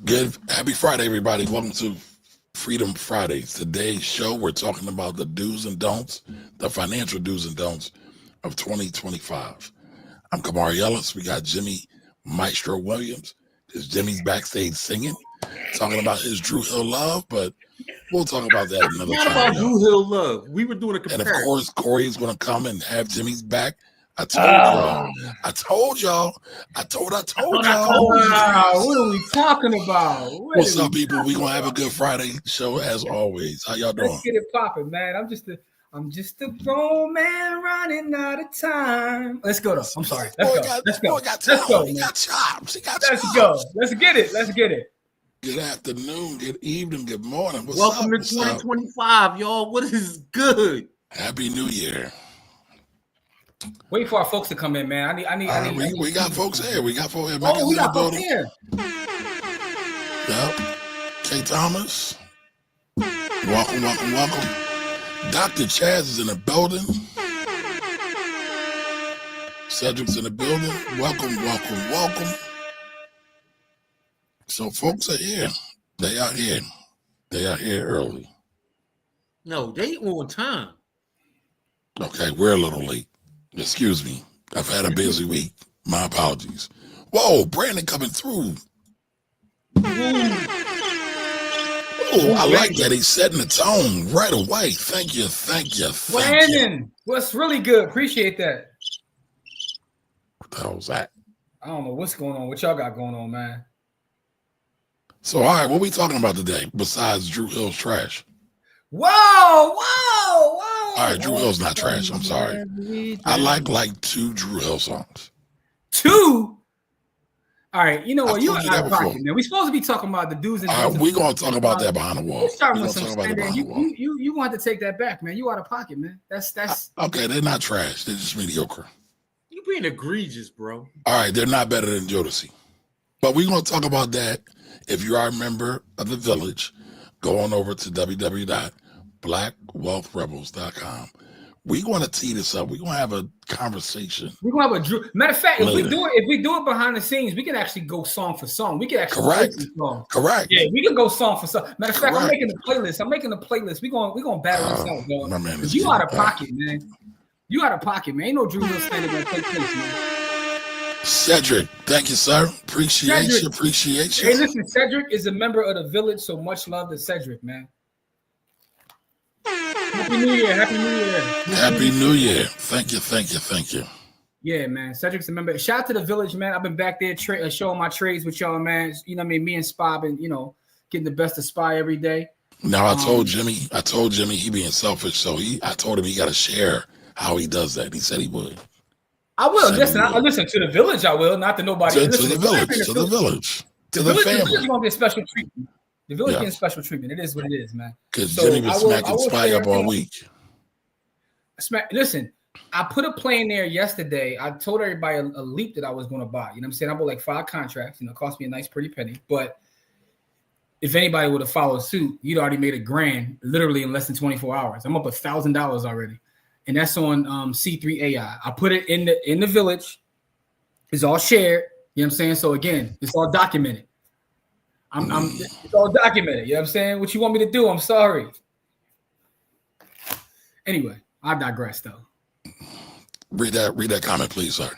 Good. Happy Friday, everybody. Welcome to Freedom Fridays. Today's show, we're talking about the do's and don'ts, the financial do's and don'ts of 2025. I'm Kamari Ellis. We got Jimmy Maestro Williams, because Jimmy's backstage singing, talking about his Drew Hill love, but we'll talk about that another Not time. about Drew Hill love. We were doing a comparison. And of course, Corey's going to come and have Jimmy's back. I told y'all. What are we talking about? What's up, people? We're going to have a good Friday show as always. How y'all doing? Let's get it popping, man. I'm just a grown man running out of time. Let's go, though. I'm sorry. Let's go. He got chops. Let's go. Let's get it. Good afternoon, good evening, good morning. Welcome to 2025, y'all. What is good? Happy New Year. Wait for our folks to come in, man. We got folks here. We got folks here. Oh, we got folks here. Yep. K. Thomas. Welcome. Dr. Chaz is in the building. Cedric's in the building. Welcome. So folks are here. They out here early. No, they on time. Okay, we're a little late. Excuse me. I've had a busy week. My apologies. Whoa, Brandon coming through. Oh, I like that. He's setting the tone right away. Thank you. Brandon, what's really good? Appreciate that. What the hell was that? I don't know what's going on. What y'all got going on, man? So, all right, what are we talking about today besides Drew Hill's trash? Whoa. All right, Drew Hill's not trash. I'm sorry. I like 2 Drew Hill songs. 2? All right, you know what? You told you out that of before. pocket, man. We're supposed to be talking about the do's and don'ts. We're going to talk about that behind the wall. We're starting with some standard. You want to take that back, man. You out of pocket, man. That's okay, they're not trash. They're just mediocre. You being egregious, bro. All right, they're not better than Jodeci. But we're going to talk about that. If you are a member of the Village, go on over to www.blackwealthrebels.com. We're going to tee this up. We're going to have a conversation. We're going to have a Drew. Matter of fact, if we do it behind the scenes, we can actually go song for song. We can actually Correct. Yeah, we can go song for song. Matter of fact, I'm making a playlist. We're going to battle this out, bro. My man, you out of pocket, man. You out of pocket, man. Ain't no Drew Hill standing there take place, man. Cedric, thank you, sir. Appreciate you. Hey, listen, Cedric is a member of the Village, so much love to Cedric, man. Happy New Year. Happy New Year. Thank you. Yeah, man. Cedric's a member. Shout out to the Village, man. I've been back there showing my trades with y'all, man. You know what I mean? Me and Spy been, getting the best of Spy every day. Now, I told Jimmy he being selfish, so I told him he got to share how he does that. He said he would. I will. Listen to the Village. I will. Not to nobody. To the Village. To the family. The Village is going to get special treatment. The Village getting special treatment. It is what it is, man. Because Jimmy was smacking Spy up all week. Listen, I put a play in there yesterday. I told everybody a leap that I was going to buy. You know what I'm saying? I bought like 5 contracts. It cost me a nice pretty penny. But if anybody would have followed suit, you'd already made $1,000 literally in less than 24 hours. I'm up $1,000 already. And that's on C3 AI. I put it in the Village. It's all shared. You know what I'm saying? So again, it's all documented. It's all documented. You know what I'm saying? What you want me to do? I'm sorry. Anyway, I digress though. Read that comment, please, sir.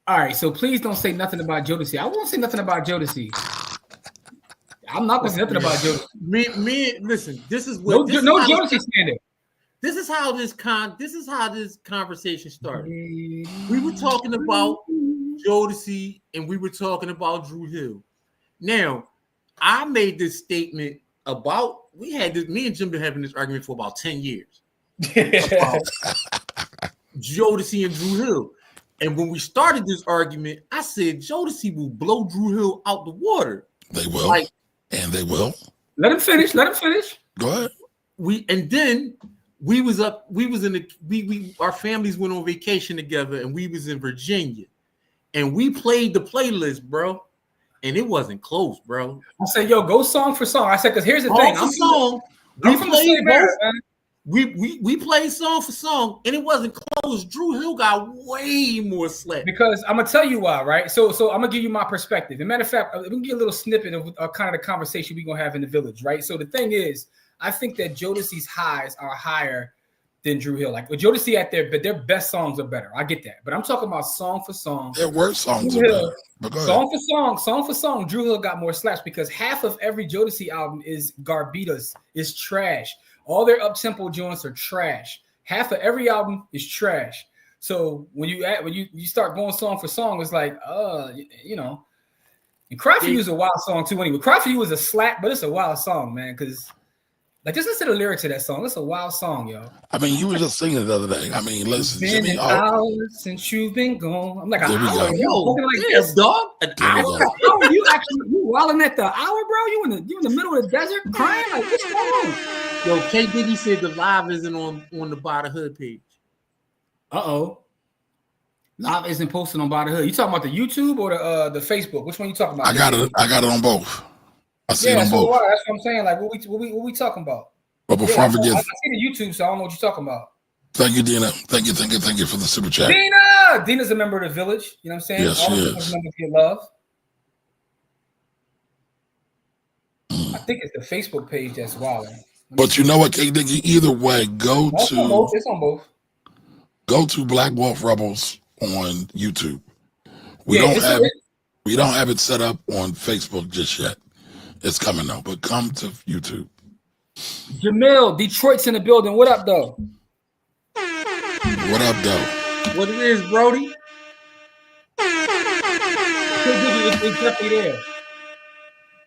All right, so please don't say nothing about Jodeci. I won't say nothing about Jodeci. I'm not going to say nothing about Jodeci. Listen. This is what no Jodeci standard. This is how this conversation started. We were talking about Jodeci and we were talking about Drew Hill. Now, I made this statement about me and Jim been having this argument for about 10 years. About Jodeci and Drew Hill. And when we started this argument, I said Jodeci will blow Drew Hill out the water. They will. And they will. Let him finish. Go ahead. Our families went on vacation together and we was in Virginia. And we played the playlist, bro. And it wasn't close, bro. I said, yo, go song for song. I said, because here's the thing. We played both. We played song for song, and it wasn't close. Drew Hill got way more slack. Because I'm gonna tell you why, right? So I'm gonna give you my perspective. As a matter of fact, we can get a little snippet of kind of the conversation we're gonna have in the village, right? So the thing is, I think that Jodeci's highs are higher than Drew Hill. Like with Jodeci at their best songs are better. I get that, but I'm talking about song for song. Their worst songs Drew are Hill, better. But song for song, Drew Hill got more slaps because half of every Jodeci album is Garbitas, is trash. All their up-tempo joints are trash. Half of every album is trash. So when you start going song for song, it's like, you know. And Cry For You is a wild song too. Anyway, Cry For You is a slap, but it's a wild song, man. Because like just listen to the lyrics of that song. It's a wild song, yo. I mean, you were just singing it the other day. I mean, listen, It's been Jimmy. an hour since you've been gone. I'm like an There we hour. go. Yo, like Yes, dog. An There we hour. go. How you wilding at the hour, bro? You in the middle of the desert crying? Like what's going on? Yo, K Diddy said the live isn't on the By the Hood page. Live isn't posted on By the Hood. You talking about the YouTube or the Facebook? Which one you talking about? I got it on both. I see it on both. That's what I'm saying. Like what we talking about? But before I forget, I see the YouTube, so I don't know what you're talking about. thank you, Dina. Thank you for the super chat. Dina's a member of the village. You know what I'm saying? Yes, she is. Members get love. I think it's the Facebook page that's wild. But you know what, K Diggy? Either way, It's on both. Go to Black Wolf Rebels on YouTube. We don't have it set up on Facebook just yet. It's coming though, but come to YouTube. Jamil, Detroit's in the building. What up, though? What up, though? What it is, Brody? It's definitely there.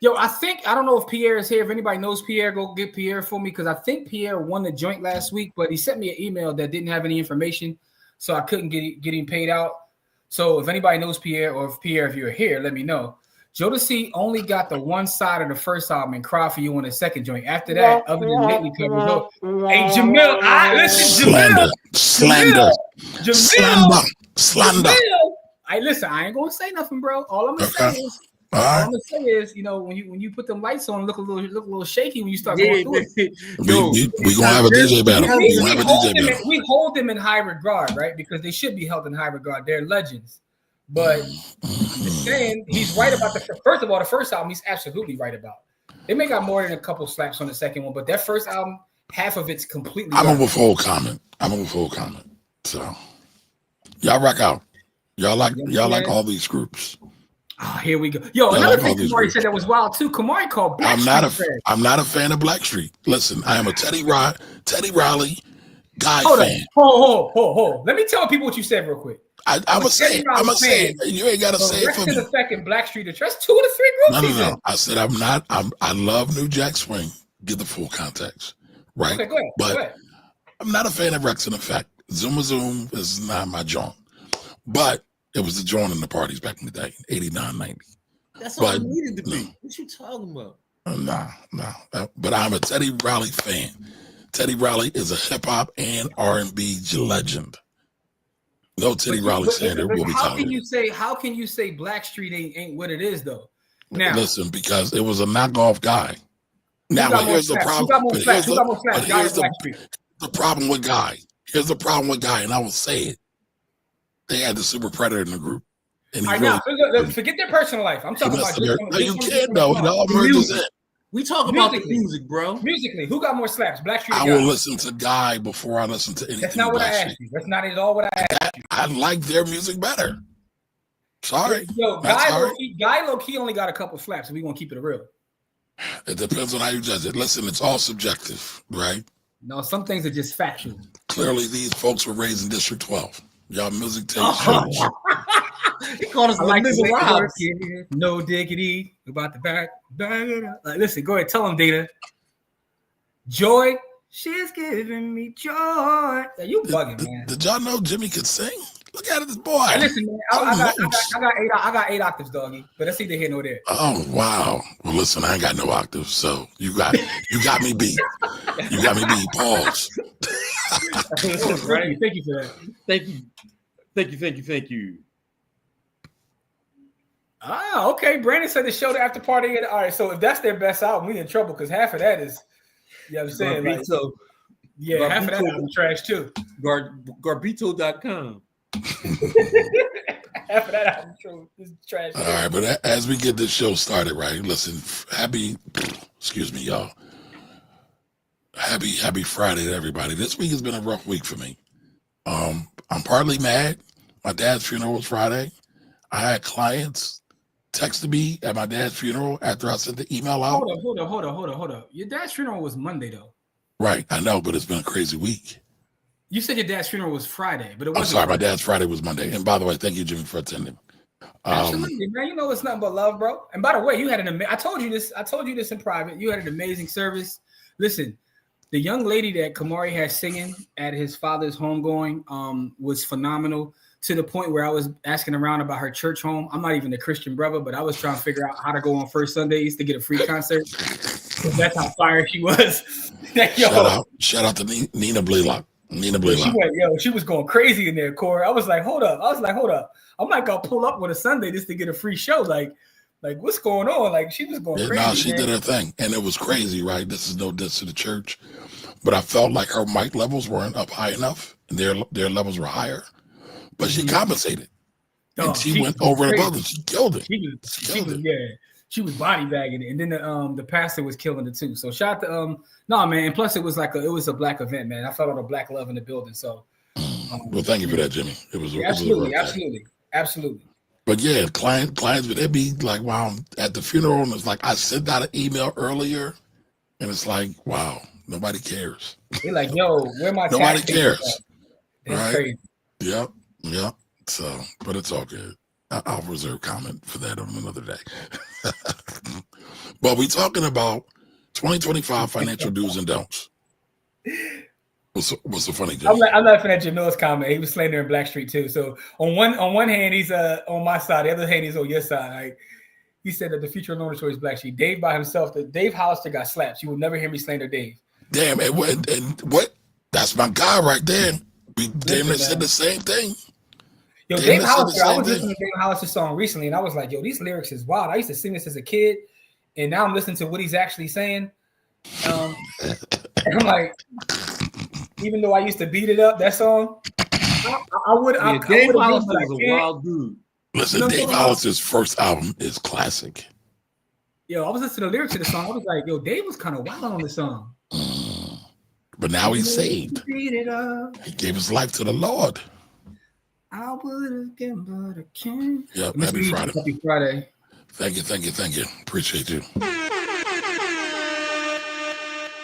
Yo, I don't know if Pierre is here. If anybody knows Pierre, go get Pierre for me because I think Pierre won the joint last week, but he sent me an email that didn't have any information, so I couldn't get him paid out. So if anybody knows Pierre, or if Pierre, if you're here, let me know. Jodeci only got the one side of the first album and Cry For You on the second joint. After that, other than lately covers. Hey, Jamil, Slander. Listen, I ain't gonna say nothing, bro. All I'm gonna say is, you know, when you put them lights on, look a little shaky when you start going through it. We gonna have a DJ battle. We hold them in high regard, right? Because they should be held in high regard. They're legends. But just saying, he's right about the first album. He's absolutely right about. They may got more than a couple slaps on the second one, but that first album, half of it's completely. I'm a withhold comment. So y'all rock out. Y'all like all these groups. Oh, here we go. Yo, another thing Kamari said that was wild too. Kamari called Blackstreet. I'm not a fan of Blackstreet. Listen, I am a Teddy Riley guy fan. Hold. Let me tell people what you said real quick. I'm gonna say it. You ain't gotta say it for me. Effect and Blackstreet, that's 2 of the 3 groups. No. I said I'm not. I love New Jack Swing. Get the full context, right? Okay, go ahead. But I'm not a fan of Rex and Effect. Zuma Zoom is not my joint. But it was the joint in the parties back in the day, 89, 90. That's all it needed to be. What you talking about? No. But I'm a Teddy Riley fan. Teddy Riley is a hip hop and R&B legend. No Teddy Riley standard will be tolerated. How can you say Blackstreet ain't what it is though? Now listen, because it was a knockoff guy. Now here's the problem. Here's the problem with Guy. Here's the problem with Guy, and I will say it. They had the Super Predator in the group. And forget their personal life. I'm talking about you can't though. It all merges in. We talk about the music, bro. Musically, who got more slaps? Blackstreet. I will listen to Guy before I listen to anything. That's not what I asked you. That's not at all what I asked you. I like their music better. Sorry. Yo, Guy low-key only got a couple slaps, and we gonna keep it real. It depends on how you judge it. Listen, it's all subjective, right? No, some things are just factual. Clearly, these folks were raised in District 12. Y'all music taste change. He called us like no diggity about the back. Listen, go ahead, tell him, Data. Joy, she's giving me joy. You bugging, man. Did y'all know Jimmy could sing? Look at this boy. Hey, listen, man, I got 8 octaves, doggy. But that's either here nor there. Oh wow. Well, listen, I ain't got no octaves, so you got me beat. You got me beat. Pause. Right. Thank you for that. Thank you. Ah, okay. Brandon said the show the after party. All right, so if that's their best album, we in trouble because half of that is, you know what I'm saying? Like, so Yeah, half of that album trash too. Garbito.com. Half of that album is trash. All right, but as we get this show started, right? Listen, excuse me, y'all. Happy Friday to everybody. This week has been a rough week for me. I'm partly mad. My dad's funeral was Friday. I had clients texted me at my dad's funeral after I sent the email out. Hold up. Your dad's funeral was Monday though. Right, I know, but it's been a crazy week. You said your dad's funeral was Friday, but it wasn't. I'm sorry, my dad's Friday was Monday. And by the way, thank you, Jimmy, for attending. Absolutely, man. You know it's nothing but love, bro. And by the way, you had I told you this in private. You had an amazing service. Listen, the young lady that Kamari had singing at his father's homegoing was phenomenal, to the point where I was asking around about her church home. I'm not even a Christian brother, but I was trying to figure out how to go on first Sundays to get a free concert. That's how fire she was. Shout out to Nina Blelock. She was going crazy in there, Corey. I was like, hold up. I might go pull up with a Sunday just to get a free show. Like what's going on? Like, she was going crazy. No, she did her thing, and it was crazy, right? This is no diss to the church, but I felt like her mic levels weren't up high enough, and their levels were higher. But she compensated, and she went over and above it. She killed it. She was body bagging it, and then the pastor was killing it too. So shout out to man. And plus, it was a black event, man. I felt all the black love in the building. So, well, thank you for that, Jimmy. It was absolutely. But yeah, clients, it'd be like, wow, at the funeral, and it's like I sent out an email earlier, and it's like, wow, nobody cares. They're like, yo, where my nobody cares, it's right? Crazy. Yep. So, but it's all good. I'll reserve comment for that on another day. But we talking about 2025 financial do's and don'ts. What's the funny thing? I'm laughing at Jamil's comment. He was slandering Blackstreet too. So on one hand, he's on my side. The other hand, he's on your side. Like, he said that the future loaner choice Blackstreet. Dave by himself. Dave Hollister got slapped. You will never hear me slander Dave. Damn, and what? That's my guy right there. We damn near said the same thing. Yo, Dave Hollister, I was listening to Dave Hollister's song recently, and I was like, yo, these lyrics is wild. I used to sing this as a kid, and now I'm listening to what he's actually saying. And I'm like, even though I used to beat it up, that song, Dave Hollister is a wild dude. Listen, Dave Hollister's first album is classic. Yo, I was listening to the lyrics of the song. I was like, yo, Dave was kind of wild on the song. But now he's saved. He gave his life to the Lord. I would have given, but I can't. Yep, happy Friday. Happy Friday. Thank you. Appreciate you.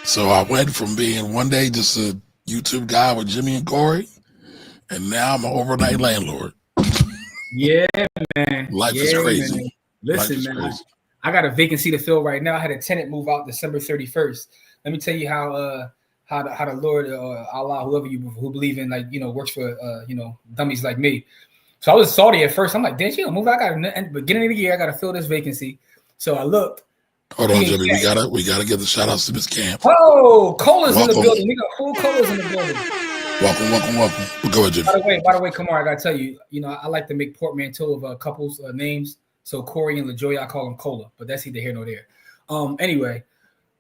So I went from being one day just a YouTube guy with Jimmy and Corey, and now I'm an overnight landlord. Yeah, man. Life is crazy. Man. Listen, man. Crazy. I got a vacancy to fill right now. I had a tenant move out December 31st. Let me tell you how the Lord or Allah, whoever who believe in, works for dummies like me. So I was salty at first. I'm like, damn, she gonna move. I got at the beginning of the year, I gotta fill this vacancy. So I looked. Hold on, Jimmy. We gotta give the shout outs to Miss Camp. Oh, Cola's in the building. We got full Cola's in the building. Welcome. Go ahead, Jimmy. By the way, Kamar, I gotta tell you, I like to make portmanteau of couples' names. So Corey and LaJoya, I call them Cola, but that's neither here nor there. Anyway.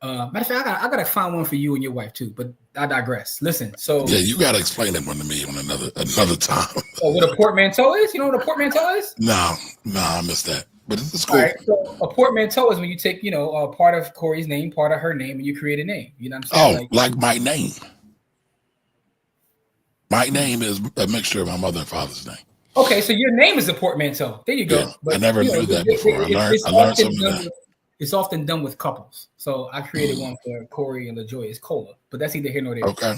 Matter of fact, I gotta find one for you and your wife too, but I digress. Listen, so yeah, you gotta explain that one to me on another time. What a portmanteau is? You know what a portmanteau is? No, I missed that. But it's cool. All right, so a portmanteau is when you take, part of Corey's name, part of her name, and you create a name. You know what I'm saying? Like my name. My name is a mixture of my mother and father's name. Okay, so your name is a portmanteau. There you go. Yeah, but I never knew that before. I learned something of that. It's often done with couples. So I created one for Corey and LaJoya. It's Cola, but that's either here nor there. Okay.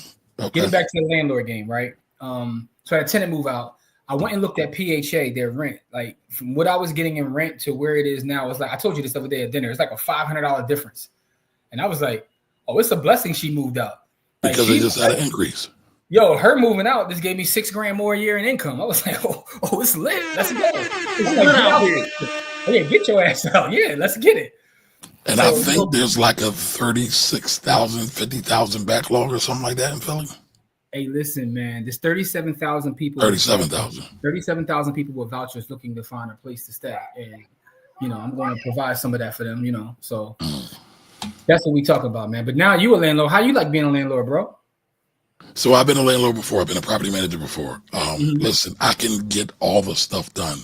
Getting back to the landlord game, right? So I had a tenant move out. I went and looked at PHA, their rent. Like, from what I was getting in rent to where it is now, it's like, I told you this the other day at dinner, it's like a $500 difference. And I was like, oh, it's a blessing she moved out. Like, because they just had an increase. Yo, her moving out just gave me $6,000 more a year in income. I was like, oh, it's lit. Let's go. Oh, yeah, get your ass out. Yeah, let's get it. And I think there's like a 36,000, 50,000 backlog or something like that in Philly. Hey, listen, man, there's 37,000 people. 37,000 people with vouchers looking to find a place to stay. And, I'm going to provide some of that for them, So that's what we talk about, man. But now you a landlord. How you like being a landlord, bro? So I've been a landlord before. I've been a property manager before. Listen, I can get all the stuff done.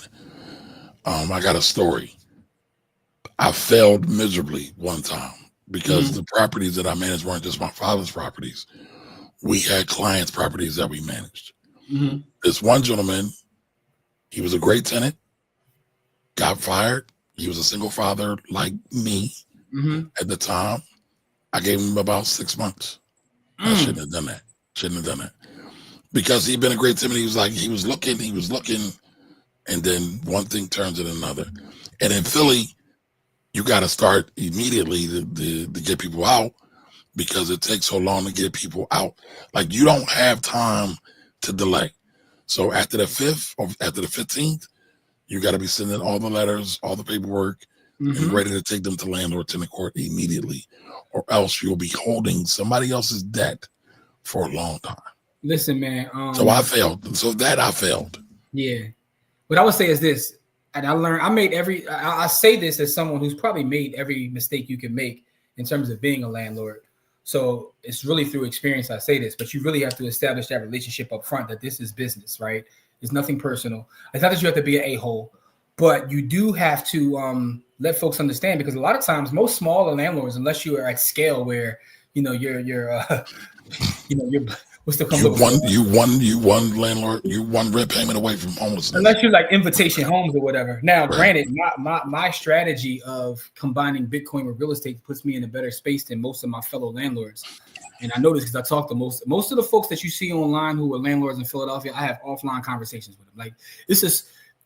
I got a story. I failed miserably one time because the properties that I managed weren't just my father's properties. We had clients' properties that we managed. This one gentleman, he was a great tenant, got fired. He was a single father like me at the time. I gave him about 6 months. I shouldn't have done that. Because he'd been a great tenant. He was looking, and then one thing turns into another. And in Philly, you got to start immediately to get people out because it takes so long to get people out. Like, you don't have time to delay. So after the 5th or after the 15th, you got to be sending all the letters, all the paperwork, and ready to take them to landlord tenant court immediately, or else you'll be holding somebody else's debt for a long time. Listen, man. So I failed. I failed. Yeah. What I would say is this, and I say this as someone who's probably made every mistake you can make in terms of being a landlord. So it's really through experience I say this, but you really have to establish that relationship up front that this is business, right? It's nothing personal. It's not that you have to be an a-hole, but you do have to let folks understand, because a lot of times most smaller landlords, unless you are at scale where you're what's the you won landlord, you one rent payment away from homelessness. Unless you're like Invitation Homes or whatever. Now, granted, my strategy of combining Bitcoin with real estate puts me in a better space than most of my fellow landlords. And I know this because I talk to most of the folks that you see online who are landlords in Philadelphia. I have offline conversations with them. Like,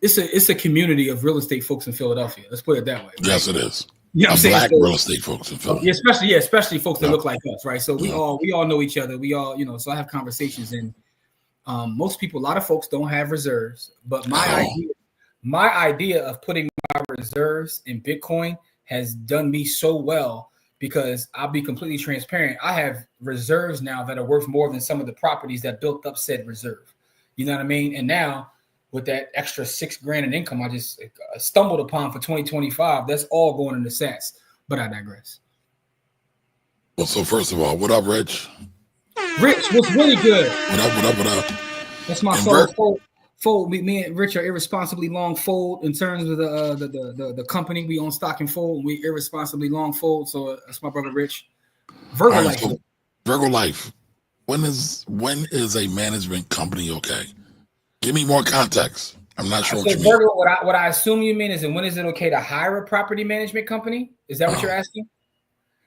it's a community of real estate folks in Philadelphia. Let's put it that way. Right? Yes, it is. You know what I'm saying? Black real estate folks in Philadelphia. Especially folks that look like us, right? So we all know each other. We all, so I have conversations, and most people, a lot of folks don't have reserves. But my idea of putting my reserves in Bitcoin has done me so well, because I'll be completely transparent. I have reserves now that are worth more than some of the properties that built up said reserve. You know what I mean? And now, with that extra $6,000 in income I just stumbled upon for 2025, that's all going into sats. But I digress. Well, so first of all, what up, Rich? Rich, what's really good? What up? That's my soul fold. Me and Rich are irresponsibly long fold in terms of the company. We own stock and fold. We irresponsibly long fold. So that's my brother Rich. Virgo life. So Virgo life. When is a management company okay? Give me more context. I'm not sure what you mean. Virgo, what I assume you mean is, and when is it okay to hire a property management company? Is that what you're asking?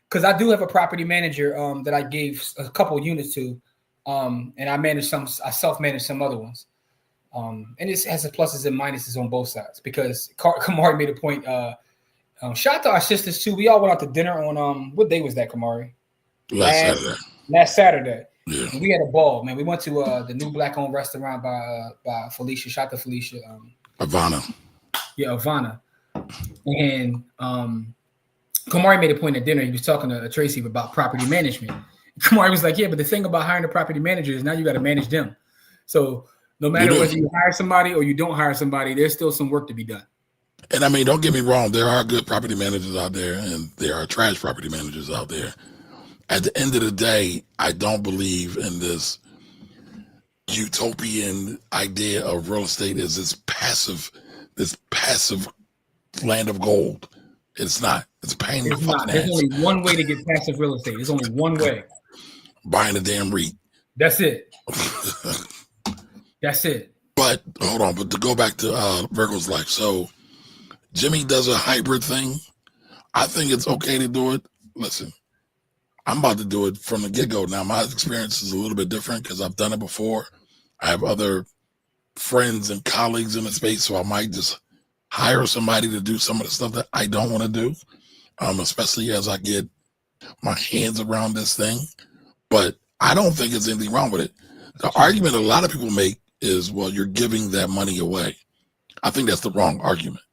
Because I do have a property manager that I gave a couple units to, and I self-manage some other ones. And it has its pluses and minuses on both sides, because Kamari made a point. Shout out to our sisters too. We all went out to dinner on what day was that, Kamari? Last Saturday. Yeah. And we had a ball, man. We went to the new black-owned restaurant by Felicia. Shout out to Felicia. Ivana. Yeah, Ivana. And Kamari made a point at dinner. He was talking to Tracy about property management. Kamari was like, yeah, but the thing about hiring a property manager is now you got to manage them. So no matter whether you hire somebody or you don't hire somebody, there's still some work to be done. And I mean, don't get me wrong. There are good property managers out there, and there are trash property managers out there. At the end of the day, I don't believe in this utopian idea of real estate as this passive land of gold. It's not. It's a pain in the fucking ass. There's only one way to get passive real estate. There's only one way. Buying a damn REIT. That's it. That's it. But hold on. But to go back to Virgo's life. So Jimmy does a hybrid thing. I think it's okay to do it. Listen, I'm about to do it from the get-go. Now, my experience is a little bit different because I've done it before. I have other friends and colleagues in the space, so I might just hire somebody to do some of the stuff that I don't want to do, especially as I get my hands around this thing. But I don't think there's anything wrong with it. The argument a lot of people make is, well, you're giving that money away. I think that's the wrong argument.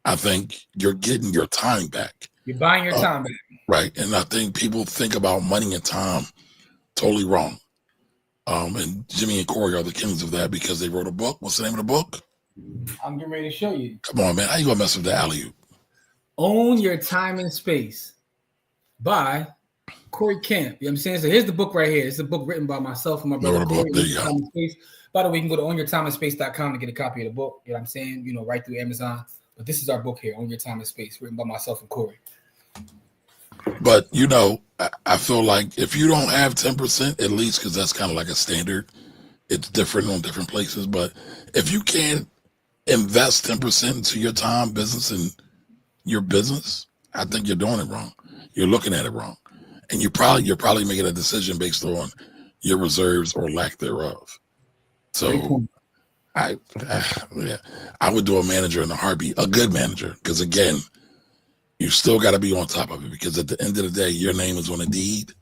I think you're getting your time back. You're buying your time back. Right. And I think people think about money and time totally wrong. And Jimmy and Corey are the kings of that because they wrote a book. What's the name of the book? I'm getting ready to show you. Come on, man. How you gonna mess with the alley-oop? Own Your Time and Space by Corey Camp. You know what I'm saying? So here's the book right here. It's a book written by myself and my brother Corey. There you go. By the way, you can go to onyourtimeandspace.com to get a copy of the book. You know what I'm saying? Right through Amazon. But this is our book here, On Your Time and Space, written by myself and Corey. But, I feel like if you don't have 10%, at least, because that's kind of like a standard, it's different on different places. But if you can't invest 10% into your time, business, and your business, I think you're doing it wrong. You're looking at it wrong. And you're probably making a decision based on your reserves or lack thereof. So I would do a manager in a heartbeat, a good manager, because again, you still got to be on top of it, because at the end of the day, your name is on a deed,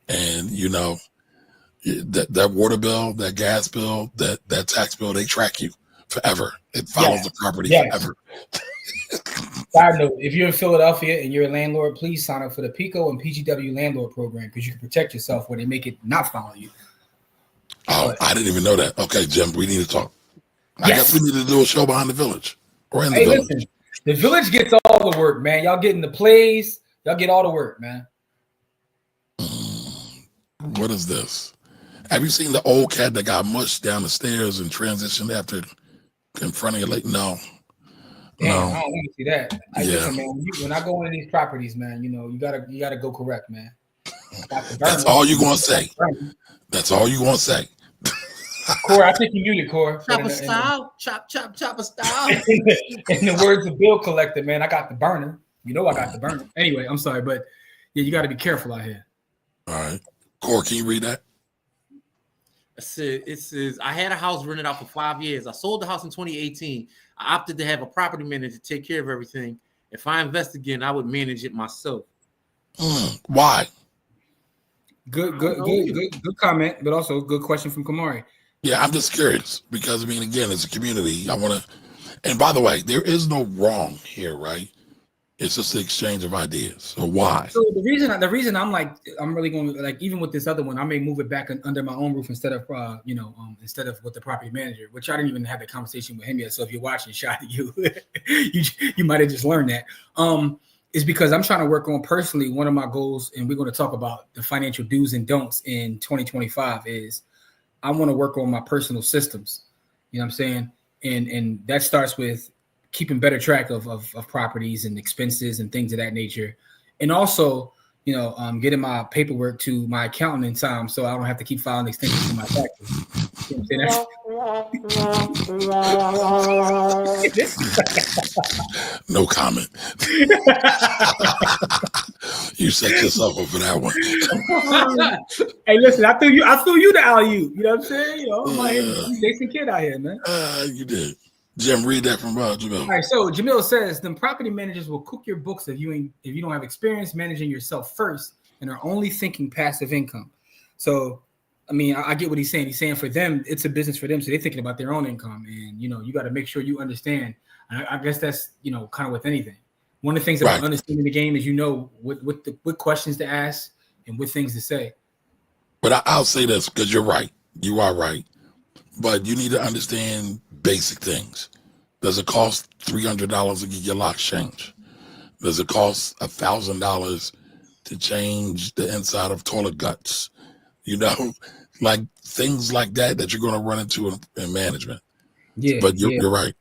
and that water bill, that gas bill, that tax bill, they track you forever. It follows the property forever. Side note: if you're in Philadelphia and you're a landlord, please sign up for the PICO and PGW landlord program, because you can protect yourself when they make it not follow you. Oh, I didn't even know that. Okay, Jim, we need to talk. I guess we need to do a show behind the village or in the village. Listen, the village gets all the work, man. Y'all getting the plays. Y'all get all the work, man. What is this? Have you seen the old cat that got mushed down the stairs and transitioned after confronting it? Like, no. Damn, I don't want to see that. Yeah. Listen, man, when I go into these properties, man, you gotta go correct, man. That's all you gonna say. That's all you gonna say. Corey, I think you muted, Corey. Chopper style, chopper style. In the words of Bill Collector, man, I got the burner. I got the burner. Anyway, I'm sorry, but yeah, you got to be careful out here. All right, Corey, can you read that? It says, I had a house rented out for 5 years. I sold the house in 2018. I opted to have a property manager take care of everything. If I invest again, I would manage it myself. Why? Good comment, but also good question from Kamari. Yeah, I'm just curious because, again, it's a community. I want to, and by the way, there is no wrong here, right? It's just the exchange of ideas. So why? So the reason I'm really going to, even with this other one, I may move it back under my own roof instead of instead of with the property manager, which I didn't even have the conversation with him yet. So if you're watching, shout at you, you might have just learned that. Is because I'm trying to work on personally. One of my goals, and we're going to talk about the financial do's and don'ts in 2025, is I want to work on my personal systems. You know what I'm saying? And that starts with keeping better track of properties and expenses and things of that nature. And also, getting my paperwork to my accountant in time so I don't have to keep filing extensions for my taxes. You know what I'm saying? No comment. You set yourself up for that one. Hey, listen, I threw you the alley-oop. You know what I'm saying? I'm Jason Kidd out here, man. You did. Jim, read that from Jamil. All right, so Jamil says, "Then property managers will cook your books if you don't have experience managing yourself first and are only thinking passive income." So, I get what he's saying. He's saying for them, it's a business for them, so they're thinking about their own income, and you got to make sure you understand. And I guess that's kind of with anything. One of the things about understanding the game is what questions to ask and what things to say. But I'll say this because you're right. You are right. But you need to understand basic things. Does it cost $300 to get your locks changed? Does it cost $1,000 to change the inside of toilet guts? Like things like that you're going to run into in management. Yeah. But you're right.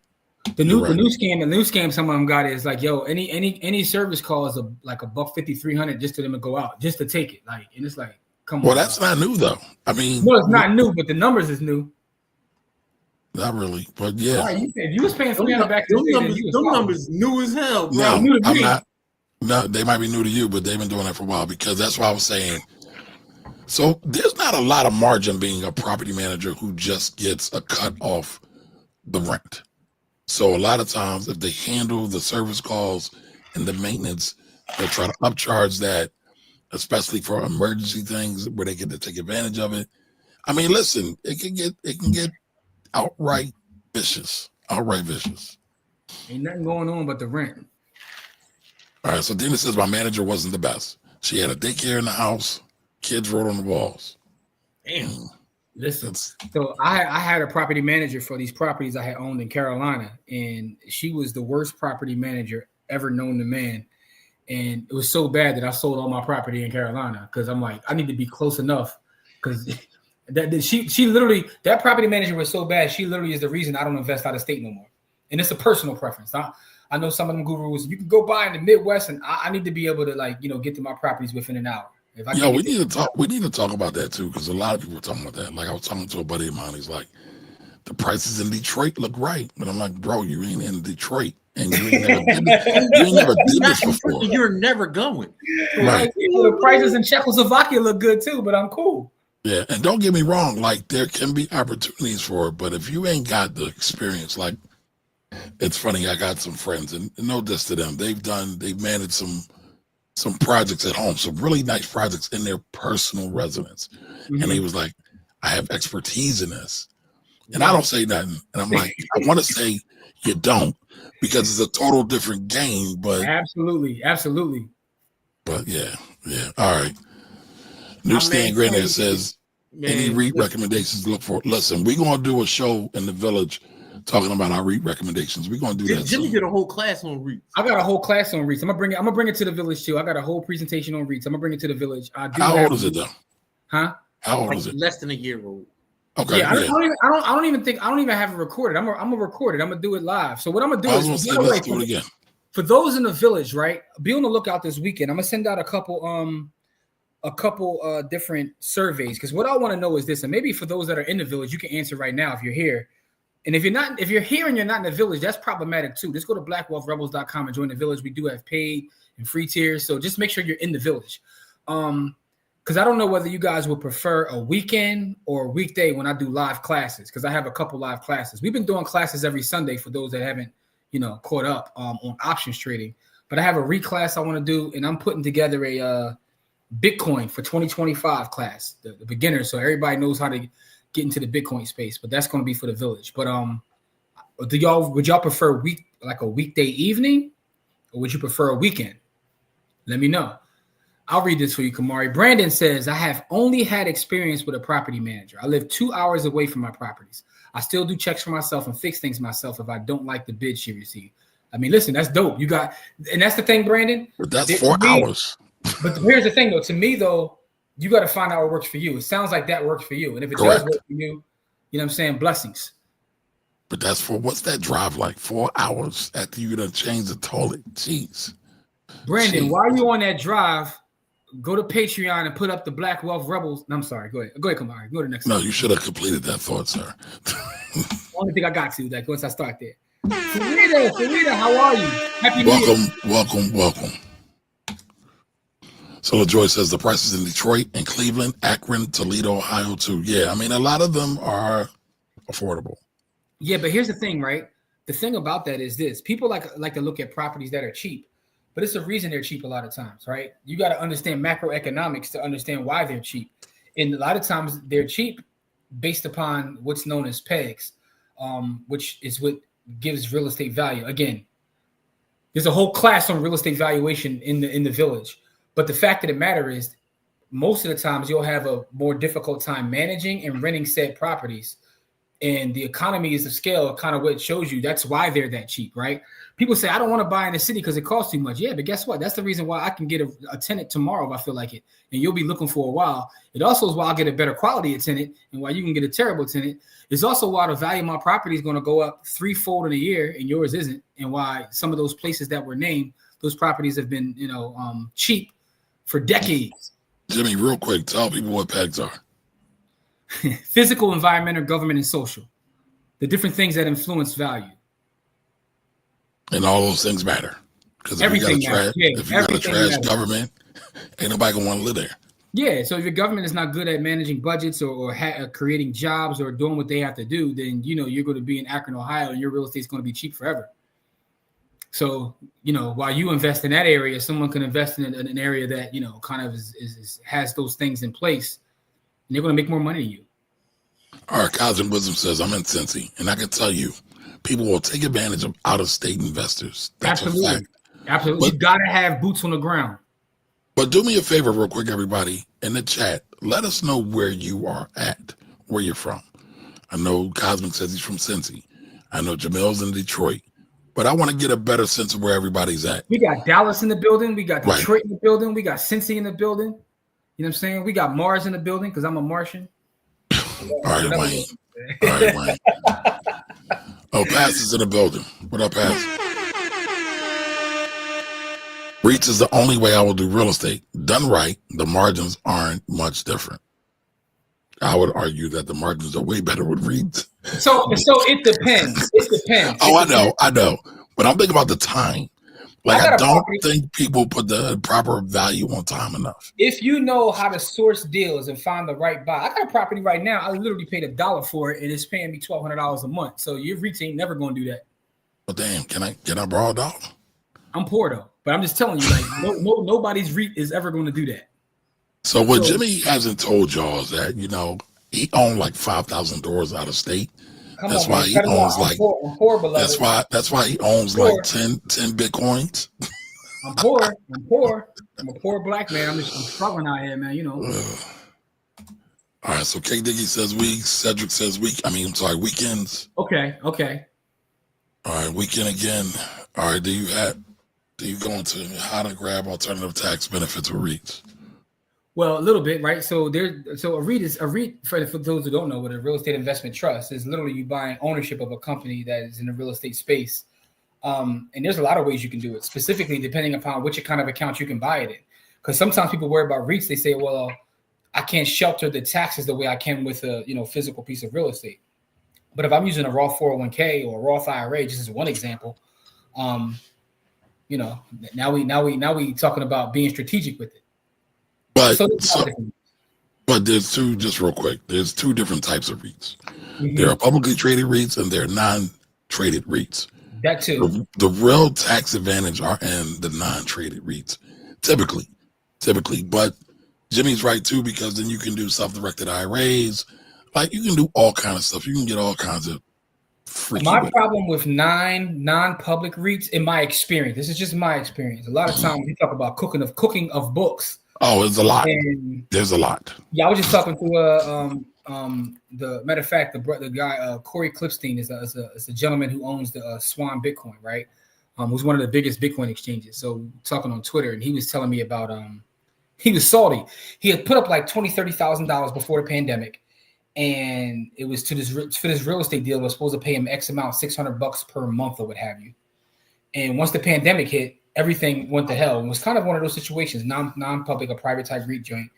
The new scam some of them got is like, yo, any service call is like $150, $300 just to them to go out, just to take it. And it's like, come on. Well, that's not new though. No, it's not new, but the numbers is new. Not really, but yeah. Right, you was paying $300 back then. Them numbers new as hell, bro. No, I'm not. No, they might be new to you, but they've been doing that for a while, because that's what I was saying. So there's not a lot of margin being a property manager who just gets a cut off the rent. So a lot of times, if they handle the service calls and the maintenance, they'll try to upcharge that, especially for emergency things where they get to take advantage of it. Listen, it can get outright vicious. Ain't nothing going on but the rent. All right, so Dina says my manager wasn't the best. She had a daycare in the house. Kids wrote on the walls. Damn. Listen, so I had a property manager for these properties I had owned in Carolina, and she was the worst property manager ever known to man. And it was so bad that I sold all my property in Carolina because I'm like, I need to be close enough because she literally, that property manager was so bad. She literally is the reason I don't invest out of state no more. And it's a personal preference. I know some of them gurus, you can go buy in the Midwest, and I need to be able to, like, you know, get to my properties within an hour. If I we need to talk about that too, because a lot of people are talking about that. Like, I was talking to a buddy of mine. He's like, the prices in Detroit look right, but I'm like, bro, you ain't in Detroit, and you ain't never did this before. You're never going. Right. Well, the prices in Czechoslovakia look good too, but I'm cool. Yeah, and don't get me wrong, like, there can be opportunities for it, but if you ain't got the experience, like, it's funny, I got some friends, and no diss to them. They've managed some projects at home, some really nice projects in their personal residence. Mm-hmm. And he was like, I have expertise in this. And I don't say nothing. And I'm like, I want to say you don't, because it's a total different game, but absolutely. But yeah. All right. Newsstand Granddad says, any REIT recommendations to look for? Listen, we're going to do a show in the village talking about our REIT recommendations. We're going to do that. Jimmy did a whole class on REITs. I got a whole class on REITs. I'm gonna bring it to the village too. I got a whole presentation on REITs. I'm gonna bring it to the village. How old is it though? Huh? How old is it? Less than a year old. Okay. Yeah, I don't even have it recorded. I'm gonna record it. I'm gonna do it live. So what I'm gonna do let's do it again. For those in the village, right? Be on the lookout this weekend. I'm gonna send out a couple different surveys, because what I want to know is this, and maybe for those that are in the village, you can answer right now if you're here. And if you're here and you're not in the village, that's problematic too. Just go to blackwealthrebels.com and join the village. We do have paid and free tiers, so just make sure you're in the village. Because I don't know whether you guys would prefer a weekend or a weekday when I do live classes, because I have a couple live classes. We've been doing classes every Sunday for those that haven't, caught up on options trading. But I have a REIT class I want to do, and I'm putting together a Bitcoin for 2025 class, the beginner, so everybody knows how to get into the Bitcoin space. But that's going to be for the village. But would y'all prefer a weekday evening, or would you prefer a weekend? Let me know. I'll read this for you, Kamari. Brandon says, I have only had experience with a property manager. I live 2 hours away from my properties. I still do checks for myself and fix things myself if I don't like the bid she received. I mean, listen, that's dope. And that's the thing, Brandon. But that's 4 hours. But here's the thing, though. To me, though, you got to find out what works for you. It sounds like that works for you. And if it does work for you, you know what I'm saying? Blessings. But what's that drive like? 4 hours after you done change the toilet? Jeez. Brandon, while you're on that drive, go to Patreon and put up the Black Wealth Rebels. No, I'm sorry. Go ahead, Kamari. Go to the next. No, you should have completed that thought, sir. Only thing I got to, like, once I start there. Sarita, how are you? Happy New Year. Welcome. So LaJoy says the prices in Detroit and Cleveland, Akron, Toledo, Ohio too. Yeah, I mean, a lot of them are affordable. Yeah, but here's the thing, right? The thing about that is this: people like to look at properties that are cheap, but it's a reason they're cheap a lot of times, right? You got to understand macroeconomics to understand why they're cheap. And a lot of times they're cheap based upon what's known as pegs, which is what gives real estate value. Again, there's a whole class on real estate valuation in the village. But the fact of the matter is, most of the times you'll have a more difficult time managing and renting said properties. And the economies of scale, kind of what it shows you. That's why they're that cheap, right? People say, I don't want to buy in the city because it costs too much. Yeah, but guess what? That's the reason why I can get a tenant tomorrow if I feel like it. And you'll be looking for a while. It also is why I'll get a better quality of tenant and why you can get a terrible tenant. It's also why the value of my property is going to go up threefold in a year and yours isn't. And why some of those places that were named, those properties have been, cheap for decades. Jimmy, real quick, tell people what pegs are. Physical, environmental, government, and social. The different things that influence value. And all those things matter. Because if you got a trash government, ain't nobody going to want to live there. Yeah, so if your government is not good at managing budgets or creating jobs or doing what they have to do, then, you're going to be in Akron, Ohio, and your real estate is going to be cheap forever. So, while you invest in that area, someone can invest in an area that, kind of has those things in place, and they're going to make more money than you. All right, Cosmic Wisdom says, I'm in Cincy, and I can tell you, people will take advantage of out-of-state investors. That's Absolutely. a fact. Absolutely. You got to have boots on the ground. But do me a favor real quick, everybody, in the chat. Let us know where you are at, where you're from. I know Cosmic says he's from Cincy. I know Jamil's in Detroit. but I want to get a better sense of where everybody's at. We got Dallas in the building. We got Right. Detroit in the building. We got Cincy in the building. You know what I'm saying? We got Mars in the building because I'm a Martian. All right, Wayne. All right, Wayne. Oh, Pass is in the building. What up, Pass? REITs is the only way I will do real estate. Done right, the margins aren't much different. I would argue that the margins are way better with REITs. So it depends. It depends. Oh, I know. But I'm thinking about the time. Like, I don't think people put the proper value on time enough. If you know how to source deals and find the right buy, I got a property right now. I literally paid $1 for it, and it's paying me $1,200 a month. So your REITs ain't never going to do that. Well, damn, can I borrow $1? I'm poor though, but I'm just telling you, like, nobody's REIT is ever going to do that. So what Jimmy hasn't told y'all is that, you know, he owned like 5,000 doors out of state. That's why he owns like. That's why he owns like 10 Bitcoins. I'm poor. I'm a poor black man. I'm struggling out here, man. You know. All right. So K Diggy says weeks. Cedric says week. I mean, I'm sorry, weekends. Okay. All right, weekend again. All right. Do you go into how to grab alternative tax benefits with REITs? Well, a little bit, right? So a REIT for those who don't know what a real estate investment trust is. Literally, you buying ownership of a company that is in the real estate space. And there's a lot of ways you can do it, specifically depending upon which kind of account you can buy it in. Because sometimes people worry about REITs. They say, well, I can't shelter the taxes the way I can with a physical piece of real estate. But if I'm using a Roth 401k or a Roth IRA, just as one example, now we talking about being strategic with it. But there's just real quick, there's two different types of REITs. Mm-hmm. There are publicly traded REITs and there are non-traded REITs. That too. The real tax advantage are in the non-traded REITs, typically. But Jimmy's right too, because then you can do self-directed IRAs. Like, you can do all kinds of stuff. You can get all kinds of freaky. My problem with non-public REITs, in my experience, this is just my experience. A lot of times we talk about cooking of books. Oh, there's a lot. There's a lot. Yeah, I was just talking to the matter of fact, the guy Corey Clipstein is a gentleman who owns the Swan Bitcoin, right? Who's one of the biggest Bitcoin exchanges. So talking on Twitter, and he was telling me about he was salty. He had put up like $20,000-$30,000 before the pandemic, and it was for this real estate deal. Was supposed to pay him X amount, $600 per month or what have you. And once the pandemic hit, everything went to hell. It was kind of one of those situations, non-public, a private type REIT joint.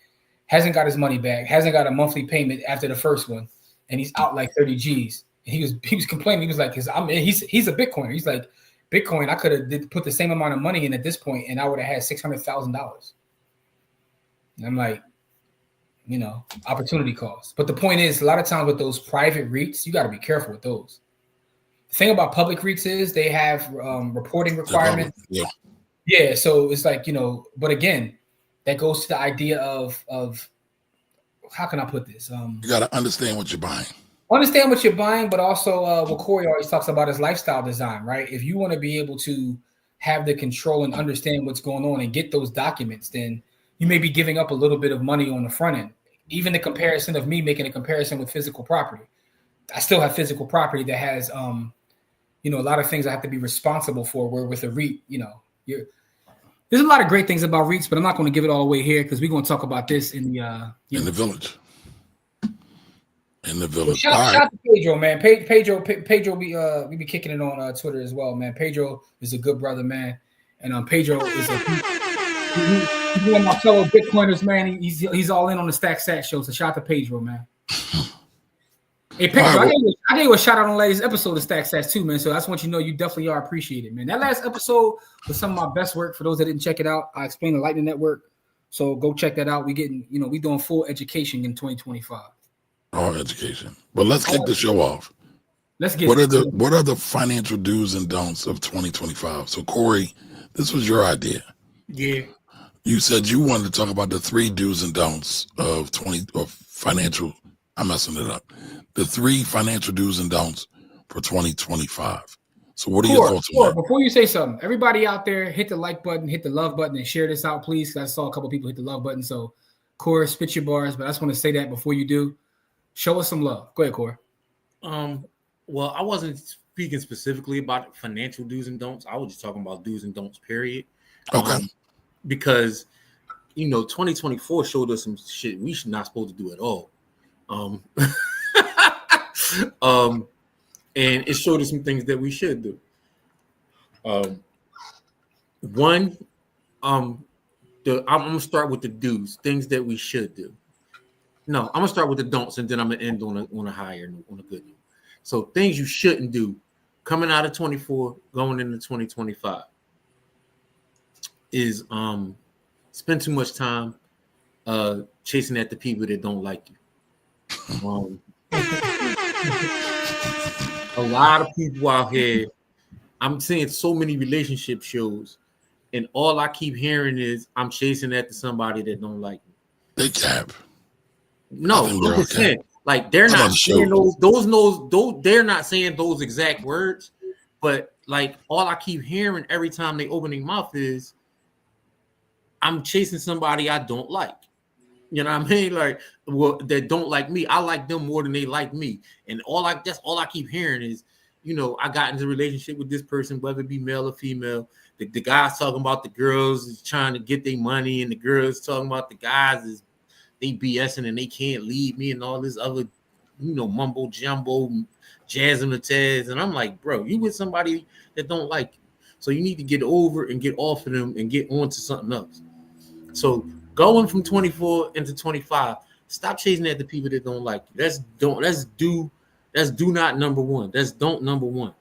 Hasn't got his money back, hasn't got a monthly payment after the first one, and he's out like 30 G's. And he was complaining. He was like, he's a Bitcoiner. He's like, Bitcoin, I could have put the same amount of money in at this point, and I would have had $600,000. And I'm like, opportunity cost. But the point is, a lot of times with those private REITs, you got to be careful with those. The thing about public REITs is they have reporting requirements. Yeah. So it's like, but again, that goes to the idea of how can I put this? You got to understand what you're buying. Understand what you're buying, but also what Corey always talks about is lifestyle design, right? If you want to be able to have the control and understand what's going on and get those documents, then you may be giving up a little bit of money on the front end. Even the comparison of me making a comparison with physical property. I still have physical property that has, a lot of things I have to be responsible for, where with a REIT, there's a lot of great things about REITs, but I'm not going to give it all away here because we're going to talk about this in the village. In the village. Shout out to Pedro, man. Pedro, we be kicking it on Twitter as well, man. Pedro is a good brother, man, and Pedro is he's one of my fellow Bitcoiners, man. He's all in on the Stack Sat show. So shout out to Pedro, man. Hey, Pedro, I gave you a shout out on the latest episode of Stack Sats too, man. So I just want you to know you definitely are appreciated, man. That last episode was some of my best work. For those that didn't check it out, I explained the Lightning Network. So go check that out. We doing full education in 2025. All education. But let's kick the show off. Let's get what are the financial do's and don'ts of 2025? So Corey, this was your idea. Yeah. You said you wanted to talk about the 3 do's and don'ts of financial. I'm messing it up. The 3 financial do's and don'ts for 2025. So what are your thoughts on that? Before you say something, everybody out there, hit the like button, hit the love button, and share this out, please. I saw a couple people hit the love button. So Corey, spit your bars, but I just want to say that before you do. Show us some love. Go ahead, Corey. Well, I wasn't speaking specifically about financial do's and don'ts. I was just talking about do's and don'ts, period. Okay. Because 2024 showed us some shit we should not supposed to do at all. And it showed us some things that we should do. One, I'm gonna start with the do's, things that we should do. No, I'm gonna start with the don'ts, and then I'm gonna end on a higher note, on a good note. So things you shouldn't do coming out of 24, going into 2025 is spend too much time chasing at the people that don't like you. A lot of people out here, I'm seeing so many relationship shows, and all I keep hearing is I'm chasing after somebody that don't like me. They cap. No, I'm just saying, like they're not saying those. They're not saying those exact words, but like all I keep hearing every time they open their mouth is, I'm chasing somebody I don't like. You know what I mean? Like, well, that don't like me. I like them more than they like me. And that's all I keep hearing is, I got into a relationship with this person, whether it be male or female. The guys talking about the girls is trying to get their money, and the girls talking about the guys is they BSing and they can't leave me and all this other, mumbo jumbo, jazzmatazz. And I'm like, bro, you with somebody that don't like you. So you need to get over and get off of them and get on to something else. So going from 24 into 25, stop chasing at the people that don't like you. That's do not number one. That's don't number one.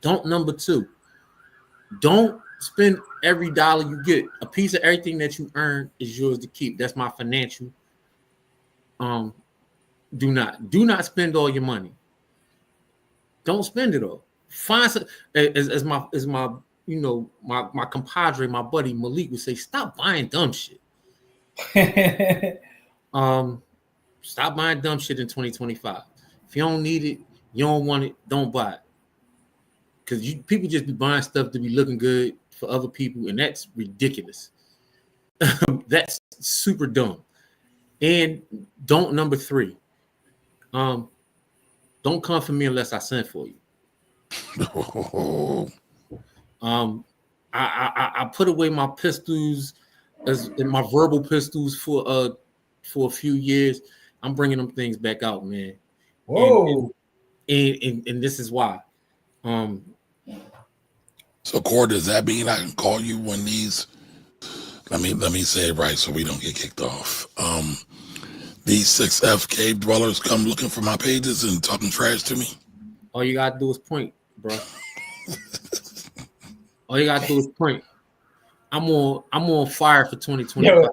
Don't number two. Don't spend every dollar you get. A piece of everything that you earn is yours to keep. That's my financial. Do not spend all your money. Don't spend it all. Find some, as my my compadre, my buddy Malik would say, stop buying dumb shit. Stop buying dumb shit in 2025. If you don't need it, you don't want it, don't buy it. Because people just be buying stuff to be looking good for other people, and that's ridiculous. That's super dumb. And don't number three. Don't come for me unless I send for you. I put away my pistols in my verbal pistols for a few years. I'm bringing them things back out, man. Whoa. And this is why. So, Cord, does that mean I can call you when these? Let me say it right so we don't get kicked off. These 6F cave dwellers come looking for my pages and talking trash to me. All you gotta do is point, bro. All you gotta do is point. I'm on fire for 2025.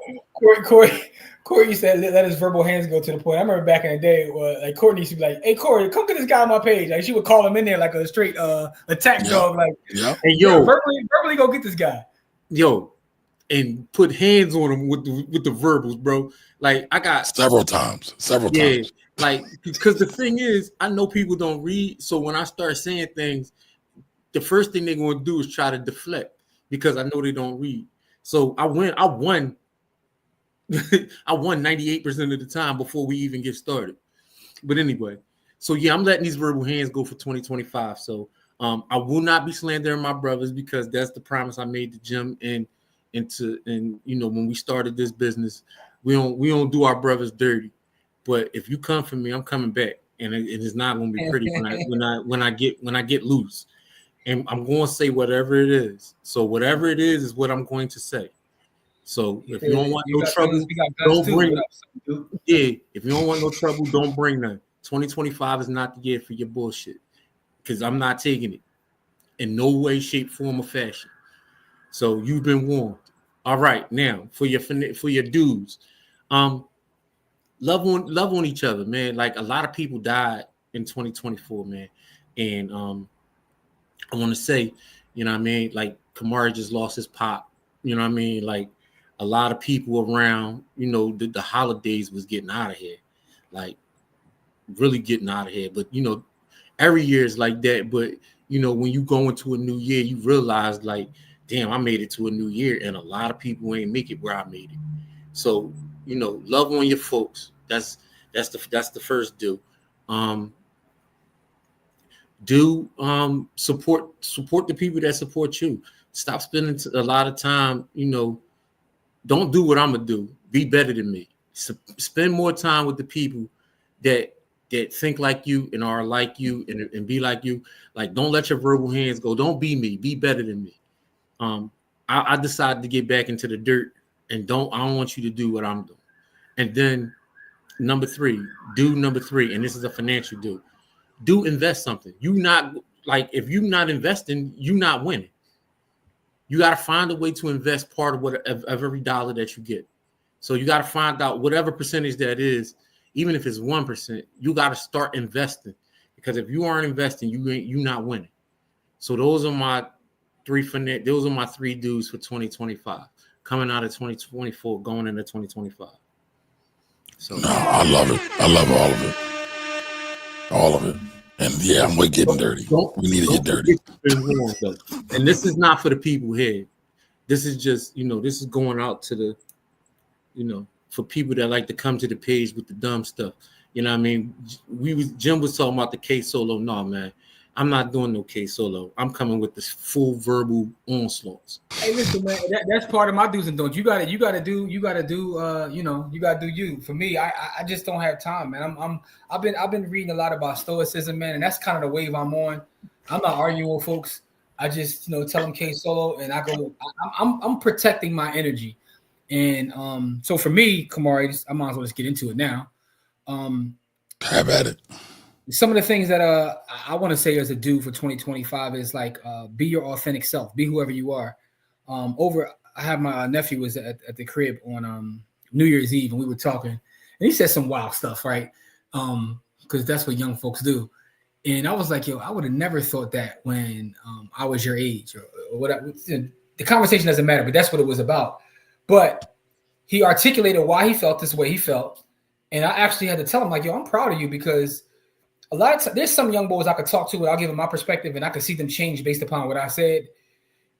Corey said let his verbal hands go to the point. I remember back in the day, like Courtney used to be like, "Hey Corey, come get this guy on my page." Like she would call him in there like a straight attack dog. Like, yeah. Hey yo, verbally go get this guy. Yo, and put hands on him with the verbals, bro. Like I got several times. Like because the thing is, I know people don't read, so when I start saying things, the first thing they're gonna do is try to deflect because I know they don't read. So I won I won 98% of the time before we even get started. But anyway, so yeah, I'm letting these verbal hands go for 2025. So I will not be slandering my brothers because that's the promise I made to Jim and when we started this business, we don't do our brothers dirty. But if you come for me, I'm coming back, and it is not going to be pretty when I get loose. And I'm going to say whatever it is. So whatever it is what I'm going to say. So if you don't want no trouble, don't bring. Yeah, if you don't want no trouble, don't bring none. 2025 is not the year for your bullshit because I'm not taking it in no way, shape, form, or fashion. So you've been warned. All right, now for your dudes, love on each other, man. Like a lot of people died in 2024, man, and I want to say, you know what I mean, like Kamari just lost his pop. You know what I mean, like. A lot of people around, the holidays was getting out of here, like really getting out of here. But every year is like that. But when you go into a new year, you realize like, damn, I made it to a new year, and a lot of people ain't make it where I made it. So love on your folks. That's the first do. Do support the people that support you. Stop spending a lot of time. Don't do what I'm gonna do. Be better than me. Spend more time with the people that think like you and are like you and be like you. Like, don't let your verbal hands go. Don't be me. Be better than me. I decided to get back into the dirt, and I don't want you to do what I'm doing. And then number three, and this is a financial do invest something. If you're not investing, you're not winning. You got to find a way to invest part of every dollar that you get. So you got to find out whatever percentage that is, even if it's 1%, you got to start investing, because if you aren't investing, you're not winning. So those are my three dues for 2025, coming out of 2024, going into 2025. So no, I love it. I love all of it. All of it. And yeah, I'm with getting dirty. We need to get dirty. And this is not for the people here. This is just, this is going out to the, for people that like to come to the page with the dumb stuff. You know what I mean? Jim was talking about the K Solo. No, man. I'm not doing no K Solo. I'm coming with this full verbal onslaughts. Hey, listen, man, that's part of my do's and don'ts. You gotta do you. For me, I just don't have time, man. I've been reading a lot about stoicism, man, and that's kind of the wave I'm on. I'm not arguing with folks. I just tell them K Solo, and I go. I'm protecting my energy, and so for me, Kamari, I might as well just get into it now. Have at it. Some of the things that I want to say as a do for 2025 is like be your authentic self, be whoever you are. I have my nephew was at the crib on New Year's Eve, and we were talking, and he said some wild stuff, right? Because that's what young folks do. And I was like, yo, I would have never thought that when I was your age or whatever. The conversation doesn't matter, but that's what it was about. But he articulated why he felt this way he felt, and I actually had to tell him, like, yo, I'm proud of you, because a lot of times, there's some young boys I could talk to, and I'll give them my perspective, and I could see them change based upon what I said.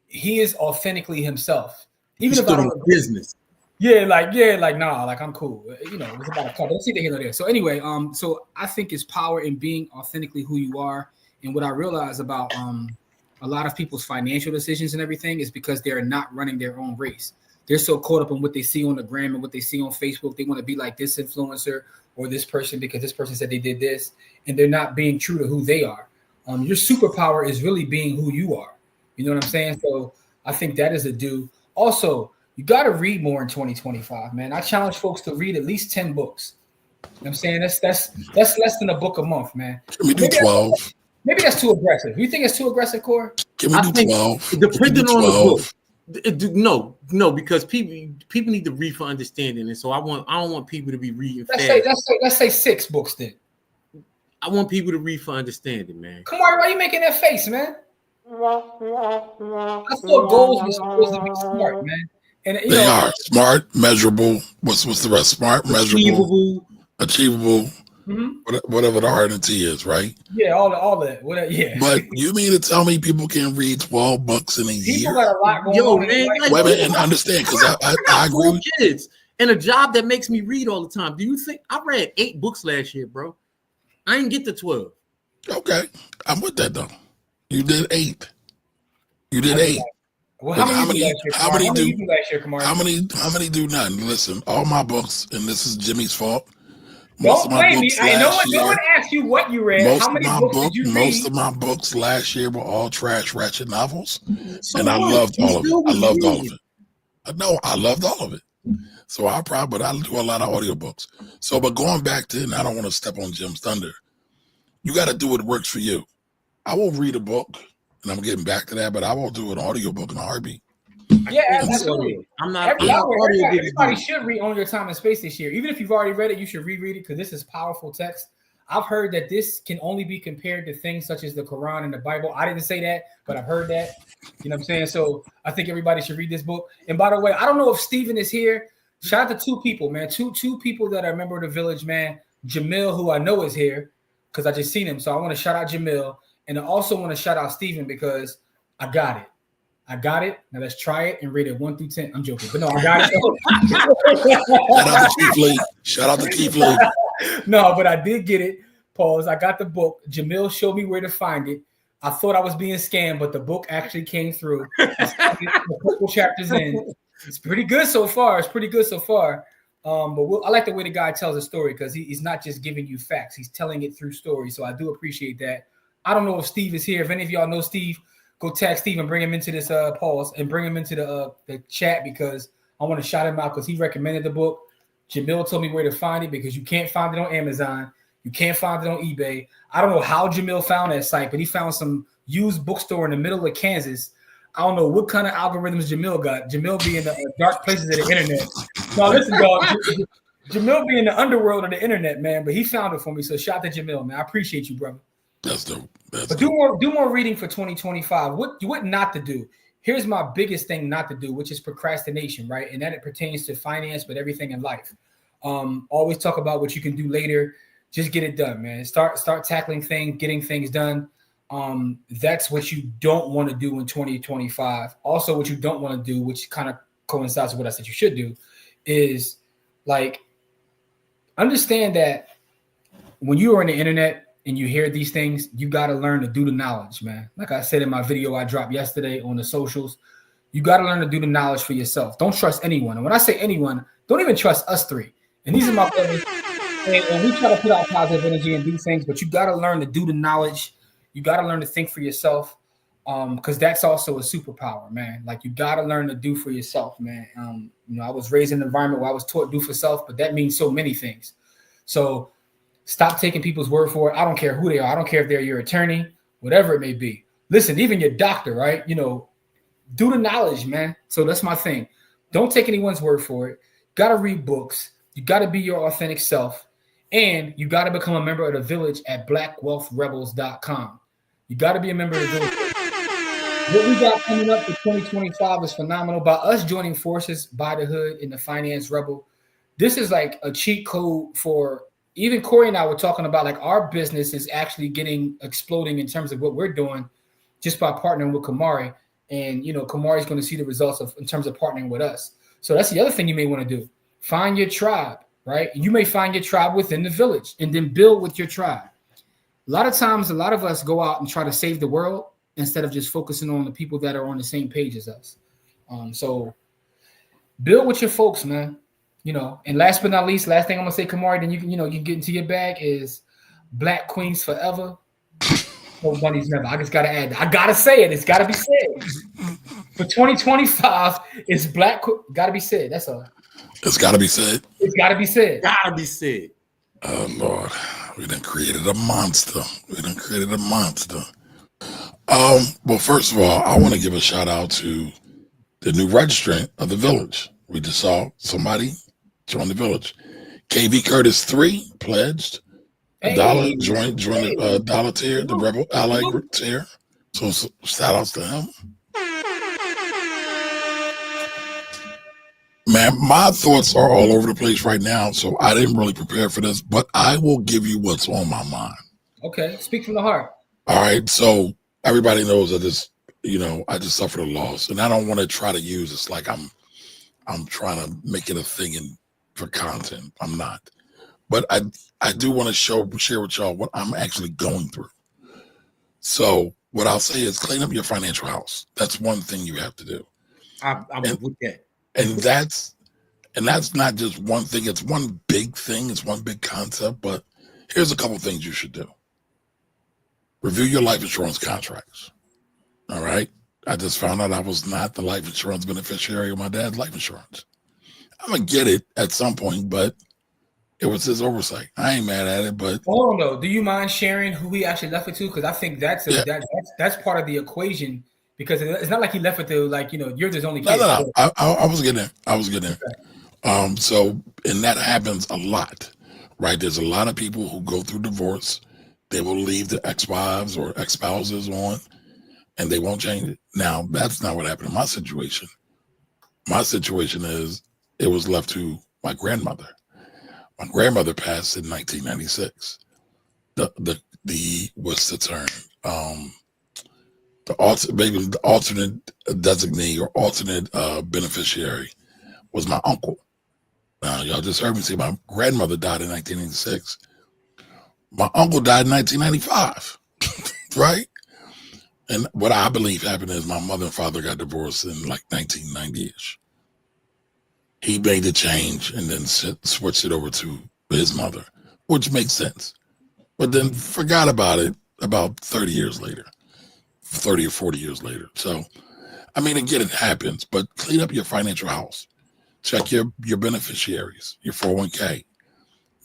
He is authentically himself, even if I don't business. Yeah, nah, like I'm cool. It's about a car. Let's see the here or there. So anyway, so I think it's power in being authentically who you are, and what I realize about a lot of people's financial decisions and everything is because they are not running their own race. They're so caught up in what they see on the gram and what they see on Facebook. They want to be like this influencer or this person because this person said they did this, and they're not being true to who they are. Your superpower is really being who you are. You know what I'm saying? So I think that is a do. Also, you got to read more in 2025, man. I challenge folks to read at least 10 books. You know what I'm saying? That's less than a book a month, man. Can we do 12? Maybe that's too aggressive. You think it's too aggressive, Corey? Can we do 12? Depending on the book. No, because people need to read for understanding, and so I don't want people to be reading fast. Let's say 6 books then. I want people to read for understanding, man. Come on, why are you making that face, man? I thought goals were supposed to be smart, man. And they are smart, measurable. What's the rest? Smart, measurable, achievable. Mm-hmm. Whatever the R and T is, right? Yeah, all that. Whatever, yeah. But you mean to tell me people can read 12 books in a year? Got a lot going on, man. Wait, and understand, because I agree with kids and a job that makes me read all the time. Do you think I read 8 books last year, bro? I didn't get to 12. Okay, I'm with that though. You did 8. You did 8. Well, how many do last year, Kamari? How many do none? Listen, all my books, and this is Jimmy's fault. Don't blame me. No one asked you what you read. How many books did you read? Most of my books last year were all trash, ratchet novels, and I loved all of it. I loved all of it. No, I loved all of it. So but I do a lot of audiobooks. So, but going back to, and I don't want to step on Jim's thunder, you got to do what works for you. I will read a book, and I'm getting back to that, but I won't do an audiobook in a heartbeat. Yeah, absolutely. Everybody should read Own Your Time and Space this year. Even if you've already read it, you should reread it because this is powerful text. I've heard that this can only be compared to things such as the Quran and the Bible. I didn't say that, but I've heard that. You know what I'm saying? So I think everybody should read this book. And by the way, I don't know if Steven is here. Shout out to 2 people, man. Two people that are a member of the village, man. Jamil, who I know is here because I just seen him. So I want to shout out Jamil. And I also want to shout out Steven because I got it. Now let's try it and rate it 1 through 10. I'm joking, but no, I got it. Shout out to Keith Lee. No, but I did get it. Pause. I got the book. Jamil showed me where to find it. I thought I was being scammed, but the book actually came through. I started a couple chapters in. It's pretty good so far. But I like the way the guy tells a story because he's not just giving you facts. He's telling it through stories. So I do appreciate that. I don't know if Steve is here. If any of y'all know Steve, go tag Steve and bring him into this pause and bring him into the chat because I want to shout him out because he recommended the book. Jamil told me where to find it because you can't find it on Amazon. You can't find it on eBay. I don't know how Jamil found that site, but he found some used bookstore in the middle of Kansas. I don't know what kind of algorithms Jamil got. Jamil be in the dark places of the internet. No, listen, dog. Jamil be in the underworld of the internet, man. But he found it for me. So shout out to Jamil, man. I appreciate you, brother. That's dope. But do more reading for 2025. What not to do? Here's my biggest thing not to do, which is procrastination, right? And that it pertains to finance, but everything in life. Always talk about what you can do later. Just get it done, man. Start tackling things, getting things done. That's what you don't want to do in 2025. Also, what you don't want to do, which kind of coincides with what I said you should do, is like understand that when you are on the internet and you hear these things, you got to learn to do the knowledge, man. Like I said in my video I dropped yesterday on the socials, you got to learn to do the knowledge for yourself. Don't trust anyone. And when I say anyone, don't even trust us three. And these are my brothers. And we try to put out positive energy and do things, but you got to learn to do the knowledge. You got to learn to think for yourself, because that's also a superpower, man. Like you got to learn to do for yourself, man. I was raised in an environment where I was taught do for self, but that means so many things. So stop taking people's word for it. I don't care who they are. I don't care if they're your attorney, whatever it may be. Listen, even your doctor, right? Do the knowledge, man. So that's my thing. Don't take anyone's word for it. Got to read books. You got to be your authentic self. And you got to become a member of the village at blackwealthrebels.com. You got to be a member of the village. What we got coming up for 2025 is phenomenal. By us joining forces by the hood in the Finance Rebel, this is like a cheat code for even Corey and I were talking about, like our business is actually exploding in terms of what we're doing just by partnering with Kamari. And, Kamari's going to see the results in terms of partnering with us. So that's the other thing you may want to do. Find your tribe. Right? You may find your tribe within the village and then build with your tribe. A lot of times, a lot of us go out and try to save the world instead of just focusing on the people that are on the same page as us. So build with your folks, man. And last but not least, last thing I'm gonna say, Kamari, then you can get into your bag is Black Queens Forever. No bunnies never. I just gotta add that. I gotta say it. It's gotta be said. For 2025, it's Black. Gotta be said. That's all. It's got to be said. It's got to be said. Gotta be said. Oh, Lord. We done created a monster. Well, first of all, I want to give a shout out to the new registrant of the village. We just saw somebody join the village. KV Curtis 3 pledged a dollar, join the dollar tier, the Rebel Ally group tier. So shout outs to him. Man, my thoughts are all over the place right now, so I didn't really prepare for this, but I will give you what's on my mind. Okay, speak from the heart. All right, so everybody knows that I just suffered a loss, and I don't want to try to use this like I'm trying to make it a thing for content. I'm not, but I do want to share with y'all what I'm actually going through. So what I'll say is clean up your financial house. That's one thing you have to do. I'm with that. And that's not just one thing. It's one big thing. It's one big concept. But here's a couple things you should do. Review your life insurance contracts. All right. I just found out I was not the life insurance beneficiary of my dad's life insurance. I'm going to get it at some point, but it was his oversight. I ain't mad at it, but. Oh, no. Do you mind sharing who he actually left it to? Because I think that's part of the equation. Because it's not like he left it to, you're his only kid. No. I was getting there. Okay. And that happens a lot, right? There's a lot of people who go through divorce. They will leave the ex-wives or ex-spouses on, and they won't change it. Now, that's not what happened in my situation. My situation is it was left to my grandmother. My grandmother passed in 1996. What's the term? The alternate designee or alternate beneficiary was my uncle. Now, y'all just heard me say my grandmother died in 1986. My uncle died in 1995, right? And what I believe happened is my mother and father got divorced in like 1990-ish. He made the change and then switched it over to his mother, which makes sense. But then forgot about it about 30 years later, 30 or 40 years later. So, I mean, again, it happens, but clean up your financial house. Check your beneficiaries, your 401k,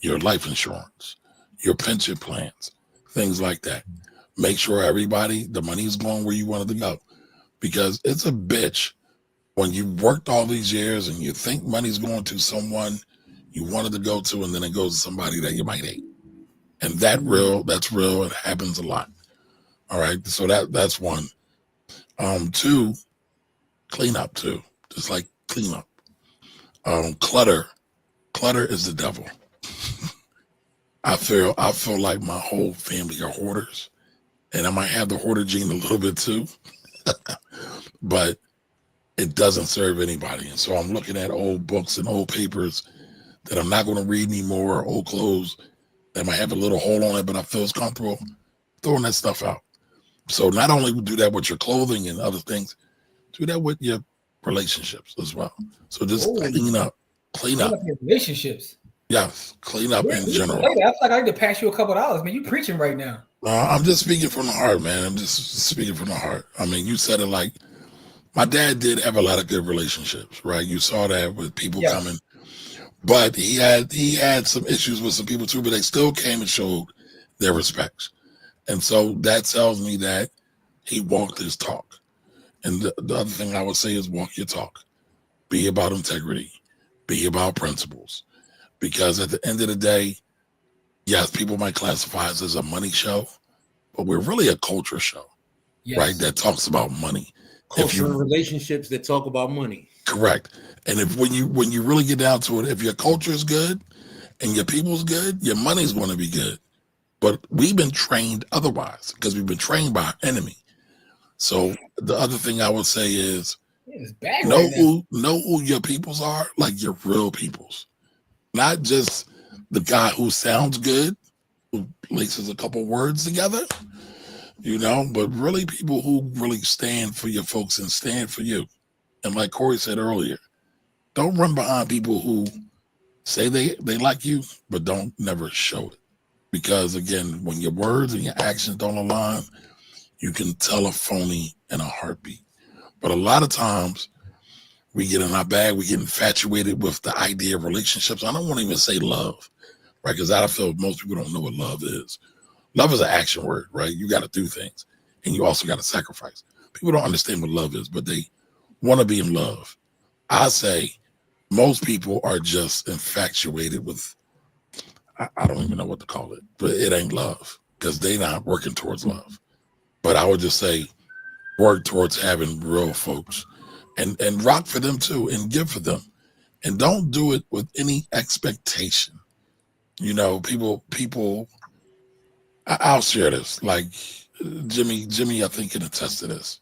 your life insurance, your pension plans, things like that. Make sure everybody, the money is going where you want it to go. Because it's a bitch when you worked all these years and you think money's going to someone you wanted to go to, and then it goes to somebody that you might hate. And that's real. It happens a lot. All right. So that's one. Two, clean up too. Just like clean up. Clutter is the devil. I feel like my whole family are hoarders, and I might have the hoarder gene a little bit too, but it doesn't serve anybody. And so I'm looking at old books and old papers that I'm not going to read anymore, old clothes that might have a little hole on it, but I feel it's comfortable, throwing that stuff out. So not only do that with your clothing and other things, do that with your relationships as well. So just clean up your relationships. Yes, clean up in general. I feel like I need to pass you a couple of dollars, man. You preaching right now. I'm just speaking from the heart, man. I'm just speaking from the heart. I mean, you said it like my dad did have a lot of good relationships, right? You saw that with people coming, but he had some issues with some people too, but they still came and showed their respects. And so that tells me that he walked his talk. And the other thing I would say is walk your talk. Be about integrity. Be about principles. Because at the end of the day, yes, people might classify us as a money show, but we're really a culture show, right? That talks about money. Culture and relationships that talk about money. Correct. And if when you really get down to it, if your culture is good and your people's good, your money's going to be good. But we've been trained otherwise because we've been trained by our enemy. So the other thing I would say is know who your peoples are, like your real peoples. Not just the guy who sounds good, who laces a couple words together, but really people who really stand for your folks and stand for you. And like Corey said earlier, don't run behind people who say they like you, but don't never show it. Because again, when your words and your actions don't align, you can tell a phony in a heartbeat. But a lot of times we get in our bag, we get infatuated with the idea of relationships. I don't want to even say love, right? Because I feel most people don't know what love is. Love is an action word, right? You got to do things, and you also got to sacrifice. People don't understand what love is, but they want to be in love. I say most people are just infatuated with, I don't even know what to call it, but it ain't love because they're not working towards love. But I would just say work towards having real folks and rock for them too and give for them. And don't do it with any expectation. People, I'll share this. Like Jimmy, I think can attest to this.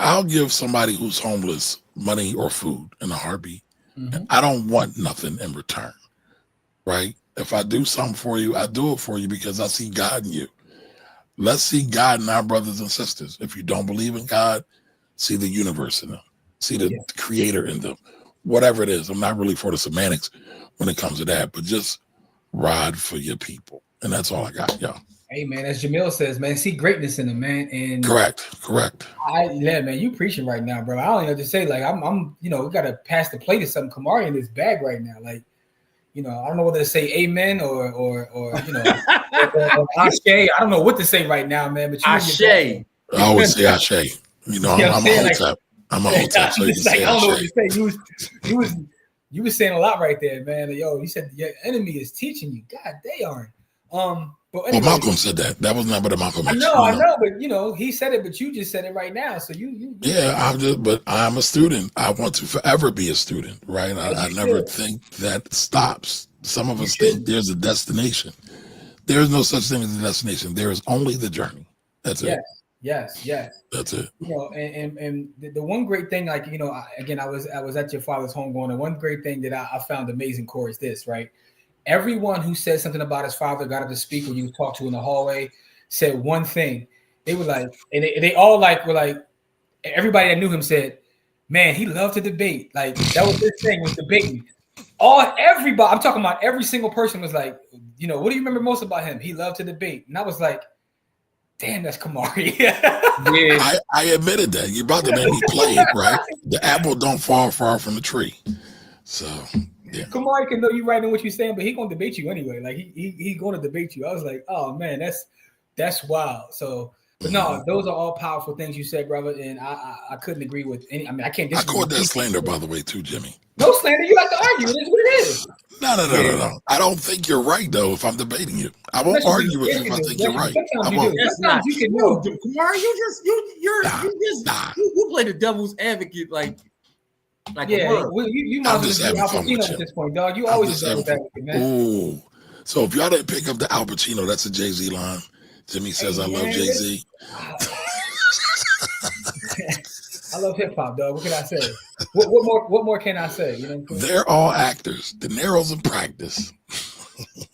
I'll give somebody who's homeless money or food in a heartbeat. And I don't want nothing in return, right? If I do something for you, I do it for you because I see God in you. Let's see God in our brothers and sisters. If you don't believe in God, see the universe in them. See the creator in them. Whatever it is. I'm not really for the semantics when it comes to that, but just ride for your people. And that's all I got, y'all. Hey, man, as Jamil says, man, see greatness in them, man. And correct. Man, you preaching right now, bro. I don't even know what to say. Like, I'm we got to pass the plate or something. Kamari in this bag right now. Like, I don't know whether to say amen or ashe. I don't know what to say right now, man. But ashe. I always say ashe. I'm a hotep. I'm a hotep, so you can say I don't know ashe. what to say. You was saying a lot right there, man. Yo, you said your enemy is teaching you. God, they aren't. But anyway, well, Malcolm said that. That was not but a Malcolm. I know, but he said it, but you just said it right now. So you but I'm a student. I want to forever be a student, right? I never think that stops. Some of us think there's a destination. There is no such thing as a destination. There is only the journey. That's it. Yes. That's it. And the one great thing, like, I was at your father's homegoing, and one great thing that I found amazing, Corey, is this, right? everyone who said something about his father got up to speak when you talked to in the hallway, said one thing. They were like, and they all like were like, everybody that knew him said, man, he loved to debate. Like that was his thing, was debating. Everybody, I'm talking about every single person was like, you know, what do you remember most about him? He loved to debate. And I was like, damn, that's Kamari. Yeah. I admitted that. You're about to make me play it, right? The apple don't fall far from the tree. So yeah. Kamari can know you right in what you're saying, but he gonna debate you anyway. Like he gonna debate you. I was like, oh man, that's wild. So but no, those are all powerful things you said, brother, and I couldn't agree with any. I mean, I can't disagree. I caught that slander, by the way, too, Jimmy. No slander. You like to argue. It is what it is. No. I don't think you're right, though. If I'm debating you, I won't argue with you if I think you're right. That's not you can know, Kamari. You play the devil's advocate like yeah. Well, you might as well be Al Pacino at this point, dog. You always the devil's advocate, man. Ooh. So if y'all didn't pick up the Al Pacino, that's a Jay-Z line. Jimmy says, "I love Jay-Z." I love hip hop, dog. What can I say? What more can I say? You know what I'm saying? They're all actors. De Niro's in practice.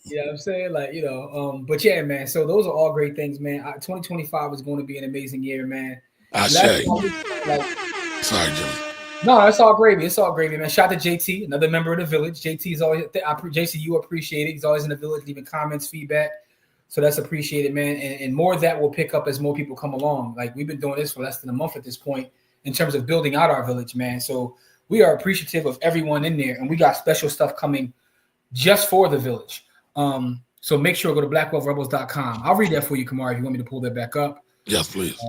You know what I'm saying? Like, you know, but yeah, man. So those are all great things, man. 2025 is going to be an amazing year, man. Sorry, Jimmy. No, it's all gravy. It's all gravy, man. Shout out to JT, another member of the village. JT is always, JT, you appreciate it. He's always in the village leaving comments, feedback. So that's appreciated, man. And more of that will pick up as more people come along. Like we've been doing this for less than a month at this point in terms of building out our village, man. So we are appreciative of everyone in there. And we got special stuff coming just for the village. So make sure to go to blackwealthrebels.com. I'll read that for you, Kamari, if you want me to pull that back up. Yes, please.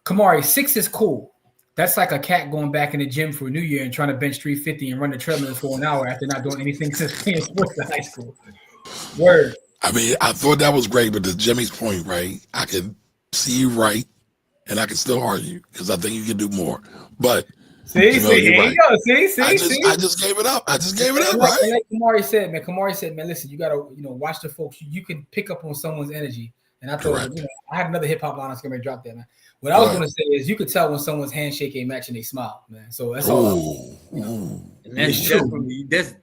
Kamari, 6 is cool. That's like a cat going back in the gym for a new year and trying to bench 350 and run the treadmill for an hour after not doing anything since playing sports in high school. Word. I mean, I thought that was great, but to Jimmy's point, right? I can see you right, and I can still argue because I think you can do more. But see, right. I just gave it up. Right? Like Kamari said, man, listen, you gotta, watch the folks. You can pick up on someone's energy. And I thought, I had another hip hop line I was gonna drop there, man. What I was gonna say is, you could tell when someone's handshake ain't matching they smile, man. So that's all. And that's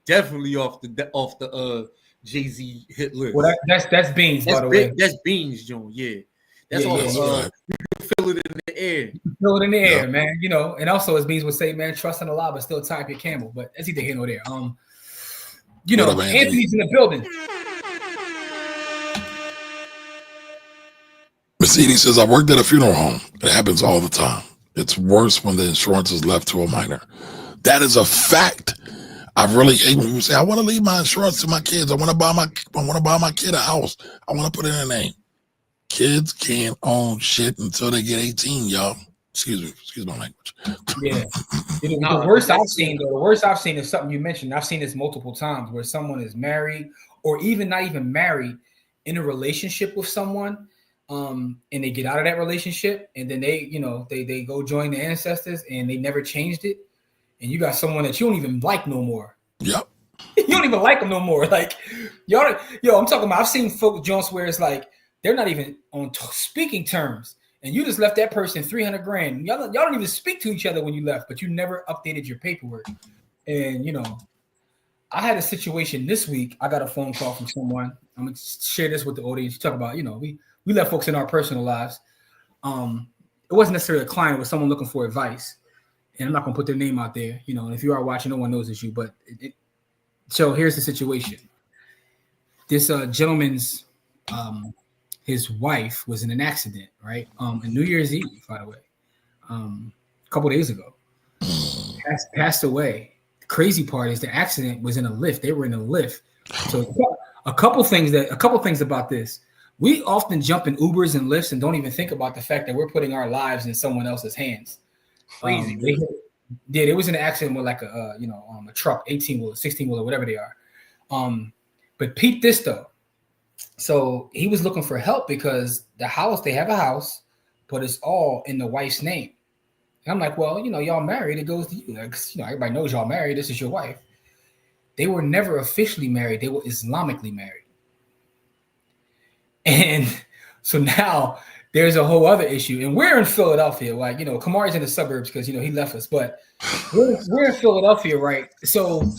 definitely off the Jay-Z hit list. Well, that's Beans, by the way. That's Beans, John. Yeah, that's all. You can feel it in the air. Feel it in the air, man. And also as Beans would say, man, trust in the law, but still tie up your camel. But that's either here nor there. Anthony's in the building. Mercedes says, I worked at a funeral home. It happens all the time. It's worse when the insurance is left to a minor. That is a fact. I really hate when people say, I want to leave my insurance to my kids. I want to buy my kid a house. I want to put in a name. Kids can't own shit until they get 18, y'all. Excuse my language. Yeah. The worst I've seen is something you mentioned. I've seen this multiple times where someone is married or even not even married in a relationship with someone. And they get out of that relationship and then they go join the ancestors and they never changed it. And you got someone that you don't even like no more. Yep. You don't even like them no more. Like, I'm talking about, I've seen folk joints where it's like, they're not even on speaking terms. And you just left that person $300,000. Y'all don't even speak to each other when you left, but you never updated your paperwork. And, I had a situation this week. I got a phone call from someone. I'm going to share this with the audience. You talk about, we let folks in our personal lives. It wasn't necessarily a client. It was someone looking for advice. And I'm not going to put their name out there, and if you are watching, no one knows it's you. But so here's the situation. This gentleman's, his wife was in an accident, right? On New Year's Eve, by the way, a couple days ago. Passed away. The crazy part is the accident was in a lift. They were in a lift. So a couple things about this. We often jump in Ubers and Lyfts and don't even think about the fact that we're putting our lives in someone else's hands. Crazy. It was an accident with like a truck, 18-wheeler, 16-wheeler, whatever they are. But peep this though. So he was looking for help because they have a house, but it's all in the wife's name. And I'm like, well, y'all married, it goes to you. Like, everybody knows y'all married. This is your wife. They were never officially married. They were Islamically married. And so now there's a whole other issue, and we're in Philadelphia. Like, Kamari's in the suburbs because he left us, but we're in Philadelphia, right? So the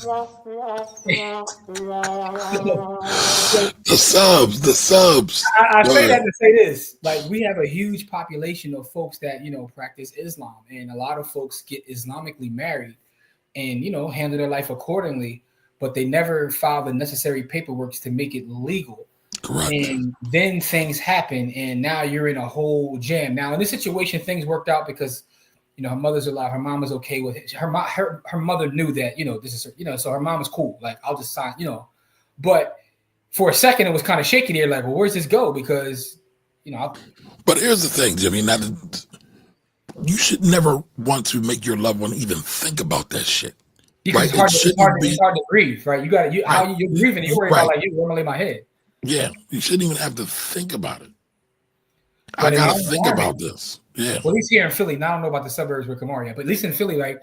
subs. I Go say that ahead. to say this: like, we have a huge population of folks that practice Islam, and a lot of folks get Islamically married, and handle their life accordingly, but they never file the necessary paperwork to make it legal. Correct. And then things happen, and now you're in a whole jam. Now, in this situation, things worked out because her mother's alive, her mom was okay with it. Her mother knew that this is so her mom was cool. Like, I'll just sign, but for a second it was kind of shaky there. Like, well, where's this go? Because But here's the thing, Jimmy. Now, you should never want to make your loved one even think about that shit. Because right? it's hard to grieve, right? You got how you're grieving. You worry about like you want to lay my head. Yeah, you shouldn't even have to think about it. But I gotta think about this. Yeah. Well, at least here in Philly, now I don't know about the suburbs where Kamari at, but at least in Philly, like,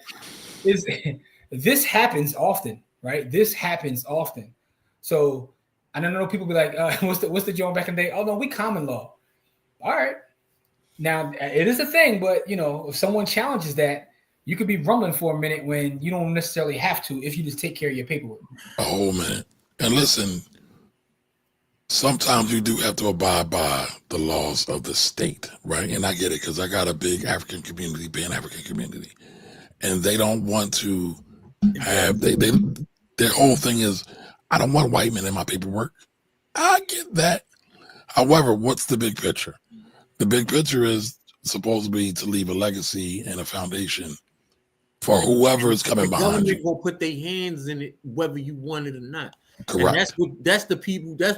this happens often, right? This happens often. So I don't know, people be like, what's the joint back in the day? Oh no, we common law. All right. Now it is a thing, but if someone challenges that, you could be rumbling for a minute when you don't necessarily have to if you just take care of your paperwork. A whole minute. And listen, sometimes you do have to abide by the laws of the state, right? And I get it because I got a big African community, Pan-African community, and they don't want to have their whole thing is, I don't want white men in my paperwork. I get that. However, what's the big picture? The big picture is supposed to be to leave a legacy and a foundation for whoever is coming behind you. The government will put their hands in it, whether you want it or not. Correct. And that's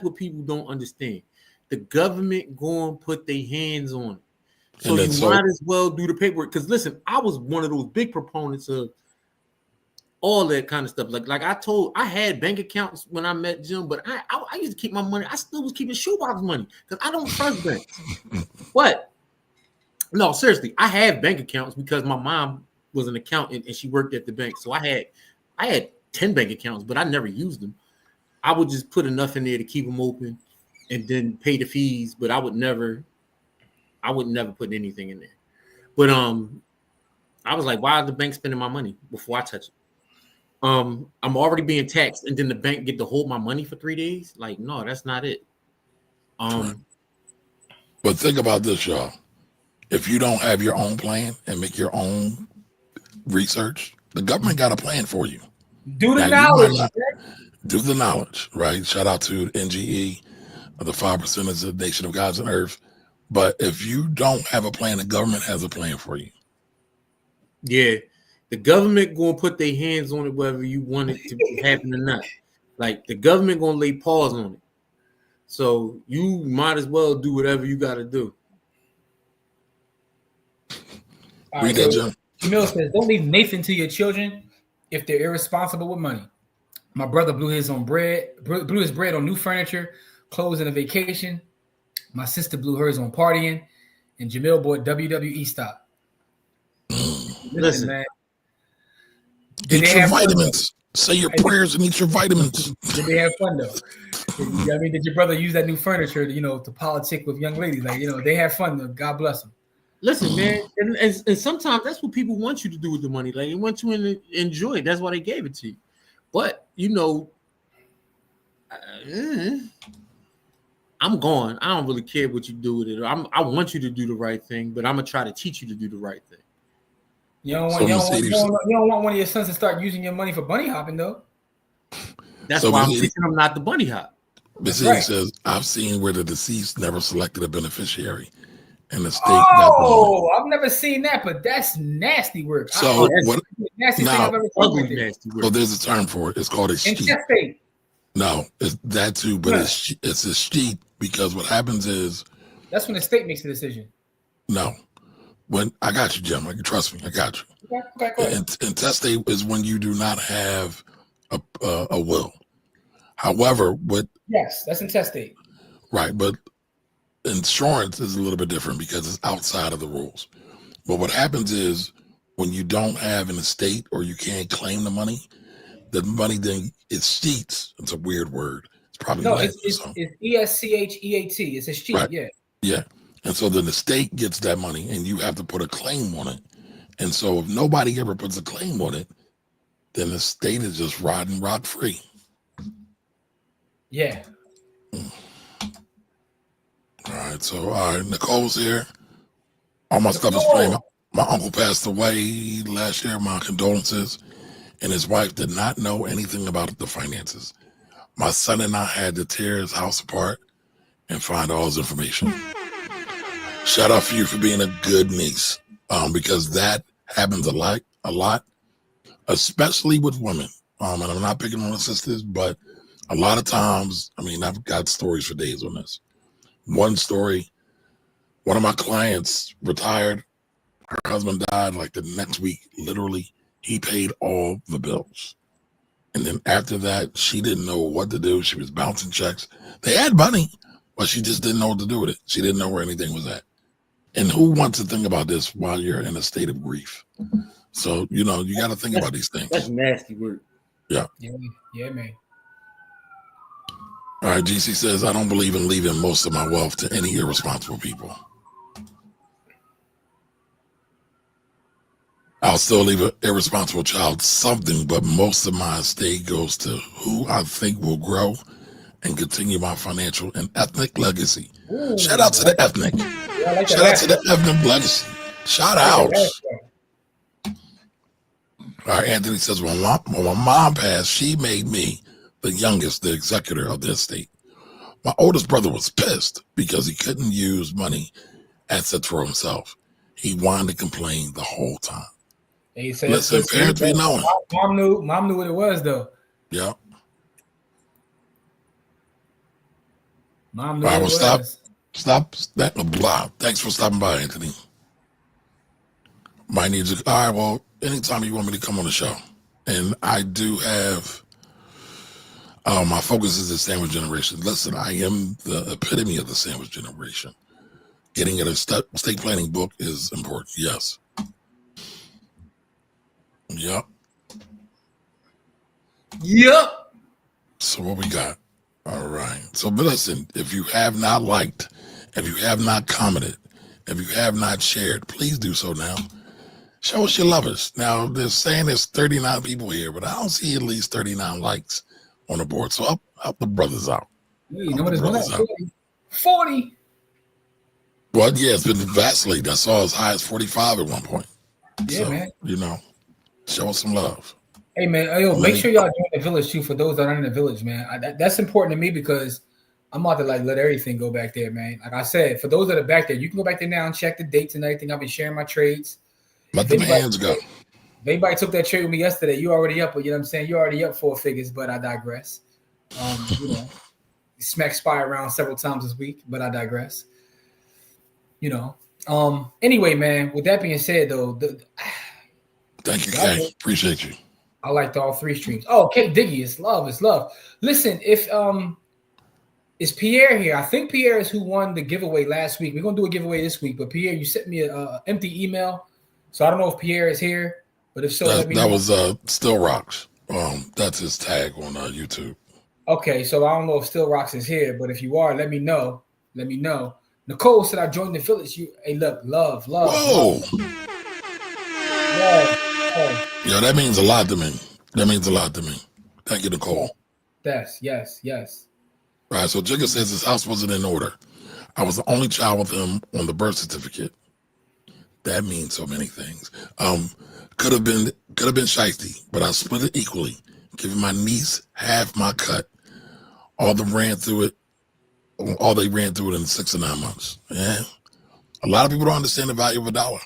what people don't understand. The government going to put their hands on it. So you might as well do the paperwork. Because listen, I was one of those big proponents of all that kind of stuff. Like I had bank accounts when I met Jim, but I used to keep my money. I still was keeping shoebox money because I don't trust banks. But no, seriously, I have bank accounts because my mom was an accountant and she worked at the bank. So I had 10 bank accounts, but I never used them. I would just put enough in there to keep them open and then pay the fees, but I would never put anything in there. But I was like, why is the bank spending my money before I touch it? I'm already being taxed, and then the bank get to hold my money for 3 days. Like, no, that's not it. But think about this, y'all. If you don't have your own plan and make your own research, the government got a plan for you. Do the knowledge. Do the knowledge, right? Shout out to NGE, the 5% is the nation of gods and earth. But if you don't have a plan, the government has a plan for you. Yeah. The government going to put their hands on it whether you want it to happen or not. Like, the government going to lay paws on it. So you might as well do whatever you got to do. All right, so Jamil says, don't leave Nathan to your children if they're irresponsible with money. My brother blew his bread on new furniture, clothes, and a vacation. My sister blew hers on partying, and Jamil bought WWE stock. Listen, man. Eat your vitamins. Say your prayers and eat your vitamins. Did they have fun though? I mean, did your brother use that new furniture to politic with young ladies? Like, they had fun though. God bless them. Listen, man, and sometimes that's what people want you to do with the money. Like, they want you to enjoy it. That's why they gave it to you. But I'm gone. I don't really care what you do with it. I want you to do the right thing, but I'm gonna try to teach you to do the right thing. You don't want one of your sons to start using your money for bunny hopping, though. That's why I'm teaching them not to bunny hop. Mercedes says, I've seen where the deceased never selected a beneficiary. And the state I've never seen that, but that's nasty work. So what? Nasty thing I've ever seen. Nasty work. Well, there's a term for it. It's called a sheet. No, it's that too, but it's a sheet because what happens is that's when the state makes the decision. No, when I got you, Jim. Trust me, I got you. Okay, go ahead. Intestate is when you do not have a will. However, yes, that's intestate. Right, but insurance is a little bit different because it's outside of the rules. But what happens is when you don't have an estate or you can't claim the money then it's sheets. It's a weird word. It's probably it's ESCHEAT. It's a sheet. Right. Yeah. And so then the state gets that money and you have to put a claim on it. And so if nobody ever puts a claim on it, then the state is just riding rock free. Yeah. All right. So, all right. Nicole's here. All my stuff is playing. My uncle passed away last year. My condolences. And his wife did not know anything about the finances. My son and I had to tear his house apart and find all his information. Shout out for you for being a good niece, because that happens a lot, especially with women. And I'm not picking on the sisters, but a lot of times, I mean, I've got stories for days on this. One story, one of my clients retired. Her husband died like the next week, literally. He paid all the bills. And then after that, she didn't know what to do. She was bouncing checks. They had money, but she just didn't know what to do with it. She didn't know where anything was at. And who wants to think about this while you're in a state of grief? So, you got to think about these things. That's nasty work. Yeah. Yeah, man. All right, GC says, I don't believe in leaving most of my wealth to any irresponsible people. I'll still leave an irresponsible child something, but most of my estate goes to who I think will grow and continue my financial and ethnic legacy. Ooh, shout out to the ethnic. Yeah, shout out to the ethnic legacy. Shout out. All right, Anthony says, when my mom passed, she made me the youngest, the executor of the estate. My oldest brother was pissed because he couldn't use money assets for himself. He whined and complained the whole time. He said, listen, parents be knowing. Mom knew what it was, though. Yeah. Mom knew what it was. Stop that blah. Thanks for stopping by, Anthony. Might need to. All right, well, anytime you want me to come on the show. And I do have, my focus is the sandwich generation. Listen, I am the epitome of the sandwich generation. Getting at a estate planning book is important. Yes. Yep. So what we got? All right. So but listen, if you have not liked, if you have not commented, if you have not shared, please do so now. Show us your lovers. Now they're saying there's 39 people here, but I don't see at least 39 likes on the board. So help the brothers out. Yeah, you know what it's going at? 40. Well, yeah, it's been vacillating. I saw as high as 45 at one point. Yeah, so, man. Show us some love. Hey, man. Make sure y'all join the village, too, for those that aren't in the village, man. That's important to me because I'm about to, let everything go back there, man. Like I said, for those that are back there, you can go back there now and check the dates and everything. I've been sharing my trades. Let them hands go. If anybody took that trade with me yesterday, you already up, you know what I'm saying? You're already up 4 figures, but I digress. Smack SPY around several times this week, but I digress. Anyway, man, with that being said, though, thank you, Kay. Appreciate you. I liked all 3 streams. Oh, Kate Diggy, it's love. Listen, if is Pierre here? I think Pierre is who won the giveaway last week. We're gonna do a giveaway this week, but Pierre, you sent me an empty email, so I don't know if Pierre is here. But if so, let me know. That was Still Rocks. That's his tag on YouTube. Okay, so I don't know if Still Rocks is here, but if you are, let me know. Nicole said I joined the village. Hey, look, love. Whoa. Love. Yeah, that means a lot to me. Thank you, Nicole. Yes. Right, so Jigga says his house wasn't in order. I was the only child with him on the birth certificate. That means so many things. Could have been shiesty, but I split it equally, giving my niece half my cut. All they ran through it in 6 or 9 months. Yeah. A lot of people don't understand the value of a dollar.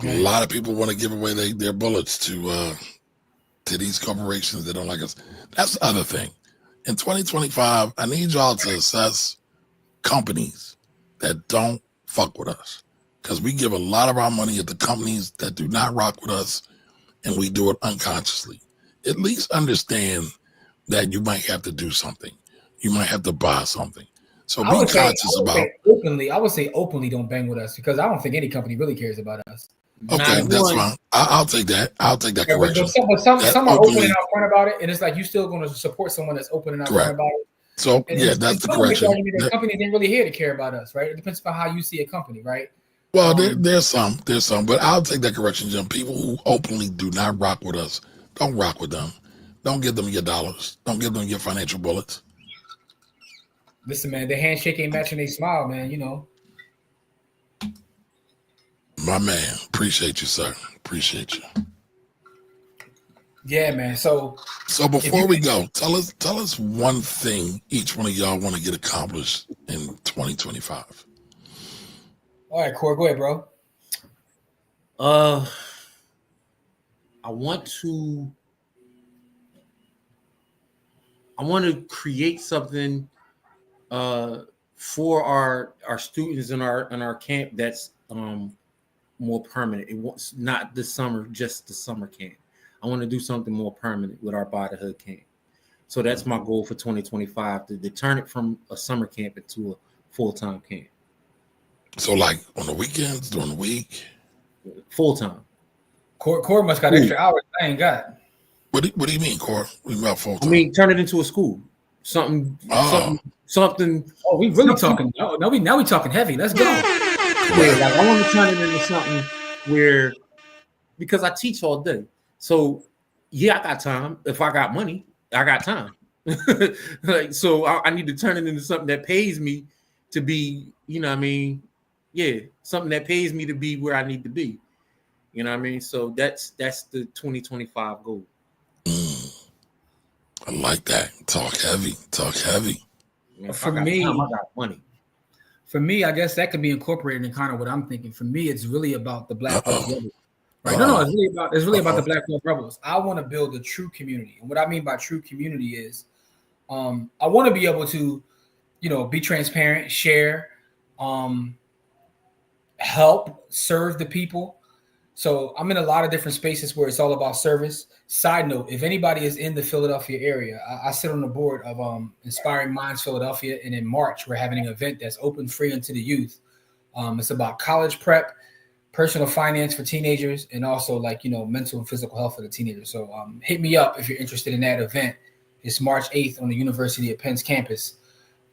A lot of people want to give away their bullets to these corporations that don't like us. That's the other thing. In 2025, I need y'all to assess companies that don't fuck with us, because we give a lot of our money at the companies that do not rock with us, and we do it unconsciously. At least understand that you might have to do something. You might have to buy something. So be conscious about. I would say openly don't bang with us, because I don't think any company really cares about us. Okay, that's fine. I'll take that. I'll take that correction. But some are open and out front about it, and it's like you still going to support someone that's open and out front about it. So And yeah, that's the some make the correction. argument that companies ain't really here to care about us, right? It depends on how you see a company, right? Well, there's some, but I'll take that correction, Jim. People who openly do not rock with us, don't rock with them. Don't give them your dollars. Don't give them your financial bullets. Listen, man, the handshake ain't matching they smile, man. You know. My man, appreciate you, sir. Appreciate you. Yeah, man. So before we go, tell us one thing each one of y'all want to get accomplished in 2025. All right, Corey, go ahead, bro. I want to create something for our students in our camp that's more permanent. It wants not this summer, just the summer camp. I want to do something more permanent with our By the Hood camp. So that's my goal for 2025, to turn it from a summer camp into a full-time camp. So like on the weekends, during the week? Full-time. Corey must got extra hours I ain't got. What do you mean, Corey? What do you mean about full-time? I mean, turn it into a school. Something. Oh, we really talking. Now we talking heavy. Let's go. Yeah, like I want to turn it into something where, because I teach all day. So yeah, I got time. If I got money, I got time. Like, so I need to turn it into something that pays me to be, you know what I mean? Yeah, something that pays me to be where I need to be. You know what I mean? So that's the 2025 goal. I like that. Talk heavy. Man, for me, time, I got money. For me, I guess that could be incorporated in kind of what I'm thinking. For me, it's really about the Black Wealth Rebels. Right? No, it's really about the Black Wealth Rebels. I want to build a true community. And what I mean by true community is I want to be able to, be transparent, share, help, serve the people. So I'm in a lot of different spaces where it's all about service. Side note, if anybody is in the Philadelphia area, I sit on the board of Inspiring Minds Philadelphia. And in March, we're having an event that's open free unto the youth. It's about college prep, personal finance for teenagers, and also mental and physical health for the teenagers. So hit me up if you're interested in that event. It's March 8th on the University of Penn's campus.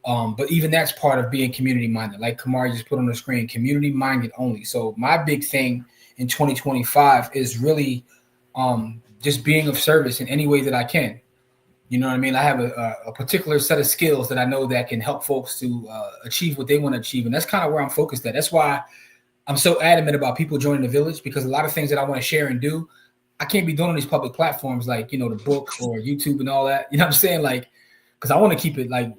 But even that's part of being community minded. Like Kamari just put on the screen, community minded only. So my big thing in 2025 is really just being of service in any way that I can. You know what I mean? I have a particular set of skills that I know that can help folks to achieve what they want to achieve. And that's kind of where I'm focused at. That's why I'm so adamant about people joining the village, because a lot of things that I want to share and do, I can't be doing on these public platforms like, the book or YouTube and all that. You know what I'm saying? Like, because I want to keep it like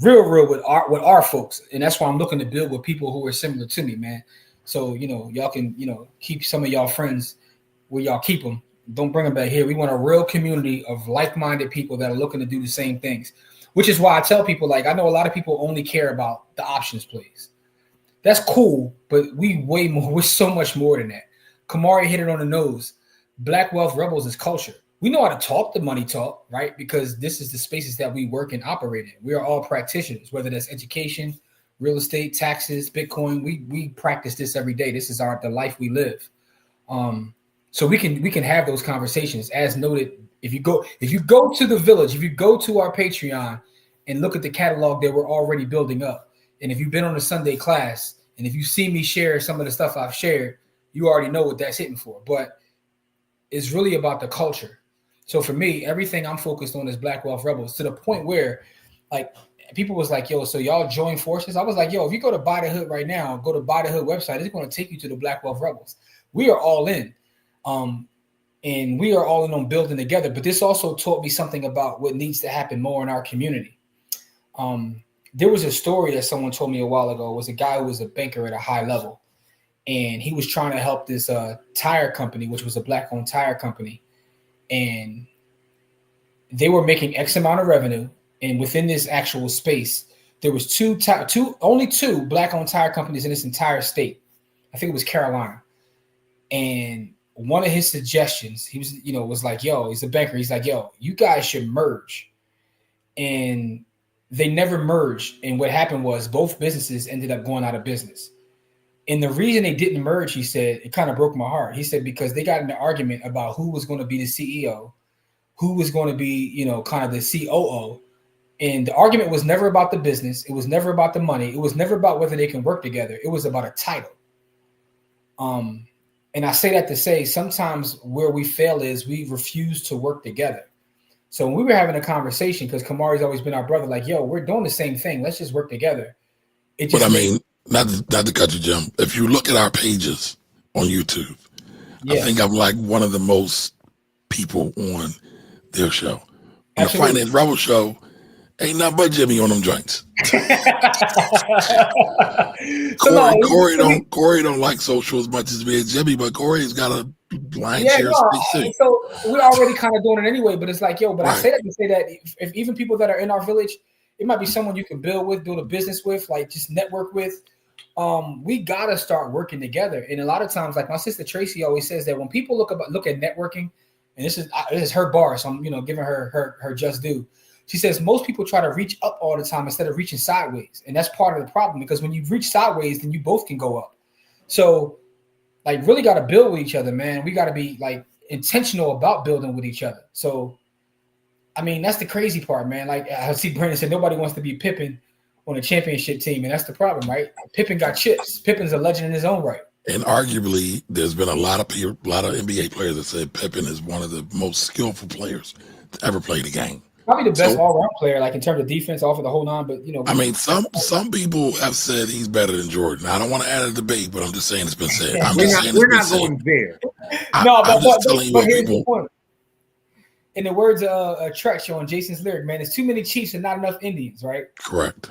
real with our folks. And that's why I'm looking to build with people who are similar to me, man. So, y'all can, keep some of y'all friends where y'all keep them. Don't bring them back here. We want a real community of like-minded people that are looking to do the same things, which is why I tell people, like, I know a lot of people only care about the options plays. That's cool, but we're so much more than that. Kamari hit it on the nose. Black Wealth Rebels is culture. We know how to talk the money talk, right? Because this is the spaces that we work and operate in. We are all practitioners, whether that's education, real estate, taxes, Bitcoin. We practice this every day. This is the life we live. So we can have those conversations. As noted, if you go to the village, if you go to our Patreon and look at the catalog that we're already building up, and if you've been on a Sunday class, and if you see me share some of the stuff I've shared, you already know what that's hitting for. But it's really about the culture. So for me, everything I'm focused on is Black Wealth Rebels, to the point where, like, people was like, yo, so y'all join forces? I was like, yo, if you go to Buy the Hood right now, go to Buy the Hood website, it's going to take you to the Black Wealth Rebels. We are all in. And we are all in on building together. But this also taught me something about what needs to happen more in our community. There was a story that someone told me a while ago. It was a guy who was a banker at a high level. And he was trying to help this tire company, which was a Black-owned tire company. And they were making X amount of revenue. And within this actual space, there was only two Black-owned tire companies in this entire state. I think it was Carolina. And one of his suggestions, he was, was like, yo, he's a banker. He's like, yo, you guys should merge. And they never merged. And what happened was both businesses ended up going out of business. And the reason they didn't merge, he said, it kind of broke my heart. He said, because they got in an argument about who was going to be the CEO, who was going to be, kind of the COO. And the argument was never about the business. It was never about the money. It was never about whether they can work together. It was about a title. And I say that to say sometimes where we fail is we refuse to work together. So when we were having a conversation, because Kamari's always been our brother, like, yo, we're doing the same thing. Let's just work together. But I mean, not to cut you, Jim. If you look at our pages on YouTube, I think I'm like one of the most people on their show. On the Finance Rebel show, ain't nothing but Jimmy on them joints. Corey don't like social as much as me and Jimmy, but Corey's got a lion's share of space. So we're already kind of doing it anyway, but it's like, yo, but I say that to say that if even people that are in our village, it might be someone you can build with, build a business with, like just network with. We gotta start working together. And a lot of times, like my sister Tracy always says that when people look at networking, and this is her bar, so I'm giving her just due. She says most people try to reach up all the time instead of reaching sideways. And that's part of the problem, because when you reach sideways, then you both can go up. So like really got to build with each other, man. We got to be like intentional about building with each other. So, I mean, that's the crazy part, man. Like I see Brandon said, nobody wants to be Pippen on a championship team. And that's the problem, right? Pippen got chips. Pippen's a legend in his own right. And arguably, there's been a lot of NBA players that said Pippen is one of the most skillful players to ever play the game. Probably the best all-around player, like in terms of defense, off of the whole nine. But I mean, some people have said he's better than Jordan. I don't want to add a debate, but I'm just saying it's been said. We're not going there. I'm just telling you what people. In the words of Trek Show on Jason's lyric, man, there's too many Chiefs and not enough Indians, right? Correct.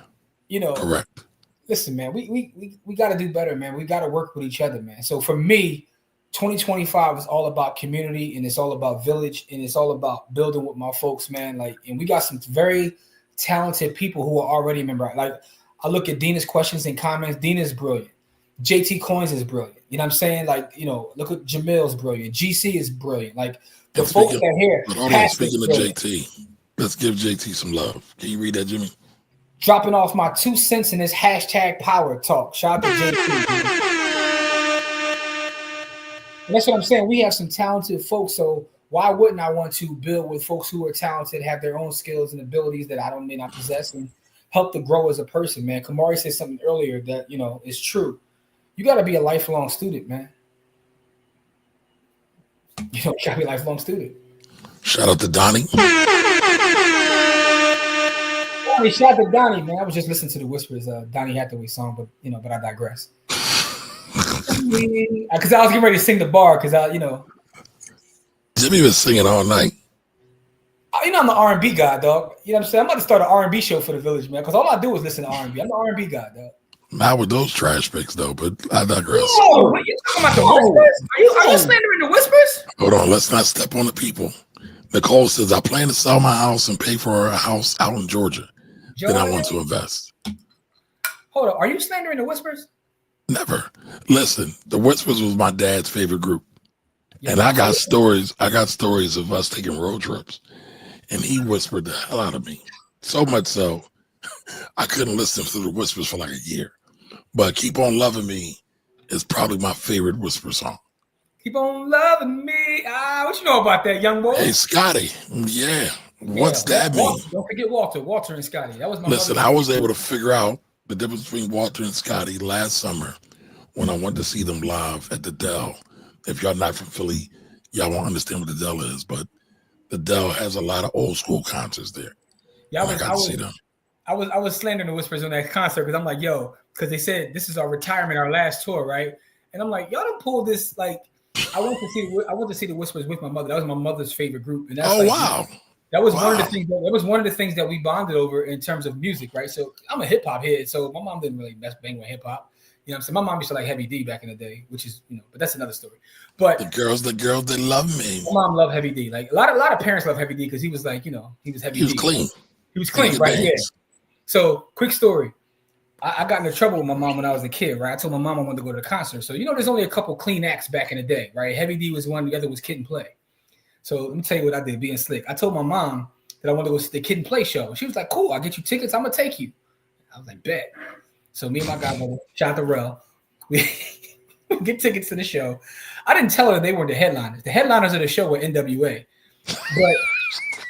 Correct. Listen, man, we got to do better, man. We got to work with each other, man. So for me, 2025 is all about community, and it's all about village, and it's all about building with my folks, man. Like, and we got some very talented people who are already member. Like, I look at Dina's questions and comments. Dina's brilliant. JT Coins is brilliant. You know what I'm saying? Like, look at Jamil's brilliant. GC is brilliant. Like the folks that are here. Hold on, speaking of JT, let's give JT some love. Can you read that, Jimmy? Dropping off my 2 cents in this hashtag power talk. Shout out to JT. And that's what I'm saying. We have some talented folks, so why wouldn't I want to build with folks who are talented, have their own skills and abilities that I may not possess, and help to grow as a person, man? Kamari said something earlier that, is true. You got to be a lifelong student, man. You got to be a lifelong student. Shout out to Donnie. Shout out to Donnie, man. I was just listening to the Whispers, Donnie Hathaway song, but I digress. Because I was getting ready to sing the bar, because Jimmy was singing all night. I'm the R&B guy, dog. You know what I'm saying? I'm about to start an R&B show for the village, man, because all I do is listen to R&B. I'm the R&B guy, dog. Not with those trash picks, though, but I digress. Whoa, what are you talking about, the Whispers? Are you slandering the Whispers? Hold on, let's not step on the people. Nicole says, I plan to sell my house and pay for a house out in Georgia. Then I want to invest. Hold on, are you slandering the Whispers? Never. Listen, the Whispers was my dad's favorite group. And I got stories of us taking road trips. And he whispered the hell out of me. So much so, I couldn't listen to the Whispers for like a year. But Keep On Loving Me is probably my favorite Whisper song. Keep on loving me. What you know about that, young boy? Hey, Scotty. Yeah. What's that mean? Don't forget Walter and Scotty. That was my Listen, I was able to figure out the difference between Walter and Scotty last summer when I went to see them live at the Dell. If y'all not from Philly, y'all won't understand what the Dell is, but the Dell has a lot of old school concerts there. Yeah, I got to see them. I was slandering the Whispers on that concert because I'm like, yo, because they said this is our retirement, our last tour, right? And I'm like, y'all don't pull this. Like, I went to see the Whispers with my mother. That was my mother's favorite group. And that's wow. That was one of the things. That was one of the things that we bonded over in terms of music, right? So I'm a hip hop head, so my mom didn't really bang with hip hop. You know what I'm saying? My mom used to like Heavy D back in the day, which is, but that's another story. But the girls, they love me. My mom loved Heavy D. Like a lot of parents love Heavy D because he was like, he was Heavy D. He was clean. He was clean, right? Yeah. So quick story. I got into trouble with my mom when I was a kid, right? I told my mom I wanted to go to the concert. So, there's only a couple clean acts back in the day, right? Heavy D was one, the other was Kid and Play. So let me tell you what I did, being slick. I told my mom that I wanted to go see the Kid and Play show. She was like, cool, I'll get you tickets. I'm going to take you. I was like, bet. So me and my godmother, shout out to Rel, we get tickets to the show. I didn't tell her they were the headliners. The headliners of the show were NWA. But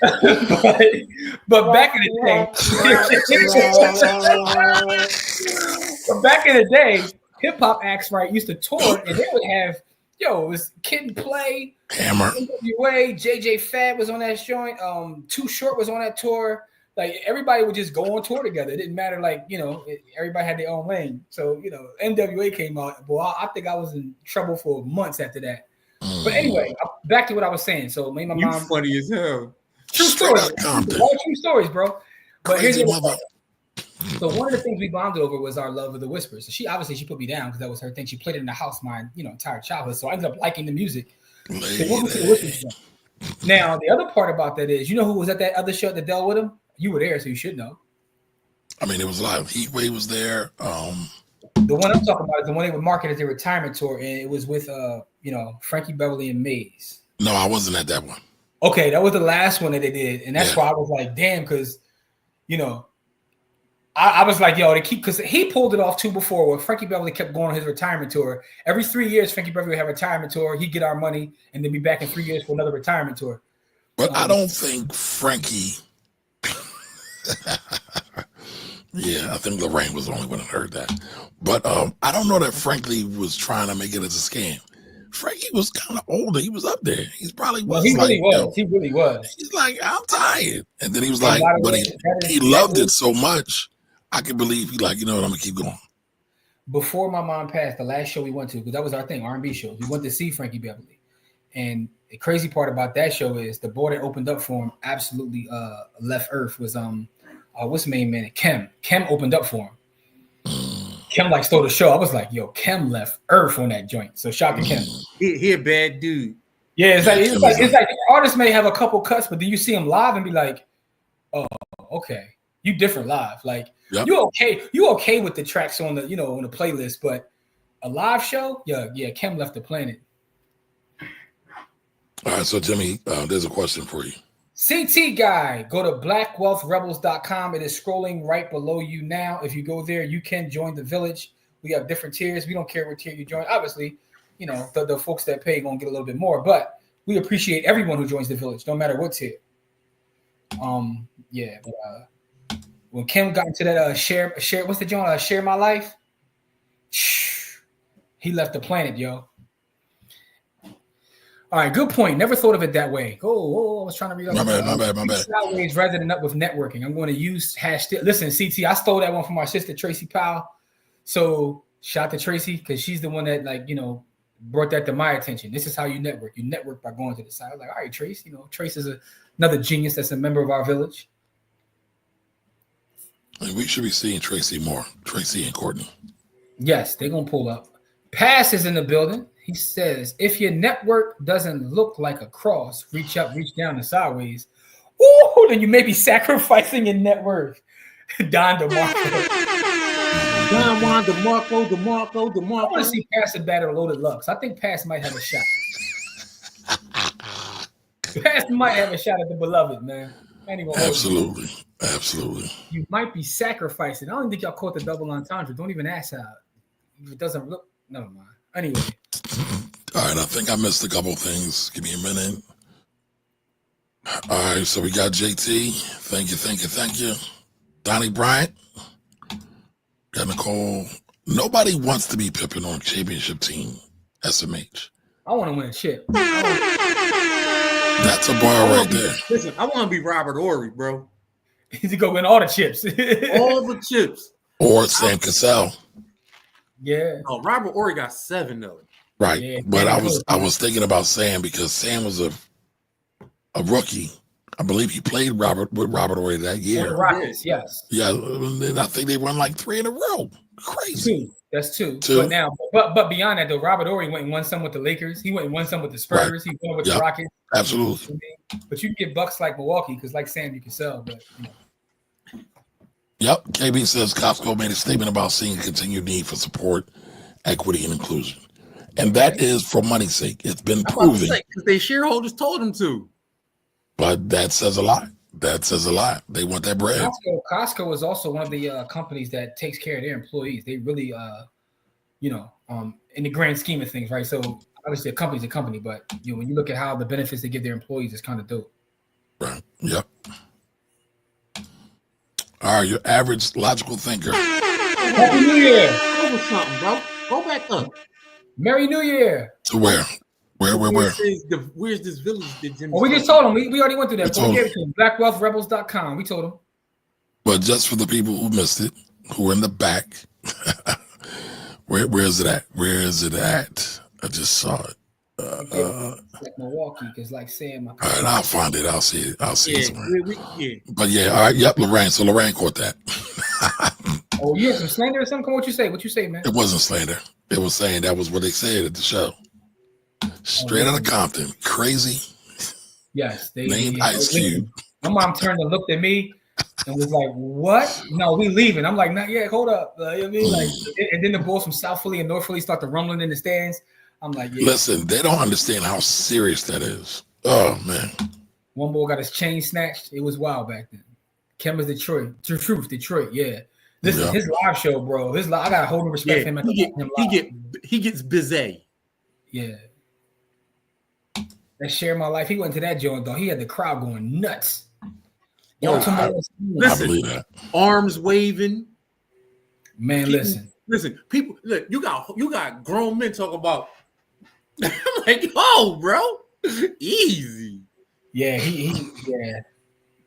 but back in the day, hip hop acts used to tour, and they would have it was Kid and Play, Hammer, NWA, JJ Fad was on that joint. Too Short was on that tour. Like everybody would just go on tour together. It didn't matter, everybody had their own lane. So NWA came out. Boy, I think I was in trouble for months after that. But anyway, back to what I was saying. So me and my mom. Funny as hell. True stories. All true stories, bro. But crazy mother. So one of the things we bonded over was our love of the Whispers. So she put me down because that was her thing. She played it in the house my entire childhood. So I ended up liking the music. Now the other part about that is, who was at that other show that dealt with him? You were there, so you should know. I mean, it was live. Heatwave was there. The one I'm talking about is the one they would market as their retirement tour, and it was with Frankie Beverly and Maze. No, I wasn't at that one. Okay, that was the last one that they did, and that's why I was like, damn, because I was like, yo, because he pulled it off too before, where Frankie Beverly kept going on his retirement tour. Every 3 years, Frankie Beverly would have a retirement tour. He'd get our money, and then be back in 3 years for another retirement tour. But I don't think Frankie. Yeah, I think Lorraine was the only one that heard that. But I don't know that Frankie was trying to make it as a scam. Frankie was kind of older. He was up there. He's probably was. He really was. He really was. He's like, I'm tired. And then he was like, but he loved it so much. I can believe he like, you know what, I'm going to keep going. Before my mom passed, the last show we went to, because that was our thing, R&B shows, we went to see Frankie Beverly. And the crazy part about that show is the boy that opened up for him absolutely left Earth was what's the main man? Kem opened up for him. Kem stole the show. I was like, yo, Kem left Earth on that joint. So shout to Kem. He a bad dude. Yeah, it's like the artist may have a couple cuts, but then you see him live and be like, oh, okay, you different live. Like you okay with the tracks on the on the playlist, but a live show, yeah, Kem left the planet. All right, so Jimmy, there's a question for you. CT guy, go to blackwealthrebels.com. It is scrolling right below you now. If you go there, you can join the village. We have different tiers. We don't care what tier you join. Obviously, the folks that pay going to get a little bit more, but we appreciate everyone who joins the village, no matter what tier. When Kim got into that share, what's the joint? Share My Life. He left the planet, yo. All right, good point. Never thought of it that way. I was trying to read. My bad. Sideways resonant up with networking. I'm going to use hashtag. Listen, CT, I stole that one from our sister Tracy Powell. So shout to Tracy because she's the one that brought that to my attention. This is how you network. You network by going to the side. I was like, all right, Trace. Trace is another genius that's a member of our village. We should be seeing Tracy more. Tracy and Courtney. Yes, they're gonna pull up. Pass is in the building. He says, if your network doesn't look like a cross, reach up, reach down, and sideways, then you may be sacrificing your net worth. Don DeMarco. Don Juan DeMarco. I want to see Pass and Batter Loaded Lux. I think Pass might have a shot. Pass might have a shot at the beloved, man. Absolutely. You might be sacrificing. I don't think y'all caught the double entendre. Don't even ask how. If it doesn't look, never mind. Anyway. All right, I think I missed a couple things. Give me a minute. All right, so we got JT. Thank you. Donnie Bryant. Got Nicole. Nobody wants to be Pippen on championship team, SMH. I want to win a chip. That's a bar right there. Listen, I want to be Robert Ory, bro. He's going to win all the chips. All the chips. Or Sam Cassell. Yeah. Oh, Robert Ory got 7 though. Right. Yeah, but I was thinking about Sam because Sam was a rookie. I believe he played with Robert Ory that year. Rockets, yes. Yeah, I think they won like 3 in a row. Crazy. 2. That's 2. But now, but beyond that, though, Robert Ory went and won some with the Lakers. He went and won some with the Spurs. Right. He won with the Rockets. Absolutely. But you can get bucks like Milwaukee because, like Sam, you can sell. But Yep. KB says Costco made a statement about seeing a continued need for support, equity, and inclusion. And that is for money's sake. It's been proven. Because their shareholders told them to. But that says a lot. They want that bread. Costco is also one of the companies that takes care of their employees. They really, in the grand scheme of things, right? So obviously a company's a company, but when you look at how the benefits they give their employees, it's kind of dope. Right. Yep. All right, your average logical thinker. Happy New Year. Over something, bro. Go back up. Merry New Year. To where? Where? It says where's this village that Jimmy? Oh, we just told him. We already went through that. We We gave it to him. BlackWealthRebels.com. We told him. But just for the people who missed it, who are in the back, where is it at? Where is it at? I just saw it. Like Milwaukee, because like saying my. All right, I'll find it. I'll see it. I'll see it somewhere. Yeah. But yeah, all right. Yep, Lorraine. So Lorraine caught that. Oh, you had some slander or something? Come on, what you say? What you say, man? It wasn't slander. It was saying that was what they said at the show. Straight out of Compton. Crazy. Yes. Named Ice Cube. My mom turned and looked at me and was like, "What? No, we leaving." I'm like, "Not yet. Hold up." You know what I mean? Like, and then the boys from South Philly and North Philly start to rumbling in the stands. I'm like, yeah. Listen, they don't understand how serious that is. Oh man. One boy got his chain snatched. It was wild back then. Kim is Detroit. Truth, Detroit. Yeah. This is his live show, bro. I got a whole new respect for him. He gets busy. Yeah. That Share My Life. He went to that joint though. He had the crowd going nuts. Yo, I believe that. Arms waving. Man, people, listen. People, look. You got grown men talking about. I'm like, oh, bro, easy. Yeah, he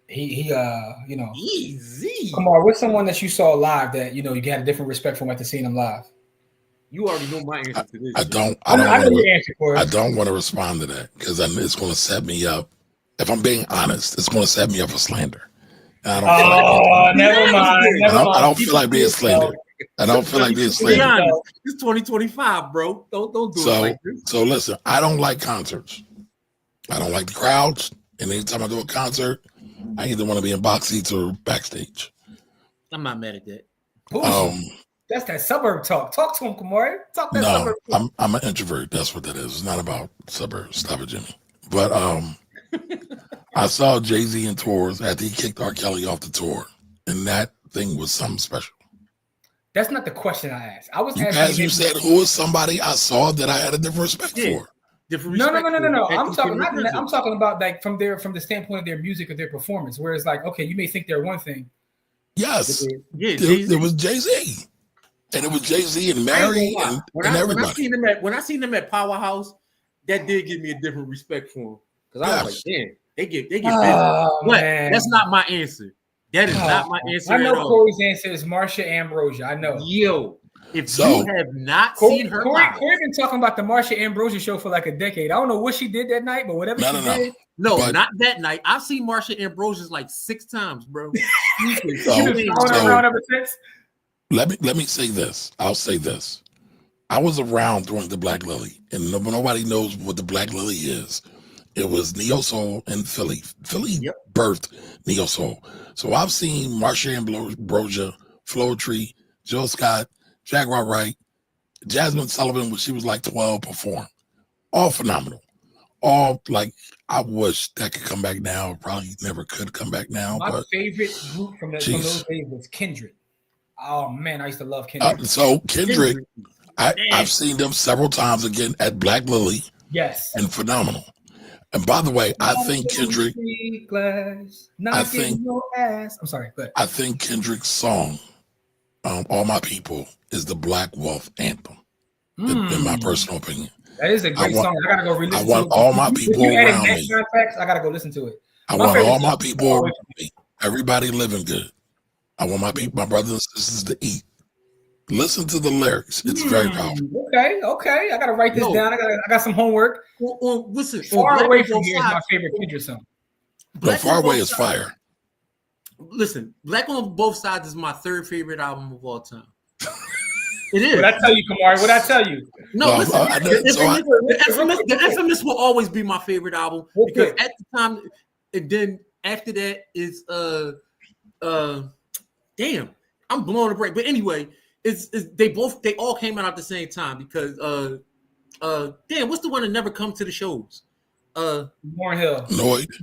you know, easy. Come on, what's someone that you saw live that you know you had a different respect for after seeing him live? You already know my answer to this. I don't want to respond to that because it's going to set me up. If I'm being honest, it's going to set me up for slander. Never mind. I don't feel like being slandered. I don't feel like being slandered. It's 2025, bro. Don't do it like this. So listen, I don't like concerts. I don't like the crowds. And anytime I do a concert, I either want to be in box seats or backstage. I'm not mad at that. That's that suburb talk. Talk to him, Kamari. Talk that suburb talk. I'm an introvert. That's what that is. It's not about suburbs. Stop it, Jimmy. But I saw Jay-Z in tours after he kicked R. Kelly off the tour, and that thing was something special. That's not the question I asked. I was asking. As you said, who was somebody I saw that I had a different respect for? No. I'm talking about like from the standpoint of their music or their performance. Whereas like, okay, you may think they're one thing. Yes. There was Jay-Z. And it was Jay-Z and Mary and everybody. When I seen them at Powerhouse, that did give me a different respect for them. Because I was like, damn, they get busy. But that's not my answer. That is not my answer. I know Corey's answer is Marsha Ambrosia. I know. Yo, if you have not seen her live. Corey been talking about the Marsha Ambrosia show for like a decade. I don't know what she did that night, but whatever she did. No, not that night. I've seen Marsha Ambrosia like 6 times, bro. She been following around ever since. Let me say this. I'll say this. I was around during the Black Lily, and nobody knows what the Black Lily is. It was Neo Soul in Philly. Philly birthed Neo Soul. So I've seen Marsha Ambrosia, Flo Tree, Jill Scott, Jaguar Wright, Jasmine Sullivan when she was like 12 perform. All phenomenal. All like, I wish that could come back now. Probably never could come back now. My favorite group from those days was Kindred. Oh man, I used to love Kendrick. So Kendrick, I've seen them several times again at Black Lily. Yes. And phenomenal. And by the way, I think Kendrick. I'm sorry, but I think Kendrick's song, "All My People," is the Black Wealth anthem. In my personal opinion, that is a great song. I gotta go re-listen to it. I want all my people around me. I gotta go listen to it. I want all my people around me. Everybody living good. I want my people, my brothers and sisters, to eat. Listen to the lyrics. It's very powerful. Okay. I gotta write this down. I got some homework. Listen, Far Away From Here is my favorite Kendrick song. Far Away is fire. Listen, Black on Both Sides is my 3rd favorite album of all time. It is. What I tell you, Kamari? What I tell you? No, listen. The Infamous will always be my favorite album because at the time, and then after that is damn, I'm blowing a break. But anyway, they all came out at the same time because damn, what's the one that never come to the shows? Lauryn Hill.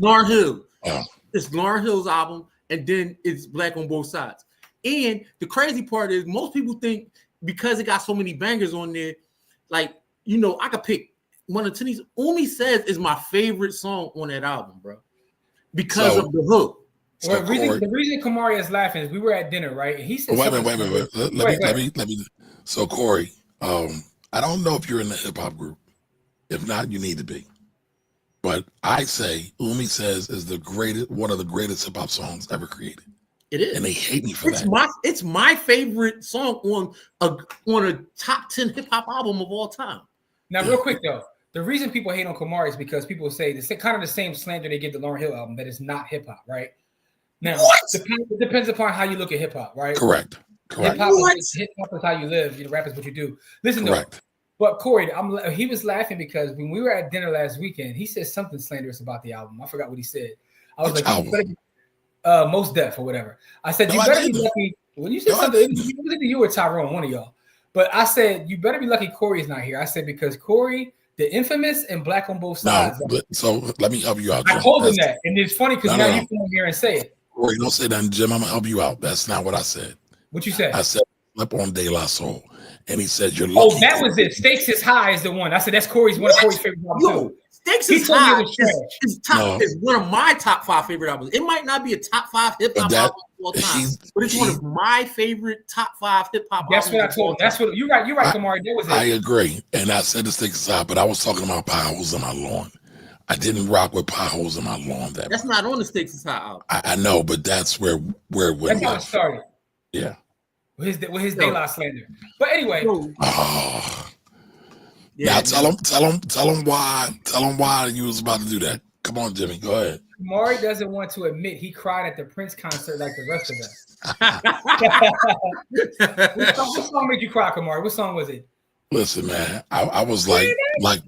Lauryn Hill. Oh. It's Lauryn Hill's album, and then it's Black on Both Sides. And the crazy part is most people think because it got so many bangers on there, like, you know, I could pick one of Tini's. Umi Says is my favorite song on that album, bro. because of the hook. Well, the reason Kamari is laughing is we were at dinner, right? And he said, wait a minute. Let me. So Corey, I don't know if you're in the hip hop group. If not, you need to be. But I say Umi Says is one of the greatest hip hop songs ever created. It is, and they hate me for that. It's my favorite song on a top 10 hip hop album of all time. Now, real quick though, the reason people hate on Kamari is because people say it's kind of the same slander they give the Lauryn Hill album, that it's not hip hop, right? Now, it depends upon how you look at hip hop, right? Correct. Hip hop is how you live. Rap is what you do. Listen, correct. But Corey, he was laughing because when we were at dinner last weekend, he said something slanderous about the album. I forgot what he said. I was Most Def or whatever. I said, you better be lucky. When you said something, it was either you or Tyrone, one of y'all. But I said, you better be lucky Corey's not here. I said, because Corey, the infamous and Black on Both Sides. No, so let me help you out, Jim. I told him that. And it's funny because now you come here and say it. Corey, don't say that, Jim. I'm going to help you out. That's not what I said. What you said? I said, Flip on De La Soul. And he said, you're lucky. Oh, that was it. Stakes is High is the one. I said, that's one of Corey's favorite albums. Yo, Stakes is High is one of my top 5 favorite albums. It might not be a top 5 hip hop album of all time, but it's one of my favorite top 5 hip hop albums. That's what I told him. That's what you're right, Kamari. That was it. I agree. And I said the Stakes is High, but I was talking about Potholes in My Lawn. I didn't rock with Potholes in My Lawn. That's not on the Stakes is High album. I know, but that's where it went. That's how it started. Yeah. With his De La slander. But anyway. Now tell him why you was about to do that. Come on, Jimmy, go ahead. Kamari doesn't want to admit he cried at the Prince concert like the rest of us. What song made you cry, Kamari? What song was it? Listen, man, I was like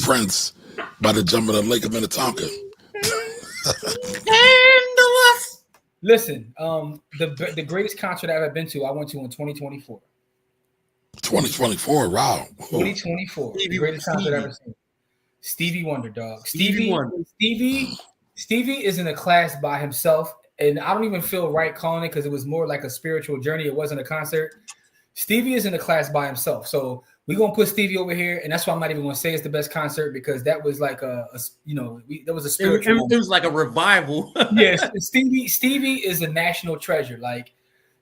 Prince by the jump of the Lake of Minnetonka. Listen, the greatest concert I've ever been to, I went to in 2024. 2024, wow. 2024, the greatest concert I've ever seen. Stevie Wonder, dog. Stevie is in a class by himself, and I don't even feel right calling it because it was more like a spiritual journey. It wasn't a concert. Stevie is in a class by himself, so we're gonna put Stevie over here, and that's why I'm not even gonna say it's the best concert because that was like there was a spiritual. It was like a revival. Yes, Stevie is a national treasure. Like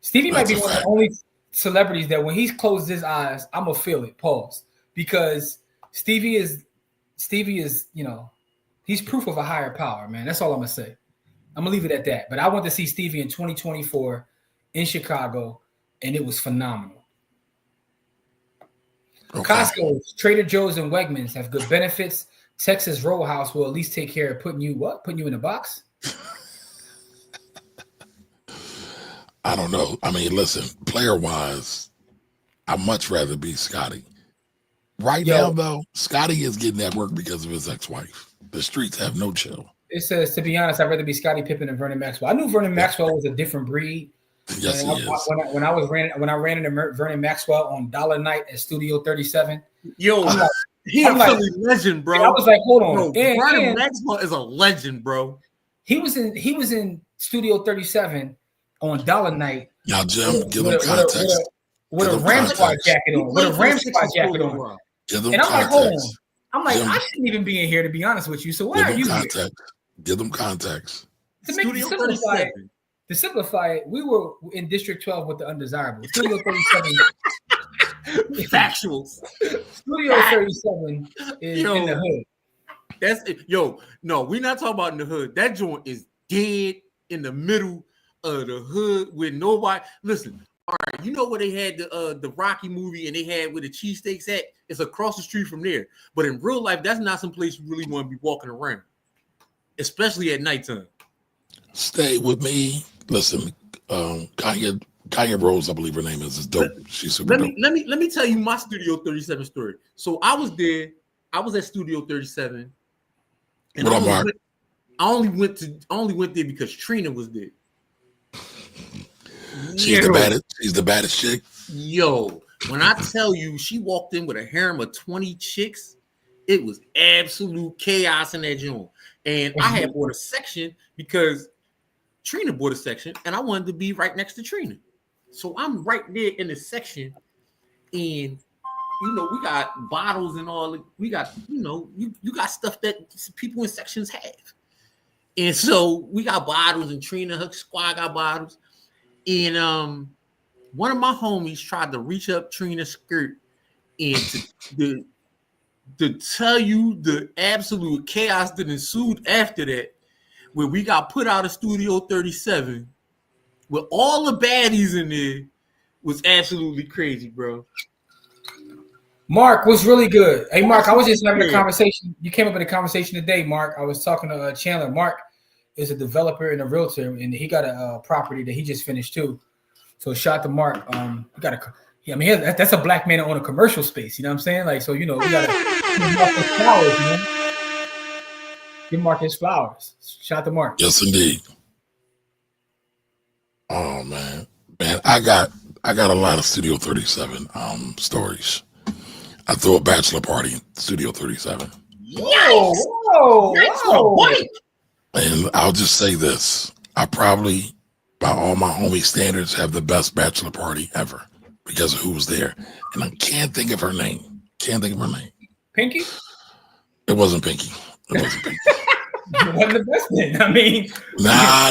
Stevie might be one of the only celebrities that when he closes his eyes, I'm gonna feel it. Pause, because Stevie is he's proof of a higher power, man. That's all I'm gonna say. I'm gonna leave it at that. But I went to see Stevie in 2024 in Chicago, and it was phenomenal. Okay. Costco, Trader Joe's, and Wegmans have good benefits. Texas Roadhouse will at least take care of putting you in a box. I don't know. I mean, listen, player-wise, I'd much rather be Scotty. Right now, though, Scotty is getting that work because of his ex-wife. The streets have no chill. It says, to be honest, I'd rather be Scottie Pippen than Vernon Maxwell. I knew Vernon Maxwell was a different breed. Yes, he is. When I ran into Vernon Maxwell on Dollar Night at Studio 37. Yo, he's a Philly legend, bro. I was like, hold on. Vernon Maxwell is a legend, bro. He was in Studio 37 on Dollar Night. Now, Jim, give him context. With a Ram Squad jacket on. And I'm like, hold on. I'm like, Jim, I shouldn't even be in here, to be honest with you. So why are you here? Give them context. To simplify it, we were in District 12 with the undesirable. Studio 37. Factuals. Studio 37 is in the hood. That's it. No, we're not talking about in the hood. That joint is dead in the middle of the hood with nobody. Listen, all right, you know where they had the Rocky movie and they had where the cheesesteaks at? It's across the street from there. But in real life, that's not some place you really want to be walking around, especially at nighttime. Stay with me. Listen, Kanye Rose, I believe her name is dope. She's super dope. Let me tell you my Studio 37 story. So I was there. I was at Studio 37. And I only went there because Trina was there. She's the baddest chick. Yo, when I tell you she walked in with a harem of 20 chicks, it was absolute chaos in that joint. And I had bought a section because Trina bought a section, and I wanted to be right next to Trina. So I'm right there in the section, and we got bottles and all. We got, you got stuff that people in sections have. And so we got bottles, and Trina and her squad got bottles. And one of my homies tried to reach up Trina's skirt and to tell you the absolute chaos that ensued after that, where we got put out of Studio 37 with all the baddies in there, was absolutely crazy, bro. Mark was really good. Hey, Mark, I was just having a conversation. You came up with a conversation today, Mark. I was talking to Chandler. Mark is a developer and a realtor, and he got a property that he just finished too. So shout out to Mark. He got that's a black man that own a commercial space. You know what I'm saying? Like, so, we got to give Mark his flowers, man. Give Mark his flowers. Shout out to Mark. Yes, indeed. Oh man, I got a lot of Studio 37 stories. I threw a bachelor party in Studio 37. Whoa. And I'll just say this. I probably, by all my homie standards, have the best bachelor party ever because of who was there. And I can't think of her name. Pinky? It wasn't Pinky. It wasn't the best thing. I mean. Nah.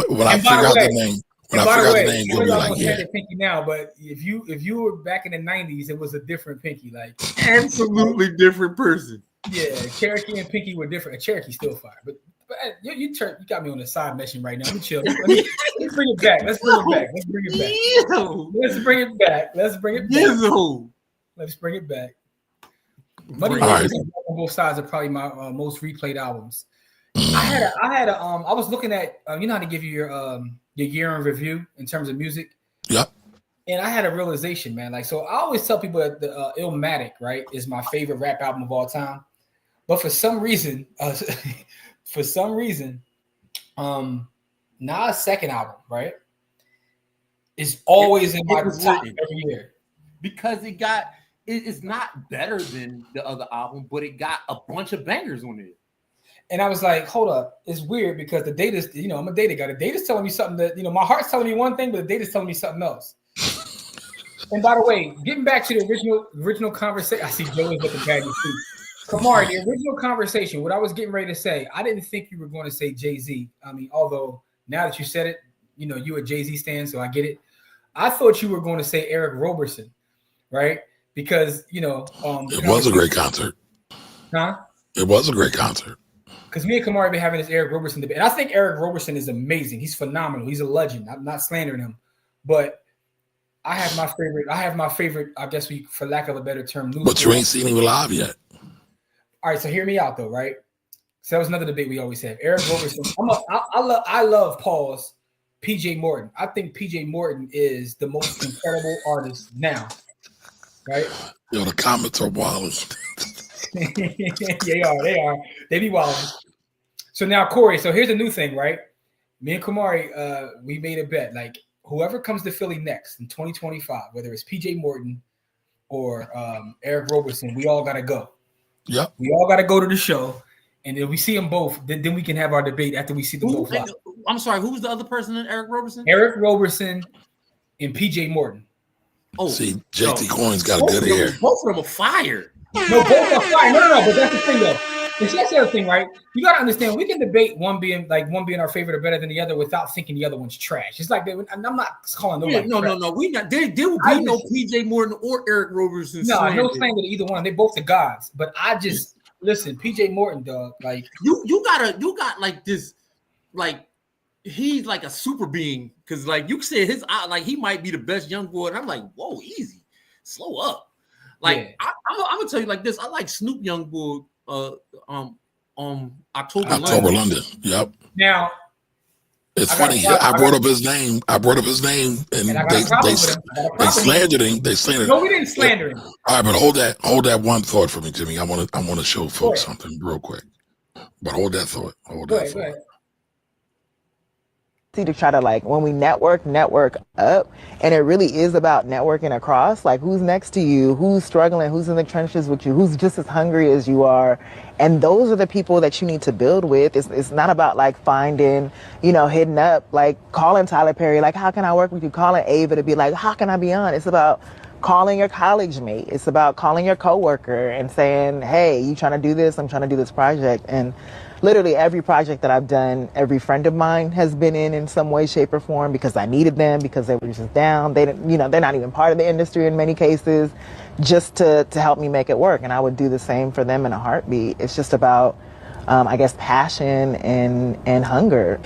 When I figure out the name, you'll be like, yeah. Pinky now, but if you were back in the 90s, it was a different Pinky. Like, absolutely different person. Yeah, Cherokee and Pinky were different. Cherokee still fire, but you got me on the side mission right now. Let me chill. Let's bring it back. Let's bring it back. Muddy Waters on both sides are probably my most replayed albums. I was looking at how to give you your year in review in terms of music. Yep. And I had a realization, man. Like, so I always tell people that the Illmatic, right, is my favorite rap album of all time. But for some reason, Nas' second album, right, is always in my top every year. Because it's not better than the other album, but it got a bunch of bangers on it. And I was like, hold up, it's weird because the data's, I'm a data guy. The data's telling me something that, my heart's telling me one thing, but the data's telling me something else. And by the way, getting back to the original conversation, I see Joey's looking bad in too. Kamari, the original conversation, what I was getting ready to say, I didn't think you were going to say Jay-Z. I mean, although now that you said it, you're a Jay-Z stan, so I get it. I thought you were going to say Eric Roberson, right? Because, it was a great concert. Huh? It was a great concert. Because me and Kamari have been having this Eric Roberson debate. And I think Eric Roberson is amazing. He's phenomenal. He's a legend. I'm not slandering him. But I have my favorite, I guess for lack of a better term. But you ain't seen him live yet. All right, so hear me out though, right? So that was another debate we always have. Eric Roberson. I love Paul's PJ Morton. I think PJ Morton is the most incredible artist now. Right? Yo, the comments are wild. They are. They be wild. So now, Corey, so here's a new thing, right? Me and Kamari, we made a bet. Like, whoever comes to Philly next in 2025, whether it's PJ Morton or Eric Roberson, we all got to go. Yep. We all got to go to the show. And if we see them both, then we can have our debate after we see them both live. I'm sorry, who was the other person in Eric Roberson? Eric Roberson and PJ Morton. Oh, see, JT Coin's got a good ear. Both of them are fire. No, both are fire. No, but that's the thing, though. That's the other thing, right? You got to understand, we can debate one being our favorite or better than the other without thinking the other one's trash. It's like, I'm not calling nobody trash. No. We not. There will be no PJ Morton or Eric Roberson. No slander to either one. They're both the gods. But I just listen, PJ Morton, dog. Like you got like this, like he's like a super being because like you said his eye, like he might be the best young boy, and I'm like, whoa, easy, slow up. Like I'm gonna tell you like this. I like Snoop Youngboy. October London. Yep. Now it's funny. I brought up his name, and they slandered him. No, we didn't slander him. All right, but hold that one thought for me, Jimmy. I want to show folks something real quick. But hold that thought. Go ahead. To try to when we network up, and it really is about networking across, like who's next to you, who's struggling, who's in the trenches with you, who's just as hungry as you are, and those are the people that you need to build with. It's not about finding, hitting up, calling Tyler Perry, how can I work with you, calling Ava to be how can I be on. It's about calling your college mate. It's about calling your coworker and saying, hey, you trying to do this? I'm trying to do this project. And literally every project that I've done, every friend of mine has been in some way, shape, or form because I needed them, because they were just down. They didn't, they're not even part of the industry in many cases, just to help me make it work. And I would do the same for them in a heartbeat. It's just about, I guess, passion and hunger.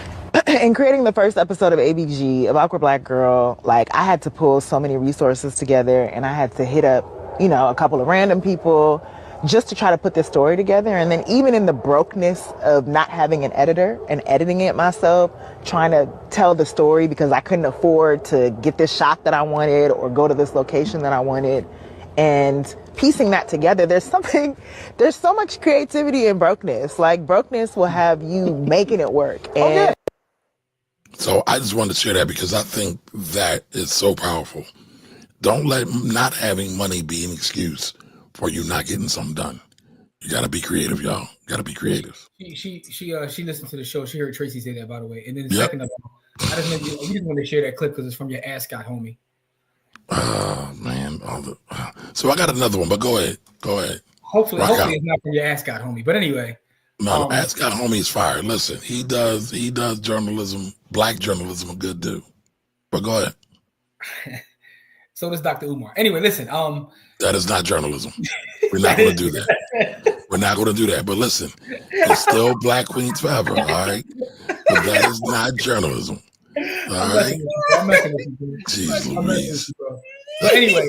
In creating the first episode of ABG, of Awkward Black Girl, like, I had to pull so many resources together, and I had to hit up, a couple of random people just to try to put this story together. And then even in the brokenness of not having an editor and editing it myself, trying to tell the story because I couldn't afford to get this shot that I wanted or go to this location that I wanted, and piecing that together, there's so much creativity in brokenness. Like, brokenness will have you making it work. And so I just wanted to share that because I think that is so powerful. Don't let not having money be an excuse for you not getting something done. You got to be creative, y'all. Got to be creative. She listened to the show. She heard Tracy say that, by the way. And then second of all, I just want to share that clip because it's from your ascot homie. Oh man! So I got another one, but go ahead. Hopefully it's not from your ascot homie. But anyway, no, ascot homie is fire. Listen, he does journalism, black journalism, a good dude. But go ahead. So does Dr. Umar. Anyway, listen. That is not journalism. We're not going to do that. We're not going to do that. But listen, it's still Black Queens forever, all right? But that is not journalism, all right? I'm messing with you. Jeez Louise. But anyway,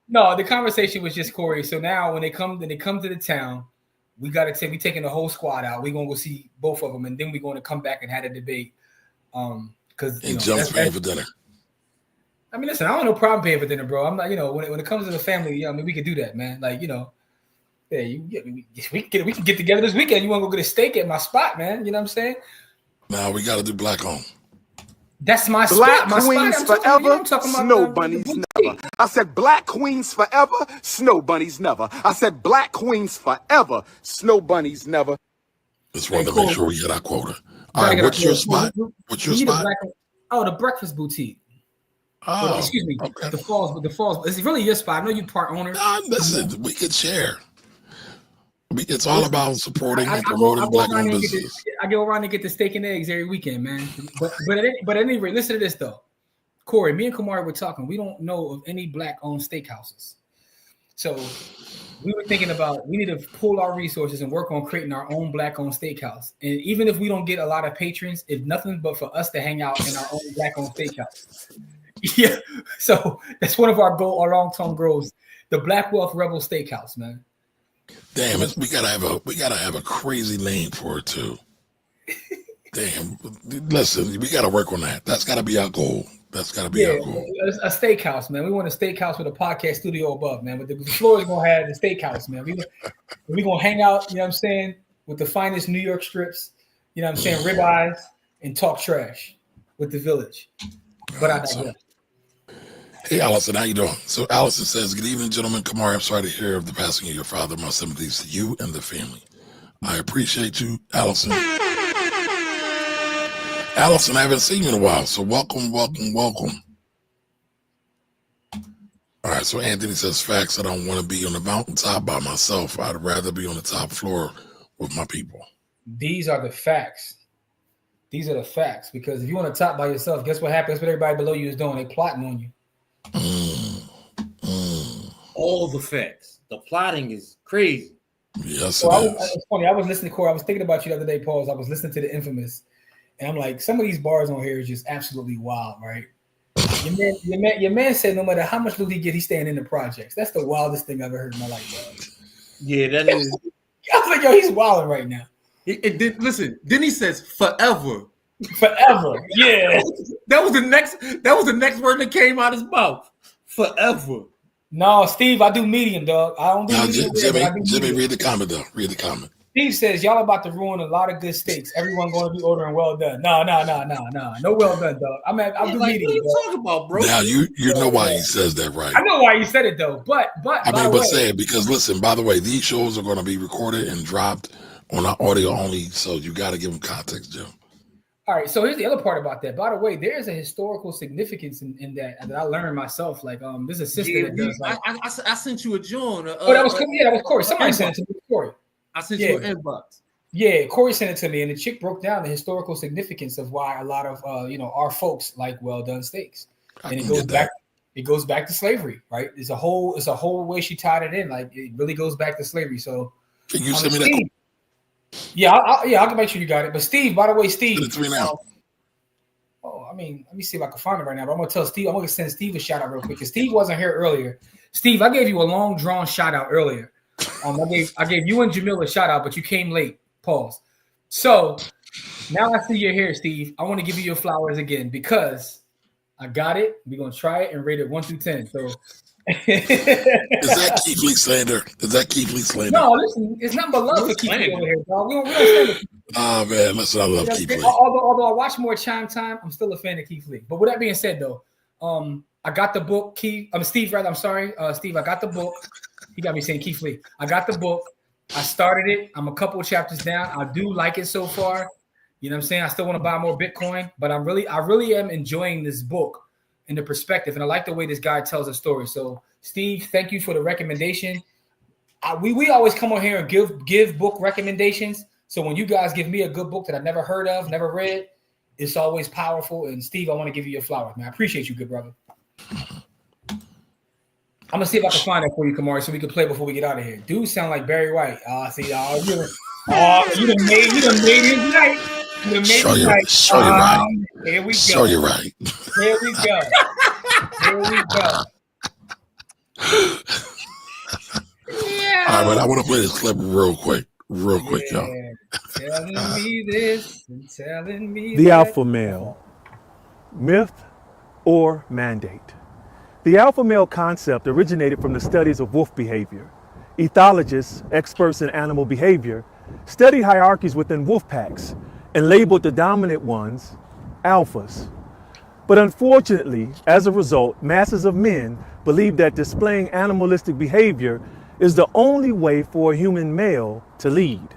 no, the conversation was just Corey. So now when they come to the town, we taking the whole squad out. We're gonna go see both of them, and then we're going to come back and have a debate. Because Jum's paying for dinner. I mean, listen, I don't have no problem paying for dinner, bro. I'm not, when it comes to the family, I mean, we could do that, man. Like, we can get together this weekend. You want to go get a steak at my spot, man? You know what I'm saying? No, we got to do black home. That's my Black spot. My queens spot. forever, snow bunnies never. I said black queens forever, snow bunnies never. I said black queens forever, snow bunnies never. Just wanted to make sure we get our quota. All right, what's your spot? What's your spot? The Breakfast Boutique. Oh, excuse me. Okay. The Falls. It's really your spot. I know you part owner. Listen, we can share. It's all about supporting and promoting black-owned businesses. I go around and get the steak and eggs every weekend, man. But at any rate, listen to this though, Corey. Me and Kamari were talking. We don't know of any black-owned steakhouses, so we were thinking about we need to pull our resources and work on creating our own black-owned steakhouse. And even if we don't get a lot of patrons, if nothing but for us to hang out in our own black-owned steakhouse. Yeah, so that's one of our long-term goals. The Black Wealth Rebel Steakhouse, man. Damn, we gotta have a crazy name for it too. Damn, listen, we gotta work on that. That's gotta be our goal. That's gotta be our goal. A steakhouse, man. We want a steakhouse with a podcast studio above, man. But the floor is gonna have the steakhouse, man. We gonna hang out, you know what I'm saying, with the finest New York strips, you know what I'm saying, ribeyes, and talk trash with the village. But I digress. Hey, Allison, how you doing? So Allison says, good evening, gentlemen. Kamari, I'm sorry to hear of the passing of your father. My sympathies to you and the family. I appreciate you, Allison. Allison, I haven't seen you in a while, so welcome. All right, so Anthony says, facts, I don't want to be on the mountaintop by myself. I'd rather be on the top floor with my people. These are the facts. Because if you're on the top by yourself, guess what happens? What everybody below you is doing? They plotting on you. All the facts. The plotting is crazy. Yes, it's funny. I was listening to Corey. I was thinking about you the other day, Pauls. I was listening to the Infamous, and I'm like, some of these bars on here is just absolutely wild, right? Your man said no matter how much loot he get, he's staying in the projects. That's the wildest thing I've ever heard in my life, bro. Yeah, that is. I was like, yo, he's wilding right now. Listen, then he says forever. Forever. Yeah. That was the next word that came out of his mouth. Forever. No, Steve, I do medium, dog. I don't do medium. Jimmy, read the comment, though. Read the comment. Steve says, y'all about to ruin a lot of good steaks. Everyone going to be ordering well done. No. No well done, dog. I'll do medium. What are you talking about, bro? Now, you know why he says that, right? I know why he said it, though. But say it because, listen, by the way, these shows are going to be recorded and dropped on our audio only, so you got to give them context, Jim. All right, so here's the other part about that. By the way, there's a historical significance in that I learned myself. Like, there's a sister that does. Like, I sent you a joint. That was Corey. Somebody sent it to me, Corey. I sent you an inbox. Yeah, Corey sent it to me, and the chick broke down the historical significance of why a lot of our folks like well done steaks, and it goes back. It goes back to slavery, right? It's a whole way she tied it in. Like it really goes back to slavery. So, can you send me that? Yeah, I'll make sure you got it. But Steve, by the way, Steve. Send it to me now. I mean, let me see if I can find it right now. But I'm gonna tell Steve. I'm gonna send Steve a shout out real quick because Steve wasn't here earlier. Steve, I gave you a long drawn shout out earlier. I gave you and Jamil a shout out, but you came late. Pause. So now I see you're here, Steve. I want to give you your flowers again because I got it. We're gonna try it and rate it 1 through 10. So is that Keith Lee slander? No, listen, it's nothing but love for Keith Lee over here, dog. We don't stand with Keith Lee. Oh man, listen, I love Keith Lee. Although I watch more Chime Time, I'm still a fan of Keith Lee. But with that being said, though, I got the book. Steve, rather. I'm sorry, Steve. I got the book. He got me saying Keith Lee. I got the book. I started it. I'm a couple of chapters down. I do like it so far. You know what I'm saying? I still want to buy more Bitcoin, but I really am enjoying this book and the perspective, and I like the way this guy tells a story. So, Steve, thank you for the recommendation. We always come on here and give book recommendations. So when you guys give me a good book that I never heard of, never read, it's always powerful. And Steve, I want to give you your flowers, man. I appreciate you, good brother. I'm gonna see if I can find that for you, Kamari, so we can play before we get out of here. Dude, sound like Barry White. See, you done made his night. Show you right. Here we go. Show you right. Here we go. Yeah. All right, but I want to play this clip real quick, y'all. Telling me this and telling me the that. alpha male, myth or mandate. The alpha male concept originated from the studies of wolf behavior. Ethologists, experts in animal behavior, studied hierarchies within wolf packs and labeled the dominant ones alphas. But unfortunately, as a result, masses of men believe that displaying animalistic behavior is the only way for a human male to lead,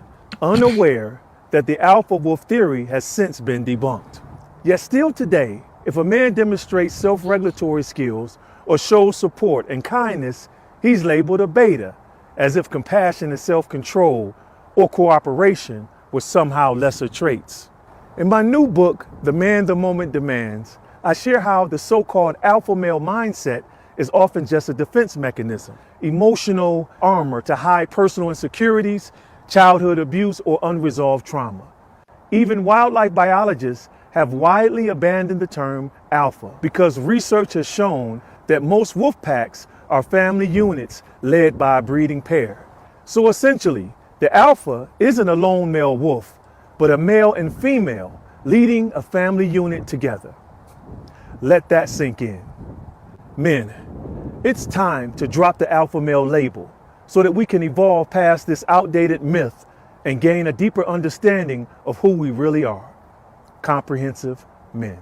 unaware that the alpha wolf theory has since been debunked. Yet still today, if a man demonstrates self-regulatory skills or shows support and kindness, he's labeled a beta, as if compassion and self-control or cooperation were somehow lesser traits. In my new book, The Man the Moment Demands, I share how the so-called alpha male mindset is often just a defense mechanism, emotional armor to hide personal insecurities, childhood abuse, or unresolved trauma. Even wildlife biologists have widely abandoned the term alpha because research has shown that most wolf packs are family units led by a breeding pair. So essentially, the alpha isn't a lone male wolf, but a male and female leading a family unit together. Let that sink in. Men, it's time to drop the alpha male label so that we can evolve past this outdated myth and gain a deeper understanding of who we really are. Comprehensive men.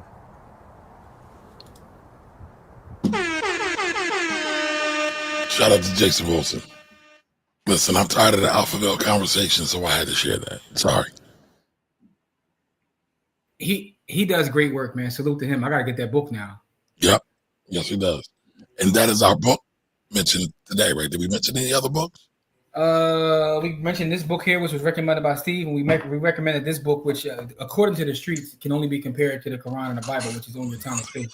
Shout out to Jason Wilson. Listen, I'm tired of the alpha male conversation, so I had to share that. Sorry. He does great work, man. Salute to him. I gotta get that book now. Yep. Yes, he does. And that is our book mentioned today, right? Did we mention any other books? We mentioned this book here, which was recommended by Steve, and we recommended this book, which, according to the streets, can only be compared to the Quran and the Bible, which is only the town of faith.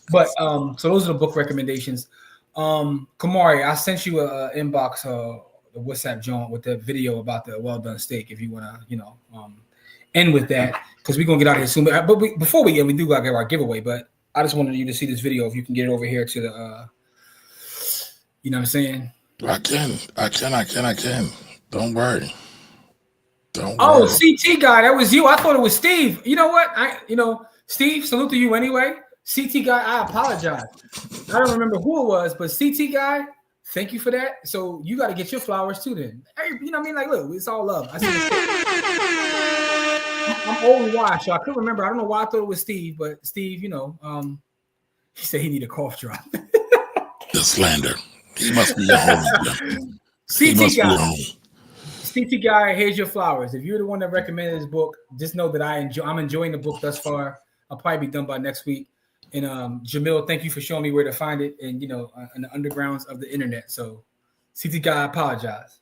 But so those are the book recommendations. Kamari, I sent you a inbox, the WhatsApp joint with the video about the well done steak. If you wanna, end with that, because we're gonna get out of here soon. But before we end, we do gotta get our giveaway. But I just wanted you to see this video. If you can get it over here to the, you know what I'm saying? I can. Don't worry. Oh, CT guy, that was you. I thought it was Steve. You know what? Steve, salute to you anyway. CT guy, I apologize. I don't remember who it was, but CT guy, thank you for that. So you got to get your flowers too then. You know what I mean? Like, look, it's all love. I'm old and wise, so I couldn't remember. I don't know why I thought it was Steve, but Steve, he said he need a cough drop. The slander. He must be at home. CT guy, here's your flowers. If you're the one that recommended this book, just know that I'm enjoying the book thus far. I'll probably be done by next week. And Jamil, thank you for showing me where to find it, and in the undergrounds of the internet. So, CT guy, I apologize.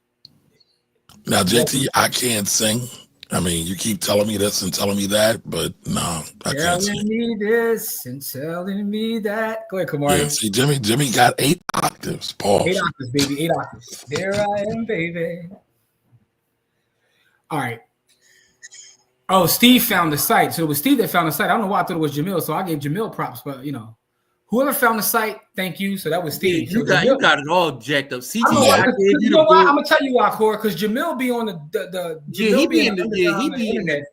Now, JT, I can't sing. I mean, you keep telling me this and telling me that, but no, I can't sing. Telling me this and telling me that. Go ahead, Kamari. Yeah, see, Jimmy got 8 octaves. 8 Pause. octaves, baby. 8 octaves. There I am, baby. All right. Oh, Steve found the site. So it was Steve that found the site. I don't know why I thought it was Jamil, so I gave Jamil props. But whoever found the site, thank you. So that was Steve. Yeah, you got it all jacked up. CT, I don't know why. I gave you know the why? book. I'm gonna tell you why, Core, because Jamil be on the he be in the internet.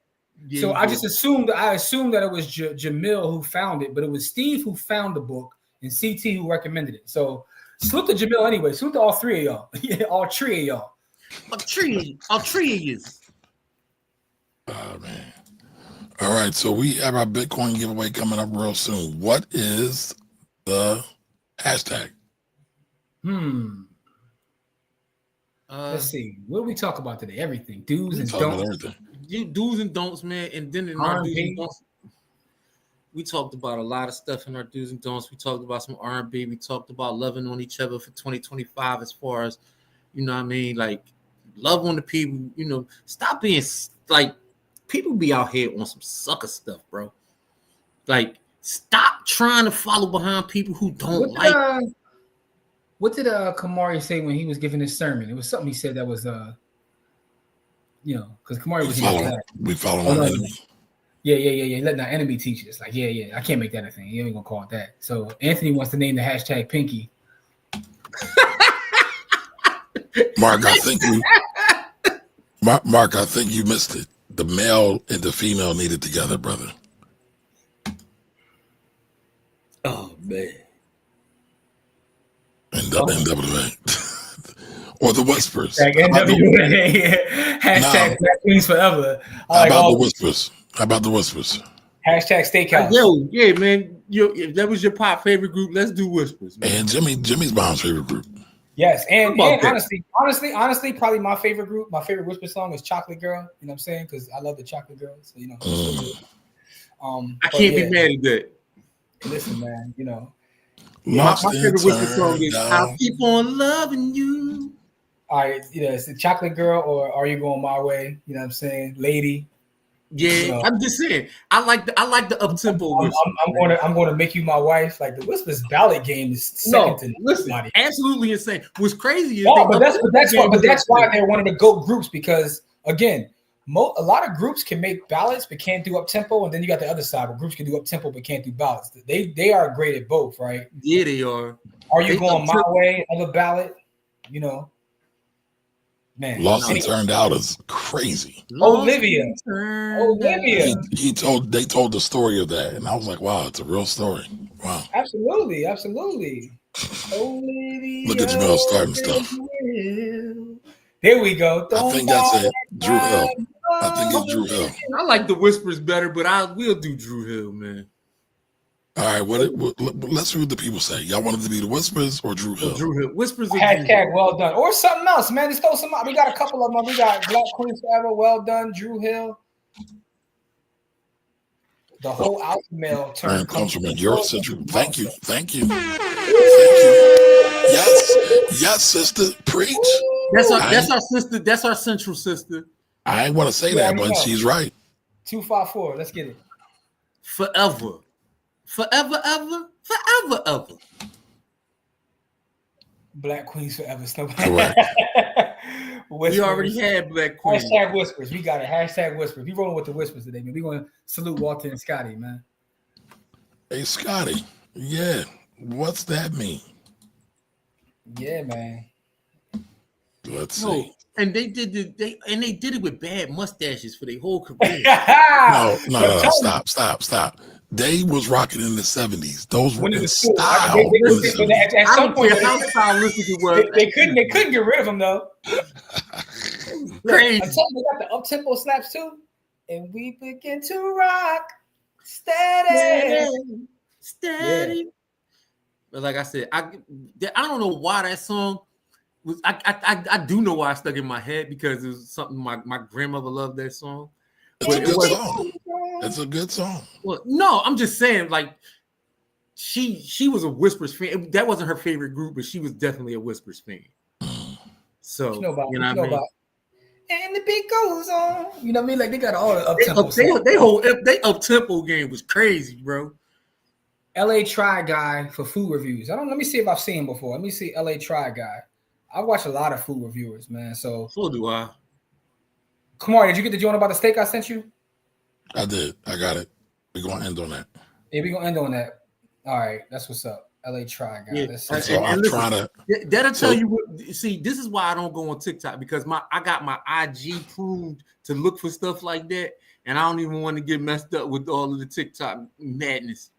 Yeah, so I just assumed that it was Jamil who found it, but it was Steve who found the book and CT who recommended it. So salute to Jamil anyway. Salute to all 3 of y'all. Yeah, all 3 of y'all. All three of you. Oh man. All right, so we have our Bitcoin giveaway coming up real soon. What is the hashtag? Let's see. What do we talk about today? Everything. Do's and Talk about don'ts. everything. Do's and don'ts, man. And then in our do's and don'ts, we talked about a lot of stuff in our do's and don'ts. We talked about some R&B. We talked about loving on each other for 2025 as far as, you know what I mean? Like, love on the people, stop being, like, people be out here on some sucker stuff, bro. Like, stop trying to follow behind people who don't What did Kamari say when he was giving his sermon? It was something he said that was, because Kamari was we follow our enemy. Yeah. Letting our enemy teach us. Like, I can't make that a thing. You ain't gonna call it that. So Anthony wants to name the hashtag Pinky. Mark, I think you missed it. The male and the female needed together, brother. Oh man. NWA. Or the Whispers. NWA. Hashtag Black Queens Forever. How about the Whispers? Hashtag Steakhouse. Yo, yeah, man. If that was your pop favorite group, let's do Whispers, man. And Jimmy's mom's favorite group. Yes, and honestly, probably my favorite group, my favorite Whisper song is Chocolate Girl. You know what I'm saying? Because I love the Chocolate Girl. So I can't be mad at that. Listen, man, my favorite Whisper song is "I'll Keep On Loving You." All right, it's the Chocolate Girl, or Are You Going My Way? You know what I'm saying, Lady. Yeah, I'm just saying. I like the up tempo. I'm going to make you my wife. Like the Whispers ballad game is second to nobody. Absolutely insane. What's crazy is that's why they're one of the GOAT groups, because again, a lot of groups can make ballads but can't do up tempo, and then you got the other side where groups can do up tempo but can't do ballads. They are great at both, right? Yeah, they are. Are You Going My Way? Another ballad, Man, Lost and Turned Out is crazy. Olivia. They told the story of that, and I was like, wow, it's a real story. Wow. Absolutely. Olivia. Look at Jamel starting stuff. There we go. I think that's it. Drew Hill. I think it's Drew Hill. I like the Whispers better, but I will do Drew Hill, man. All right, let's see what the people say. Y'all want it to be the Whispers or Drew Hill? Drew Hill. Whispers. Hashtag well done. Or something else, man. Just throw some out. We got a couple of them. We got Black Queens Forever, Well Done, Drew Hill. The whole alpha male term comes from your central. Thank you. Yes, sister. Preach. That's our sister. That's our central sister. I ain't want to say that, but she's right. 254. Let's get it. Forever. Forever, ever. Black Queens Forever. Correct. We already had Black Queens. Hashtag Whispers. We got it. Hashtag Whispers. We rolling with the Whispers today, man. We going to salute Walter and Scotty, man. Hey, Scotty. Yeah. What's that mean? Yeah, man. Let's see. And they did it with bad mustaches for their whole career. No. Stop. They was rocking in the 70s. Those were in style. At some point, they couldn't get rid of them though. Crazy. I'm telling you, they got the up tempo slaps too, and we begin to rock steady. Yeah. But like I said, I don't know why that song was. I do know why I stuck in my head, because it was something my grandmother loved that song. It's a good song. Well, no, I'm just saying, like, she was a Whispers fan. That wasn't her favorite group, but she was definitely a Whispers fan. So and the beat goes on. You know what I mean? Like they got all the up tempo. They up tempo game was crazy, bro. LA Try Guy for food reviews. Let me see if I've seen him before. Let me see LA Try Guy. I watch a lot of food reviewers, man. So do I. Kamari, did you get the joint about the steak I sent you? I did. I got it. We're gonna end on that. Yeah, we're gonna end on that. All right, that's what's up. LA Try Guy. Yeah. So I'm trying to. That'll tell you what. See, this is why I don't go on TikTok because I got my IG proved to look for stuff like that, and I don't even want to get messed up with all of the TikTok madness.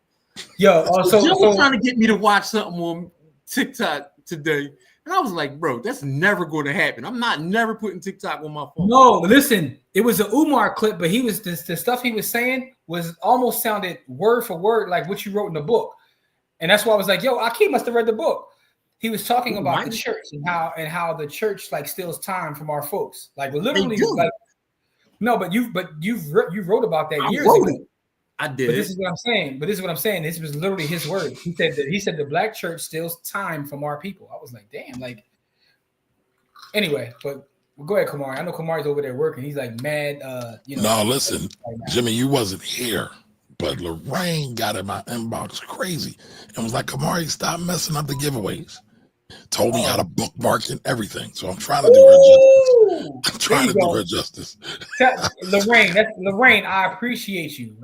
Yo, so Joe was trying to get me to watch something on TikTok today, and I was like, bro, that's never going to happen. I'm not never putting TikTok on my phone. No, listen, it was an Umar clip, but the stuff he was saying was almost sounded word for word like what you wrote in the book. And that's why I was like, yo, Akeem must have read the book. He was talking about the church and how the church like steals time from our folks. Like literally, like no, but you wrote about that years ago. I did. But this is what I'm saying. This was literally his words. He said the black church steals time from our people. I was like, damn, like anyway, but go ahead, Kamari. I know Kamari's over there working. He's like mad, No, listen, Jimmy, you wasn't here. But Lorraine got in my inbox crazy and was like, Kamari, stop messing up the giveaways. Told me how to bookmark and everything. So I'm trying to do her justice. Lorraine, I appreciate you.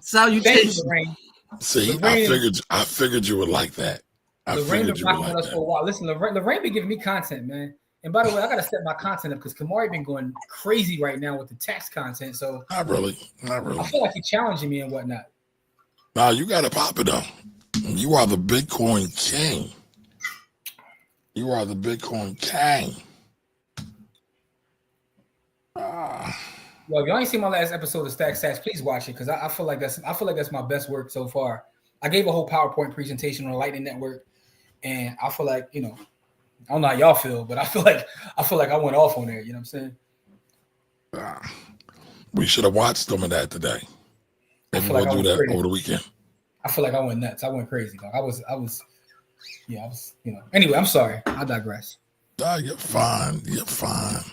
Salutations, Lorraine. See, Lorraine, I figured you would like that. Lorraine been rocking with us for a while. Listen, Lorraine been giving me content, man. And by the way, I gotta set my content up because Kamari been going crazy right now with the tax content. So not really. I feel like he's challenging me and whatnot. Nah, you gotta pop it though. You are the Bitcoin king. You are the Bitcoin king. Well, if y'all ain't seen my last episode of Stack Sats, please watch it because I feel like that's my best work so far. I gave a whole PowerPoint presentation on the Lightning Network, and I feel like I don't know how y'all feel, but I feel like I went off on there. You know what I'm saying? We should have watched some of that today. Maybe we'll do that over the weekend. I feel like I went nuts. I went crazy. Dog. I was. Anyway, I'm sorry. I digress. You're fine. You're fine.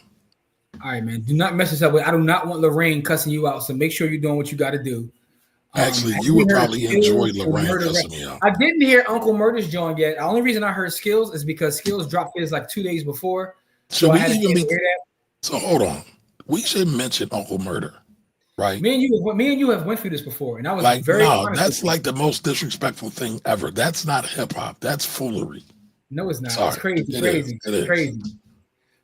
All right, man. Do not mess this up. I do not want Lorraine cussing you out. So make sure you're doing what you got to do. Actually, you would probably enjoy Lorraine cussing me out. I didn't hear Uncle Murder's joint yet. The only reason I heard Skills is because Skills dropped his like 2 days before. So hold on. We should mention Uncle Murder, right? Me and you have went through this before, and I was like, very no, that's like the most disrespectful thing ever. That's not hip hop. That's foolery. No, it's not. Sorry. It's crazy. It is. Crazy.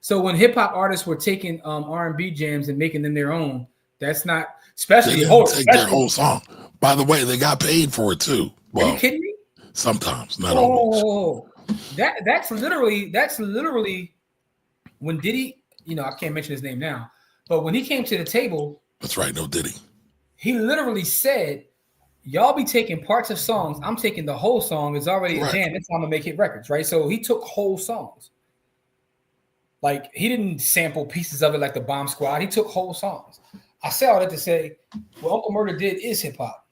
So when hip hop artists were taking R&B jams and making them their own, that's not. Especially their whole song. By the way, they got paid for it too. Well, are you kidding me? Sometimes, not always. That's literally when Diddy, I can't mention his name now, but when he came to the table, that's right, no Diddy. He literally said, "Y'all be taking parts of songs. I'm taking the whole song. It's already a jam. It's time to make hit records, right?" So he took whole songs. Like he didn't sample pieces of it like the Bomb Squad. He took whole songs. I say all that to say, what Uncle Murder did is hip hop.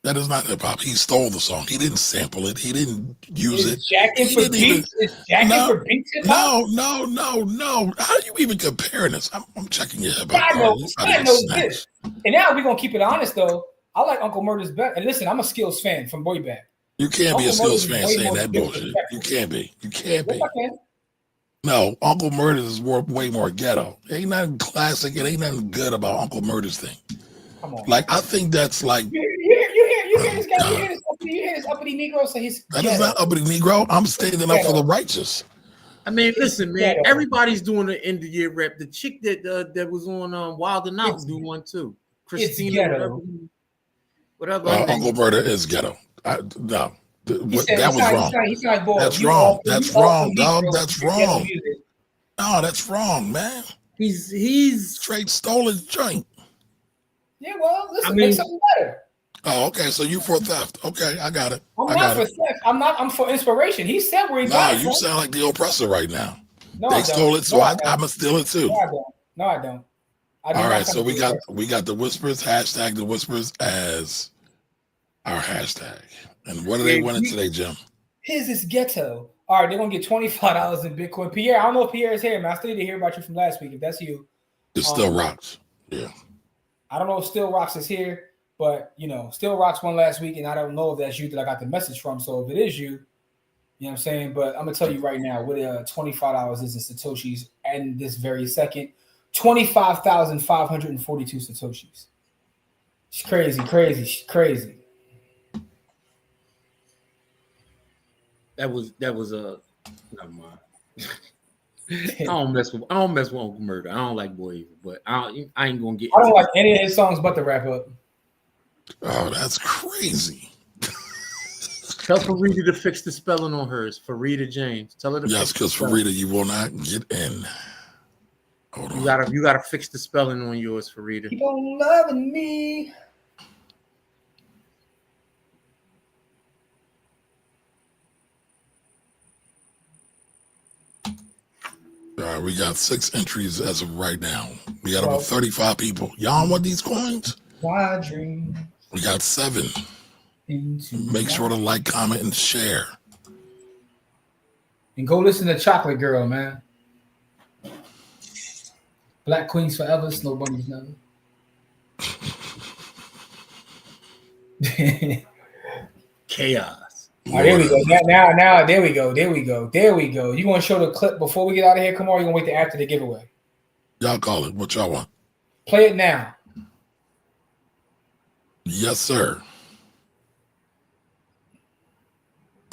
That is not hip hop. He stole the song. He didn't sample it. He didn't use it. Jacking for beats? Is jacking for beats hip hop? No. How are you even comparing this? I'm checking your hip hop. I know this. And now we're gonna keep it honest though. I like Uncle Murder's better. And listen, I'm a Skills fan from way back. You can't be a Skills fan saying that bullshit. You can't be. Yes, I can. No, Uncle Murder's is way more ghetto. Ain't nothing classic. It ain't nothing good about Uncle Murder's thing. Come on. Like I think that's like you hear this guy? You hear this uppity Negro say he's that is not uppity Negro. I'm standing up for the righteous. I mean, listen, man. Everybody's doing the end of year rap. The chick that was on Wild and Out do one too. Christina, whatever. Uncle Murder is ghetto. No. That was wrong. That's wrong. That's wrong, dog. That's wrong. No, that's wrong, man. He's straight stolen joint. Yeah, well, listen, make something better. Oh, okay. So you for theft? Okay, I got it. I'm not for theft. I'm for inspiration. He said where he got it. You sound like the oppressor right now. No, they stole it, so I'ma steal it too. No, I don't. All right, so we got the whispers, hashtag the whispers as our hashtag. And what are they winning today, Jim? His is ghetto. All right, they're gonna get $25 in Bitcoin. Pierre, I don't know if Pierre's here, man. I still need to hear about you from last week. If that's you, It still rocks. Yeah. I don't know if Still Rocks is here, but Still Rocks won last week, and I don't know if that's you that I got the message from. So if it is you, you know what I'm saying. But I'm gonna tell you right now what $25 is in Satoshis, and this very second, 25,542 Satoshis. It's crazy. That was a never mind. I don't mess with Uncle Murder. I don't like Boy Evil, but I ain't gonna get. I don't like any of his songs but the wrap up. Oh, that's crazy. Tell Farida to fix the spelling on hers. Farida James. Tell her to Yes, because Farida, you will not get in. Hold on. You gotta fix the spelling on yours, Farida. Keep on loving me. All right, we got 6 entries as of right now. We got about 35 people. Y'all want these coins? My dream. We got 7. Make sure to like, comment, and share. And go listen to Chocolate Girl, man. Black Queens Forever, Snow Bunnies Never. Chaos. All right, there we go. Now, there we go. You want to show the clip before we get out of here? Come on, you gonna wait till after the giveaway? Y'all call it. What y'all want? Play it now. Yes, sir.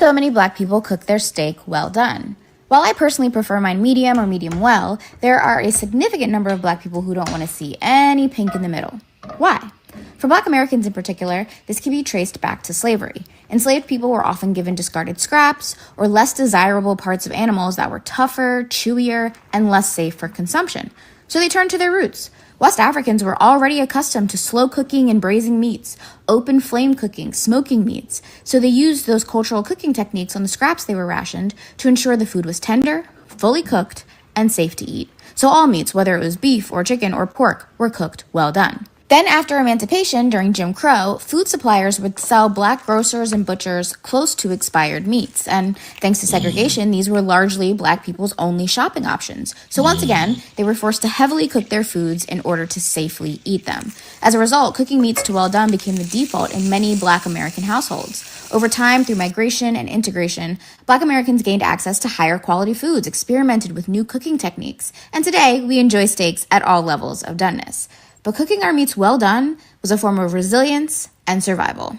So many Black people cook their steak well done. While I personally prefer mine medium or medium well, there are a significant number of Black people who don't want to see any pink in the middle. Why? For Black Americans in particular, this can be traced back to slavery. Enslaved people were often given discarded scraps or less desirable parts of animals that were tougher, chewier, and less safe for consumption. So they turned to their roots. West Africans were already accustomed to slow cooking and braising meats, open flame cooking, smoking meats. So they used those cultural cooking techniques on the scraps they were rationed to ensure the food was tender, fully cooked, and safe to eat. So all meats, whether it was beef or chicken or pork, were cooked well done. Then after emancipation during Jim Crow, food suppliers would sell Black grocers and butchers close to expired meats. And thanks to segregation, these were largely Black people's only shopping options. So once again, they were forced to heavily cook their foods in order to safely eat them. As a result, cooking meats to well done became the default in many Black American households. Over time, through migration and integration, Black Americans gained access to higher quality foods, experimented with new cooking techniques, and today we enjoy steaks at all levels of doneness. But cooking our meats well done was a form of resilience and survival.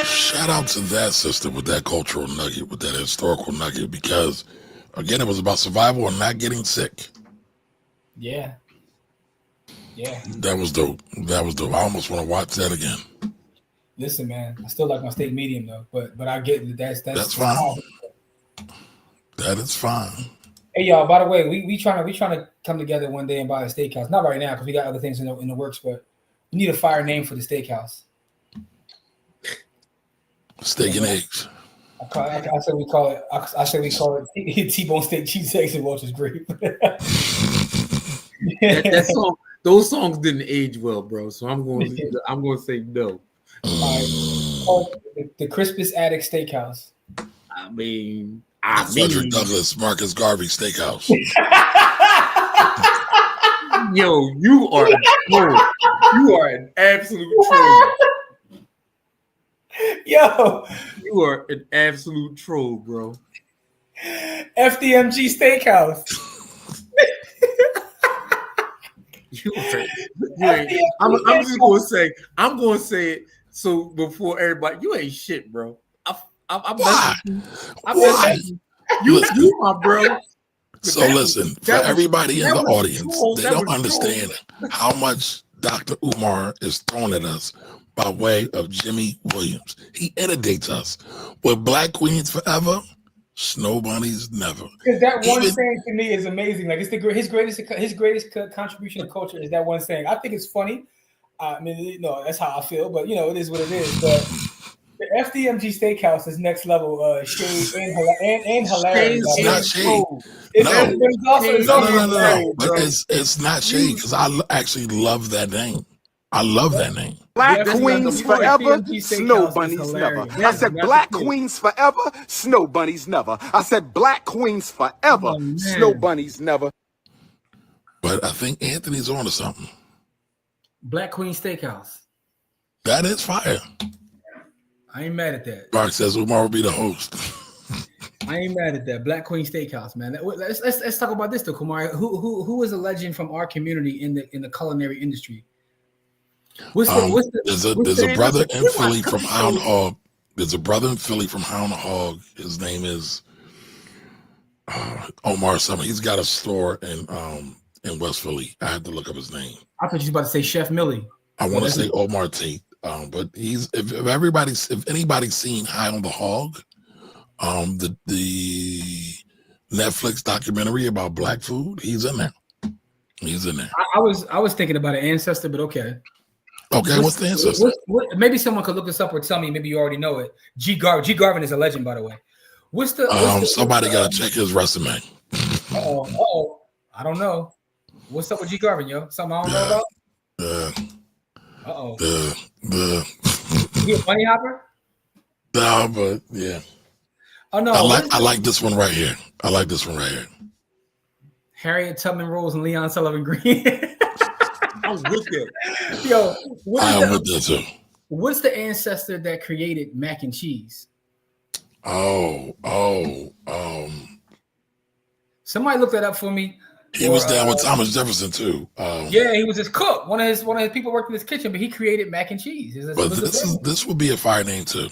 Shout out to that sister with that cultural nugget, with that historical nugget, because, again, it was about survival and not getting sick. Yeah. That was dope. I almost want to watch that again. Listen, man, I still like my steak medium though, but I get that's fine. That is fine. Hey y'all, by the way, we trying to come together one day and buy a steakhouse. Not right now because we got other things in the works, but we need a fire name for the steakhouse. Steak and eggs. I said we call it T-bone steak, cheese eggs, and Welch's grape. that song, those songs didn't age well, bro. So I'm going to say no. All right. The Crispus Attic Steakhouse. I mean, Frederick Douglass, Marcus Garvey Steakhouse. Yo, you are a troll. You are an absolute troll. Yo, you are an absolute troll, bro. FDMG Steakhouse. I'm just gonna say. I'm gonna say it. So before everybody, you ain't shit, bro. Why? You my bro. So listen, for everybody in the audience, they don't understand how much Dr. Umar is throwing at us by way of Jimmy Williams. He inundates us with Black Queens Forever, Snow Bunnies Never. Because that one saying to me is amazing. Like it's his greatest contribution to culture is that one saying. I think it's funny. I mean, that's how I feel, but it is what it is. But the FDMG Steakhouse is next level shade and hilarious. It's not shade. No. But it's not shade because I actually love that name. I love that name. Black That's queens another point. forever, TMG snow Steakhouse is bunnies never. hilarious. I That's said never black good. queens forever, snow bunnies never. I said black queens forever, Oh, man. snow bunnies never. But I think Anthony's on to something. Black Queen Steakhouse. That is fire. I ain't mad at that. Mark says Umar will be the host. I ain't mad at that. Black Queen Steakhouse, man. Let's talk about this though, Kumar. Who is a legend from our community in the culinary industry? There's a brother in Philly from Hound Hog. There's a brother in Philly from Hound Hog. His name is Omar something. He's got a store in West Philly. I had to look up his name. I thought you was about to say Chef Millie. I want to say Omar Tate. But he's if anybody's seen High on the Hog, the Netflix documentary about black food, he's in there. He's in there. I was thinking about an ancestor, but okay. Okay, what's the ancestor? Maybe someone could look this up or tell me. Maybe you already know it. G Garvin is a legend, by the way. Somebody got to check his resume. Uh-oh. I don't know. What's up with G Garvin, yo? Something I don't know about? Uh-oh. He a bunny hopper? No, but yeah. Oh no. I like this one right here. Harriet Tubman Rose and Leon Sullivan Green. I'm with it. Yo, I'm with that too. What's the ancestor that created mac and cheese? Somebody look that up for me. He was down with Thomas Jefferson too. Yeah, he was his cook. One of his people worked in his kitchen, but he created mac and cheese. But this would be a fire name too.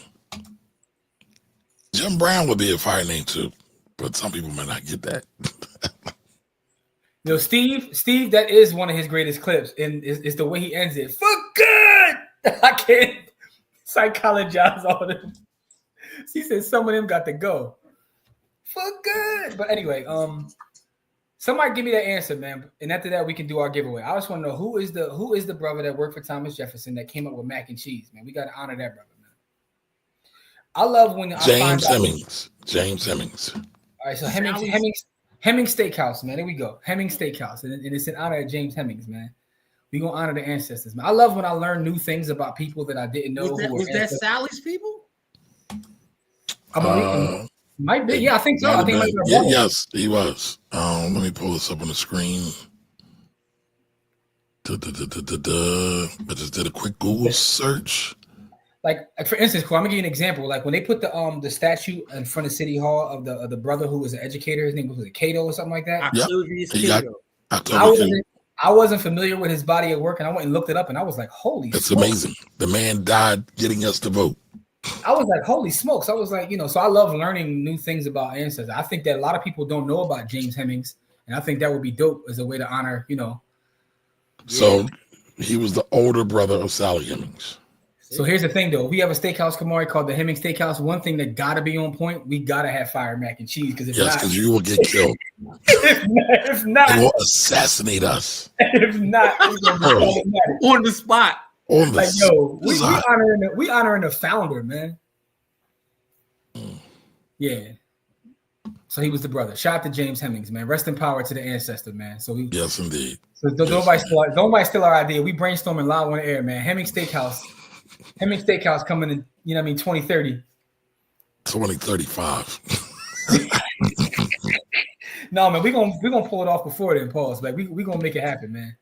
Jim Brown would be a fire name too, but some people might not get that. Yo, Steve, that is one of his greatest clips, and it's the way he ends it. For good, I can't psychologize all this. He said some of them got to go. For good, but anyway, somebody give me that answer, man. And after that, we can do our giveaway. I just want to know who is the brother that worked for Thomas Jefferson that came up with mac and cheese, man. We got to honor that brother, man. I love when James Hemmings. James Hemmings. All right, so Hemmings Steakhouse, man. There we go. Hemmings Steakhouse. And it's in honor of James Hemmings, man. We're going to honor the ancestors, man. I love when I learn new things about people that I didn't know. Was that Sally's people? I believe might be. Yeah, I think so. I think yes, he was. Let me pull this up on the screen. I just did a quick Google search. Like for instance, I'm gonna give you an example. Like when they put the statue in front of City Hall of the brother who was an educator, his name was Cato or something like that. I wasn't familiar with his body of work, and I went and looked it up, and I was like, "Holy!" It's smokes. amazing. The man died getting us to vote. I was like, "Holy smokes!" I was like, so I love learning new things about ancestors. I think that a lot of people don't know about James Hemmings, and I think that would be dope as a way to honor, So he was the older brother of Sally Hemings. So here's the thing, though. We have a steakhouse, Kamari, called the Hemmings Steakhouse. One thing that gotta be on point, we gotta have fire mac and cheese. Because you will get killed. if not, they will assassinate us. If not, it's gonna be problematic. On the spot. We honoring the founder, man. Yeah. So he was the brother. Shout out to James Hemmings, man. Rest in power to the ancestor, man. Yes, indeed. So nobody steal our idea. We brainstorming live on the air, man. Hemmings Steakhouse coming in, 2030. 2035. No, man, we're gonna pull it off before then, pause. Like we gonna make it happen, man.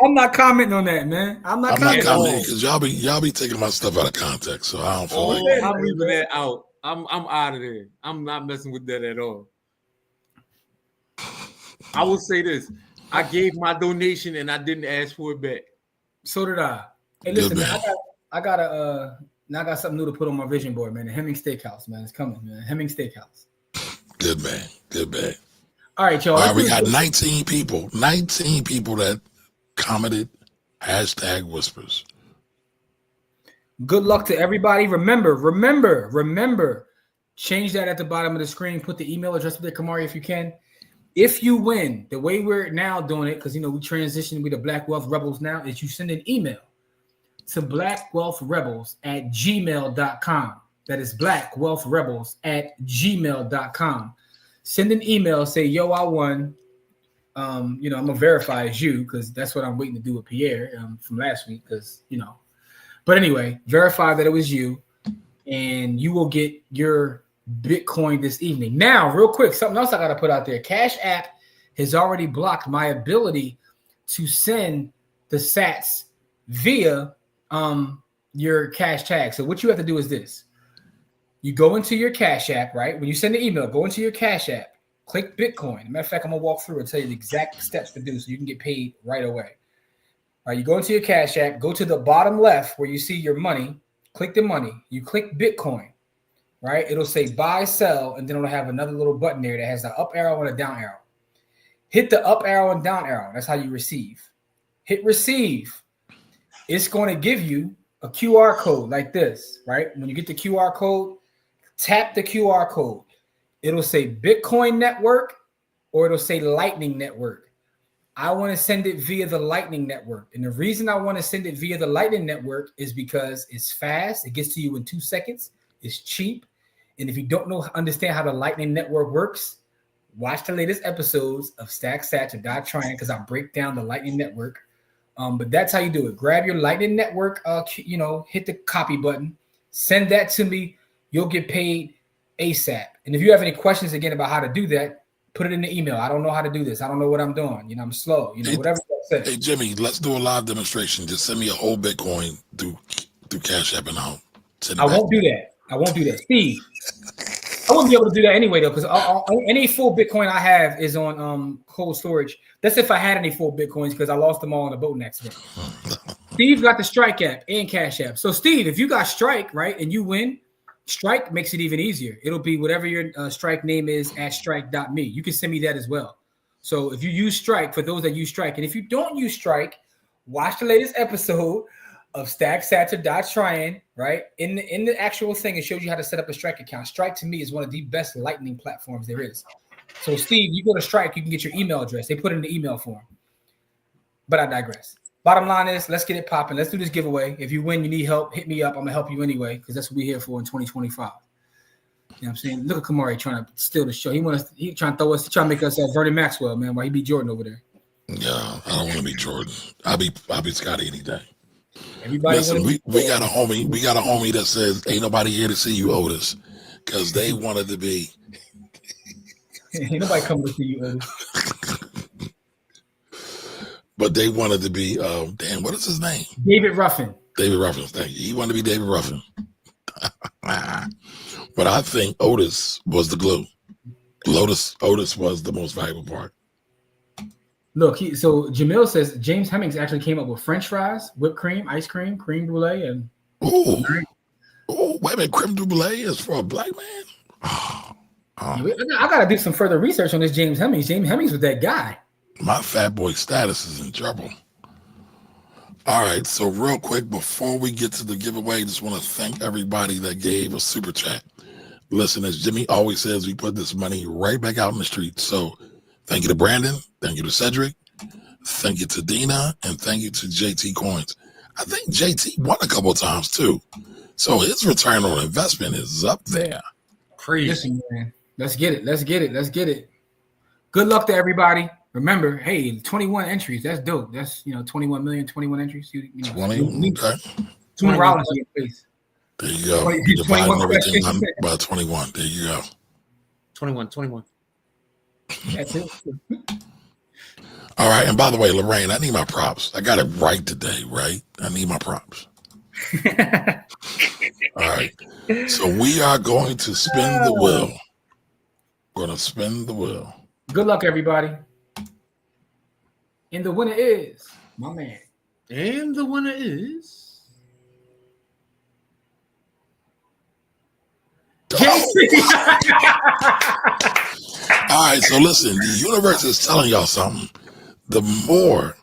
I'm not commenting on that, man. I'm not commenting because y'all be taking my stuff out of context, so I don't feel like I'm leaving that out. I'm out of there. I'm not messing with that at all. I will say this: I gave my donation and I didn't ask for it back. So did I. Hey, listen, man, I got something new to put on my vision board, man. The Hemmings Steakhouse, man, it's coming, man. Hemmings Steakhouse. Good man. All right, y'all. All right, we got 19 people that commented #whispers. Good luck to everybody. Remember, change that at the bottom of the screen. Put the email address up there, Kamari, if you can. If you win, the way we're now doing it, because we transitioned with the Black Wealth Rebels now, is you send an email to blackwealthrebels@gmail.com. That is blackwealthrebels@gmail.com. Send an email, say, yo, I won. I'm gonna verify as you because that's what I'm waiting to do with Pierre from last week. Because but anyway, verify that it was you, and you will get your Bitcoin this evening. Now, real quick, something else I got to put out there. Cash App has already blocked my ability to send the sats via your cash tag. So what you have to do is this. You go into your Cash App, right? When you send the email, go into your Cash App, click Bitcoin. Matter of fact, I'm going to walk through and tell you the exact steps to do so you can get paid right away. All right, you go into your Cash App, go to the bottom left where you see your money, click the money. You click Bitcoin, right? It'll say buy, sell, and then it'll have another little button there that has the up arrow and a down arrow. Hit the up arrow and down arrow. That's how you receive. Hit receive. It's going to give you a QR code like this, right? When you get the QR code, tap the QR code. It'll say Bitcoin Network or it'll say Lightning Network. I want to send it via the Lightning Network. And the reason I want to send it via the Lightning Network is because it's fast. It gets to you in 2 seconds. It's cheap. And if you don't understand how the Lightning Network works, watch the latest episodes of Stack Sats or Die Trying because I break down the Lightning Network. But that's how you do it. Grab your Lightning Network, hit the copy button, send that to me. You'll get paid ASAP. And if you have any questions again about how to do that, put it in the email. I don't know how to do this. I don't know what I'm doing. I'm slow. Whatever you say. Hey, Jimmy, let's do a live demonstration. Just send me a whole Bitcoin through Cash App and I'll send it I back. won't do that. Steve, I wouldn't be able to do that anyway, though, because any full Bitcoin I have is on cold storage. That's if I had any full Bitcoins because I lost them all in a boating accident. Steve got the Strike app and Cash App. So, Steve, if you got Strike, right, and you win, Strike makes it even easier. It'll be whatever your Strike name is at strike.me. You can send me that as well. So if you use Strike, for those that use Strike, and if you don't use Strike, watch the latest episode of Stack Sats or Die Trying, right? In the actual thing, it shows you how to set up a Strike account. Strike to me is one of the best Lightning platforms there is. So Steve, you go to Strike, you can get your email address. They put it in the email form. But I digress. Bottom line is, let's get it popping. Let's do this giveaway. If you win, you need help, hit me up. I'm going to help you anyway because that's what we're here for in 2025. You know what I'm saying? Look at Kamari trying to steal the show. He trying to throw us, trying to make us Vernon Maxwell, man, while he be Jordan over there. Yeah, I don't want to be Jordan. I'll be Scotty any day. Everybody Listen, we got a homie that says ain't nobody here to see you, Otis, because they wanted to be. Ain't nobody coming to see you, Otis. But they wanted to be, what is his name? David Ruffin. David Ruffin, thank you. He wanted to be David Ruffin. But I think Otis was the glue. Otis was the most valuable part. Look, so Jamil says James Hemmings actually came up with French fries, whipped cream, ice cream, creme brulee, and wait a minute, creme brulee is for a black man? I gotta do some further research on this James Hemmings. James Hemmings was that guy. My fat boy status is in trouble. All right, so real quick, before we get to the giveaway, just want to thank everybody that gave a super chat. Listen, as Jimmy always says, we put this money right back out in the streets. So thank you to Brandon, thank you to Cedric, thank you to Dina, and thank you to JT Coins. I think JT won a couple of times too. So his return on investment is up there. Crazy. Listen, man. Let's get it. Good luck to everybody. Remember, hey, 21 entries. That's dope. That's 21 million, 21 entries. 20, okay. 20 Rollins in your face. There you go. You're dividing everything by 21. There you go. 21. That's it. All right. And by the way, Lorraine, I need my props. I got it right today, right? I need my props. All right. So we are going to spin the wheel. We're going to spin the wheel. Good luck, everybody. And the winner is my man. And the winner is All right, so listen, the universe is telling y'all something. The more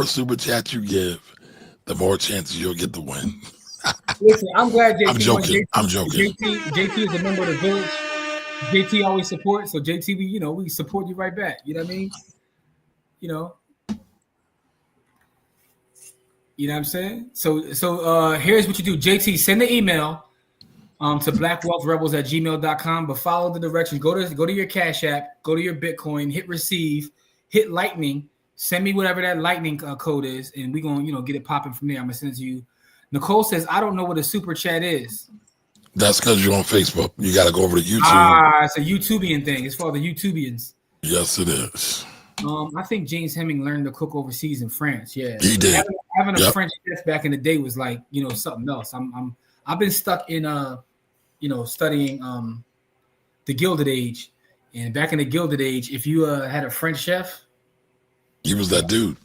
super chats you give, the more chances you'll get the win. Listen, I'm glad JT. I'm joking. JT is a member of the village. JT always supports, so JT, we support you right back. You know what I mean? You know what I'm saying? So here's what you do. JT, send the email. to blackwealthrebels@gmail.com. But follow the directions. Go to your Cash App, go to your Bitcoin, hit receive, hit Lightning, send me whatever that Lightning code is, and we're gonna get it popping from there. I'm gonna send it to you. Nicole says, I don't know what a super chat is. That's because you're on Facebook. You got to go over to YouTube. It's a YouTubian thing. It's for the YouTubians. Yes, it is. I think James Hemming learned to cook overseas in France. Yeah, he did. Having a French chef back in the day was like something else. I've been stuck in studying the Gilded Age, and back in the Gilded Age, if you had a French chef, he was that dude.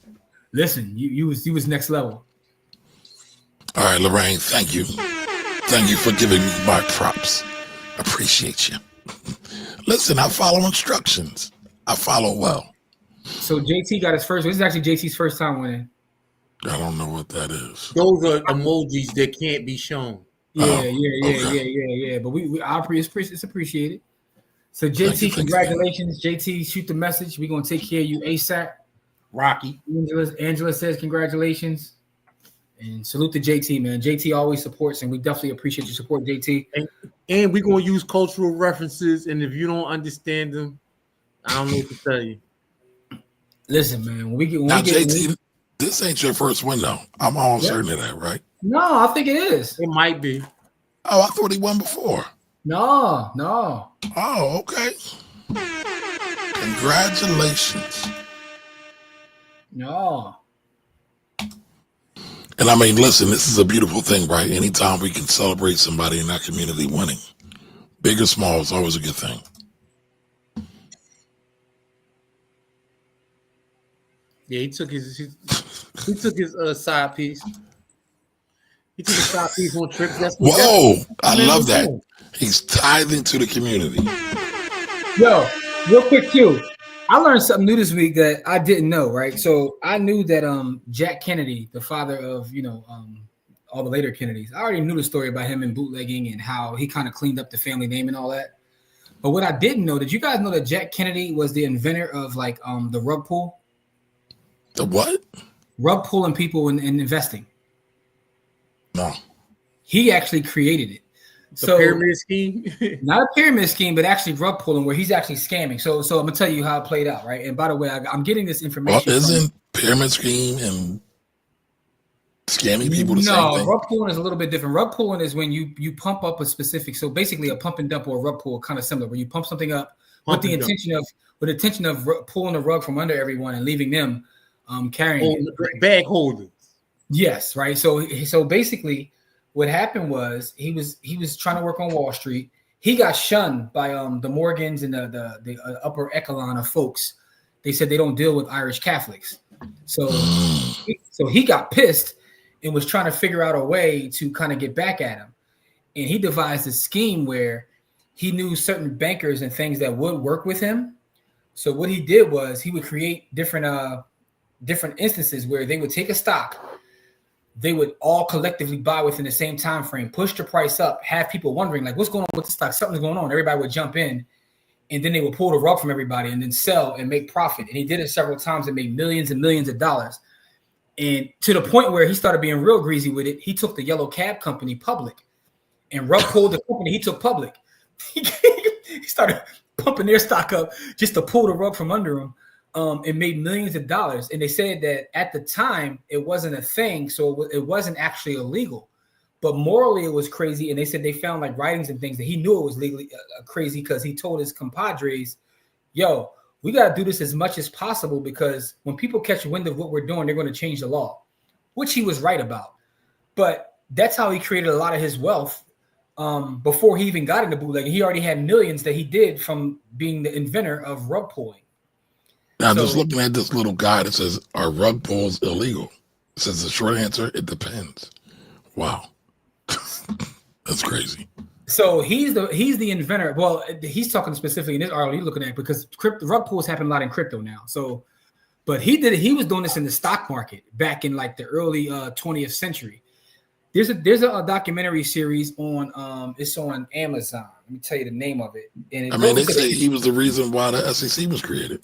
Listen, you was next level. All right, Lorraine, thank you. Thank you for giving me my props. Appreciate you. Listen, I follow instructions. I follow well. So JT got his first. This is actually JT's first time winning. I don't know what that is. Those are emojis that can't be shown. Yeah. But it's appreciated. So JT, congratulations. JT, shoot the message. We're gonna take care of you ASAP. Rocky. Angela says congratulations. And salute to JT, man. JT always supports, and we definitely appreciate your support, JT. And we're going to use cultural references, and if you don't understand them, I don't know what to tell you. Listen, man. JT, this ain't your first win, though. I'm almost certain of that, right? No, I think it is. It might be. Oh, I thought he won before. No. Oh, okay. Congratulations. No. And I mean, listen, this is a beautiful thing, right? Anytime we can celebrate somebody in our community winning, big or small, is always a good thing. Yeah, he took his side piece. He took a side piece on trips. I love that. He's tithing to the community. Yo, real quick too. I learned something new this week that I didn't know, right? So I knew that Jack Kennedy, the father of all the later Kennedys, I already knew the story about him and bootlegging and how he kind of cleaned up the family name and all that. But what I didn't know, did you guys know that Jack Kennedy was the inventor of the rug pull? The what? Rug pulling people in investing. No. He actually created it. The pyramid scheme? Not a pyramid scheme, but actually rug pulling where he's actually scamming. So I'm going to tell you how it played out, right? And by the way, I'm getting this information. Well, isn't pyramid scheme and scamming people the same thing? No, rug pulling is a little bit different. Rug pulling is when you pump up a specific, so basically a pump and dump or a rug pull kind of similar, where you pump something up with the intention of pulling the rug from under everyone and leaving them carrying it. Bag holders. Yes, right. So basically what happened was he was trying to work on Wall Street. He got shunned by the Morgans and the upper echelon of folks. They said they don't deal with Irish Catholics. So he got pissed and was trying to figure out a way to kind of get back at him. And he devised a scheme where he knew certain bankers and things that would work with him. So what he did was he would create different instances where they would take a stock. They would all collectively buy within the same time frame, push the price up, have people wondering, like, what's going on with the stock? Something's going on. Everybody would jump in, and then they would pull the rug from everybody and then sell and make profit. And he did it several times and made millions and millions of dollars. And to the point where he started being real greasy with it, he took the Yellow Cab Company public and rug pulled the company he took public. He started pumping their stock up just to pull the rug from under him. And made millions of dollars. And they said that at the time, it wasn't a thing. So it wasn't actually illegal. But morally, it was crazy. And they said they found like writings and things that he knew it was legally crazy because he told his compadres, yo, we got to do this as much as possible because when people catch wind of what we're doing, they're going to change the law, which he was right about. But that's how he created a lot of his wealth before he even got into bootlegging. He already had millions that he did from being the inventor of rug pulling. Now, just looking at this little guide, it says, are rug pulls illegal? It says the short answer, it depends. Wow. That's crazy. So he's the inventor. Well, he's talking specifically in this article you're looking at because rug pulls happen a lot in crypto now. So, but he was doing this in the stock market back in like the early 20th century. There's a documentary series on it's on Amazon. Let me tell you the name of it. And they say he was the reason why the SEC was created.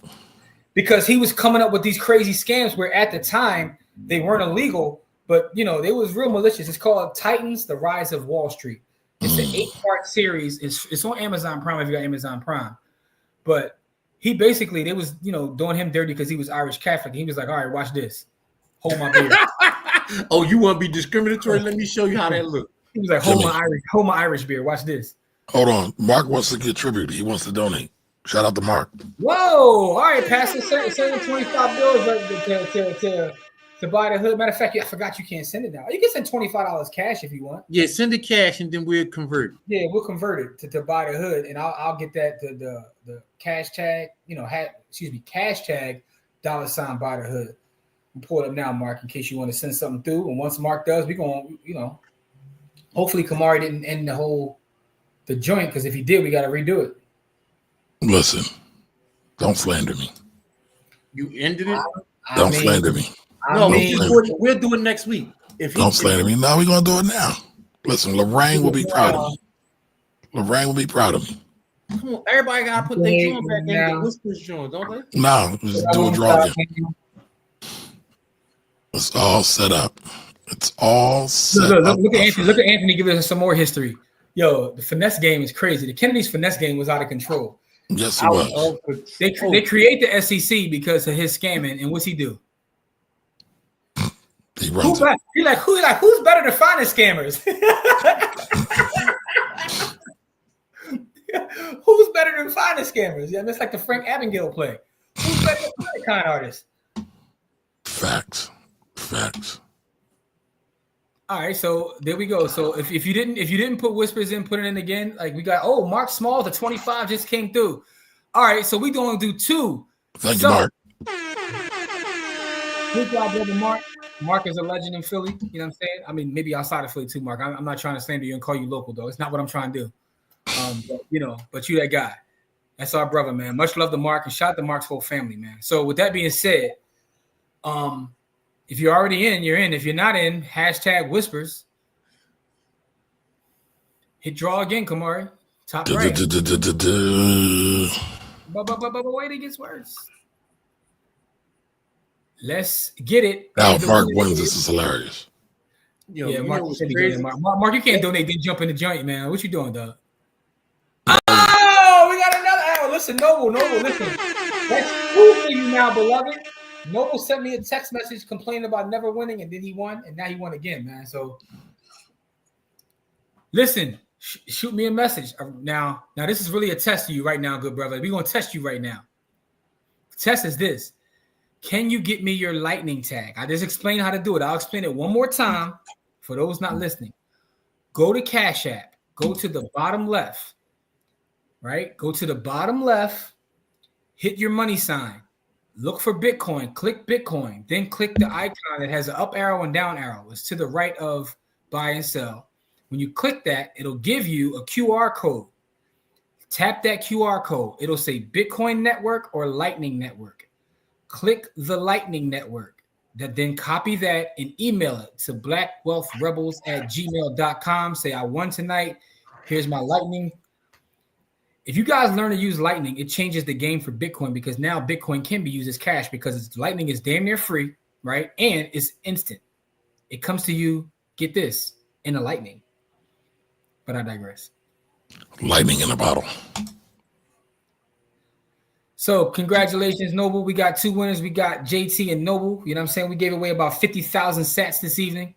Because he was coming up with these crazy scams where at the time they weren't illegal, but they was real malicious. It's called Titans: The Rise of Wall Street. It's an 8-part series. It's on Amazon Prime if you got Amazon Prime. But he basically, they was, doing him dirty because he was Irish Catholic. He was like, all right, watch this. Hold my beard. Oh, you want to be discriminatory? Let me show you how that look. He was like, hold my Irish beard. Watch this. Hold on. Mark wants to get tribute. He wants to donate. Shout out to Mark. Whoa. All right, Pastor. Send him 25 bills to buy the hood. Matter of fact, I forgot you can't send it now. You can send $25 cash if you want. Yeah, send the cash and then we'll convert it. Yeah, we'll convert it to buy the hood, and I'll get that the cash tag, cash tag $ buy the hood. We'll pull it up now, Mark, in case you want to send something through. And once Mark does, we're gonna, hopefully Kamari didn't end the joint, because if he did, we got to redo it. Listen, don't slander me. You ended it? Don't slander me. We'll do it next week. Don't slander me. No, we're going to do it now. Listen, Lorraine will be proud of me. Lorraine will be proud of me. Come on, everybody got to put their joint back in the Whispers joint, don't they? No, just do a draw again. It's all set up. It's all set up. Look at Anthony giving us some more history. Yo, the finesse game is crazy. The Kennedy's finesse game was out of control. Yes, it was. They create the SEC because of his scamming, and what's he do? He runs it. Who's better than finance scammers? Who's better than finance scammers? Yeah, it's like the Frank Abagnale play. Who's better than the con artist? Facts. All right, so there we go. So if you didn't put Whispers in, put it in again. Like we got, Mark Small, the 25 just came through. All right, so we're going to do 2. Thank you, Mark. Good job, brother Mark. Mark is a legend in Philly. You know what I'm saying? I mean, maybe outside of Philly too, Mark. I'm not trying to slander you and call you local, though. It's not what I'm trying to do. But you that guy. That's our brother, man. Much love to Mark, and shout out to Mark's whole family, man. So with that being said, if you're already in, you're in. If you're not in, #Whispers. Hit draw again, Kamari. Top right. But wait, it gets worse. Let's get it. Now, Mark wins. This is hilarious. Yeah, Mark, Mark, you can't donate, then jump in the joint, man. What you doing, dog? We got another. Listen, Noble, listen. That's 2 for you now, beloved. Noble sent me a text message complaining about never winning, and then he won, and now he won again, man. So, listen, shoot me a message. Now, this is really a test to you right now, good brother. We're going to test you right now. The test is this. Can you get me your lightning tag? I just explained how to do it. I'll explain it one more time for those not listening. Go to Cash App. Go to the bottom left, right? Go to the bottom left. Hit your money sign. Look for Bitcoin. Click Bitcoin. Then click the icon that has an up arrow and down arrow. It's to the right of buy and sell. When you click that, it'll give you a QR code. Tap that QR code. It'll say Bitcoin Network or Lightning Network. Click the Lightning Network. Then copy that and email it to blackwealthrebels@gmail.com. Say, I won tonight. Here's my Lightning. If you guys learn to use Lightning, it changes the game for Bitcoin, because now Bitcoin can be used as cash, because Lightning is damn near free, right? And it's instant. It comes to you, get this, in a Lightning. But I digress. Lightning in a bottle. So congratulations, Noble. We got 2 winners. We got JT and Noble. You know what I'm saying? We gave away about 50,000 sats this evening.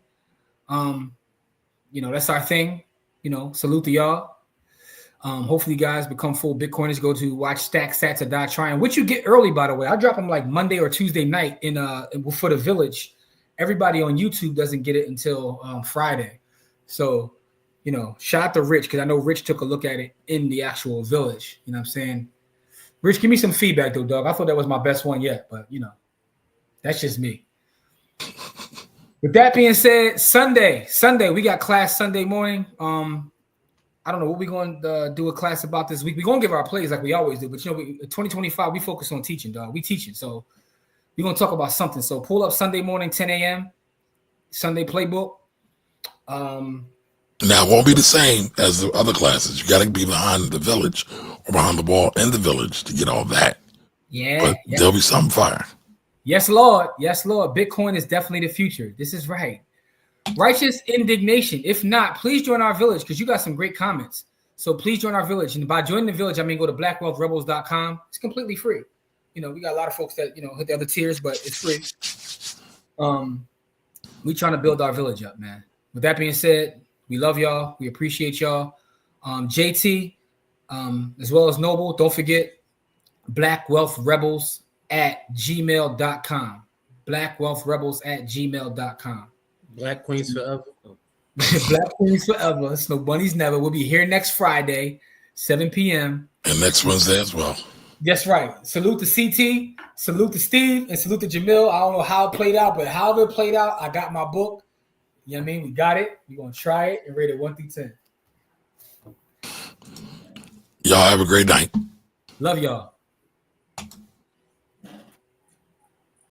That's our thing. Salute to y'all. Hopefully you guys become full Bitcoiners. Go to watch Stack Sats or Die Trying, which you get early, by the way. I drop them like Monday or Tuesday night for the village. Everybody on YouTube doesn't get it until Friday. So, shout out to Rich, because I know Rich took a look at it in the actual village. You know what I'm saying? Rich, give me some feedback, though, dog. I thought that was my best one yet, but, that's just me. With that being said, Sunday, we got class Sunday morning. I don't know what we're going to do a class about this week. We're going to give our plays like we always do, but 2025, we focus on teaching, dog. We teaching, so we're going to talk about something. So pull up Sunday morning, 10 a.m., Sunday playbook. Now, it won't be the same as the other classes. You got to be behind the village or behind the wall in the village to get all that. Yeah. But there'll be some fire. Yes, Lord. Yes, Lord. Bitcoin is definitely the future. This is right. Righteous indignation. If not, please join our village because you got some great comments. So please join our village. And by joining the village, I mean go to blackwealthrebels.com. It's completely free. You know, we got a lot of folks that, you know, hit the other tiers, but it's free. We trying to build our village up, man. With that being said, we love y'all. We appreciate y'all. JT, as well as Noble, don't forget blackwealthrebels@gmail.com. blackwealthrebels@gmail.com. Black Queens forever. Black Queens forever. Snow Bunnies never. We'll be here next Friday, 7 p.m. And next Wednesday as well. That's right. Salute to CT, salute to Steve, and salute to Jamil. I don't know how it played out, but however it played out, I got my book. You know what I mean? We got it. We're going to try it and rate it 1 through 10. Y'all have a great night. Love y'all.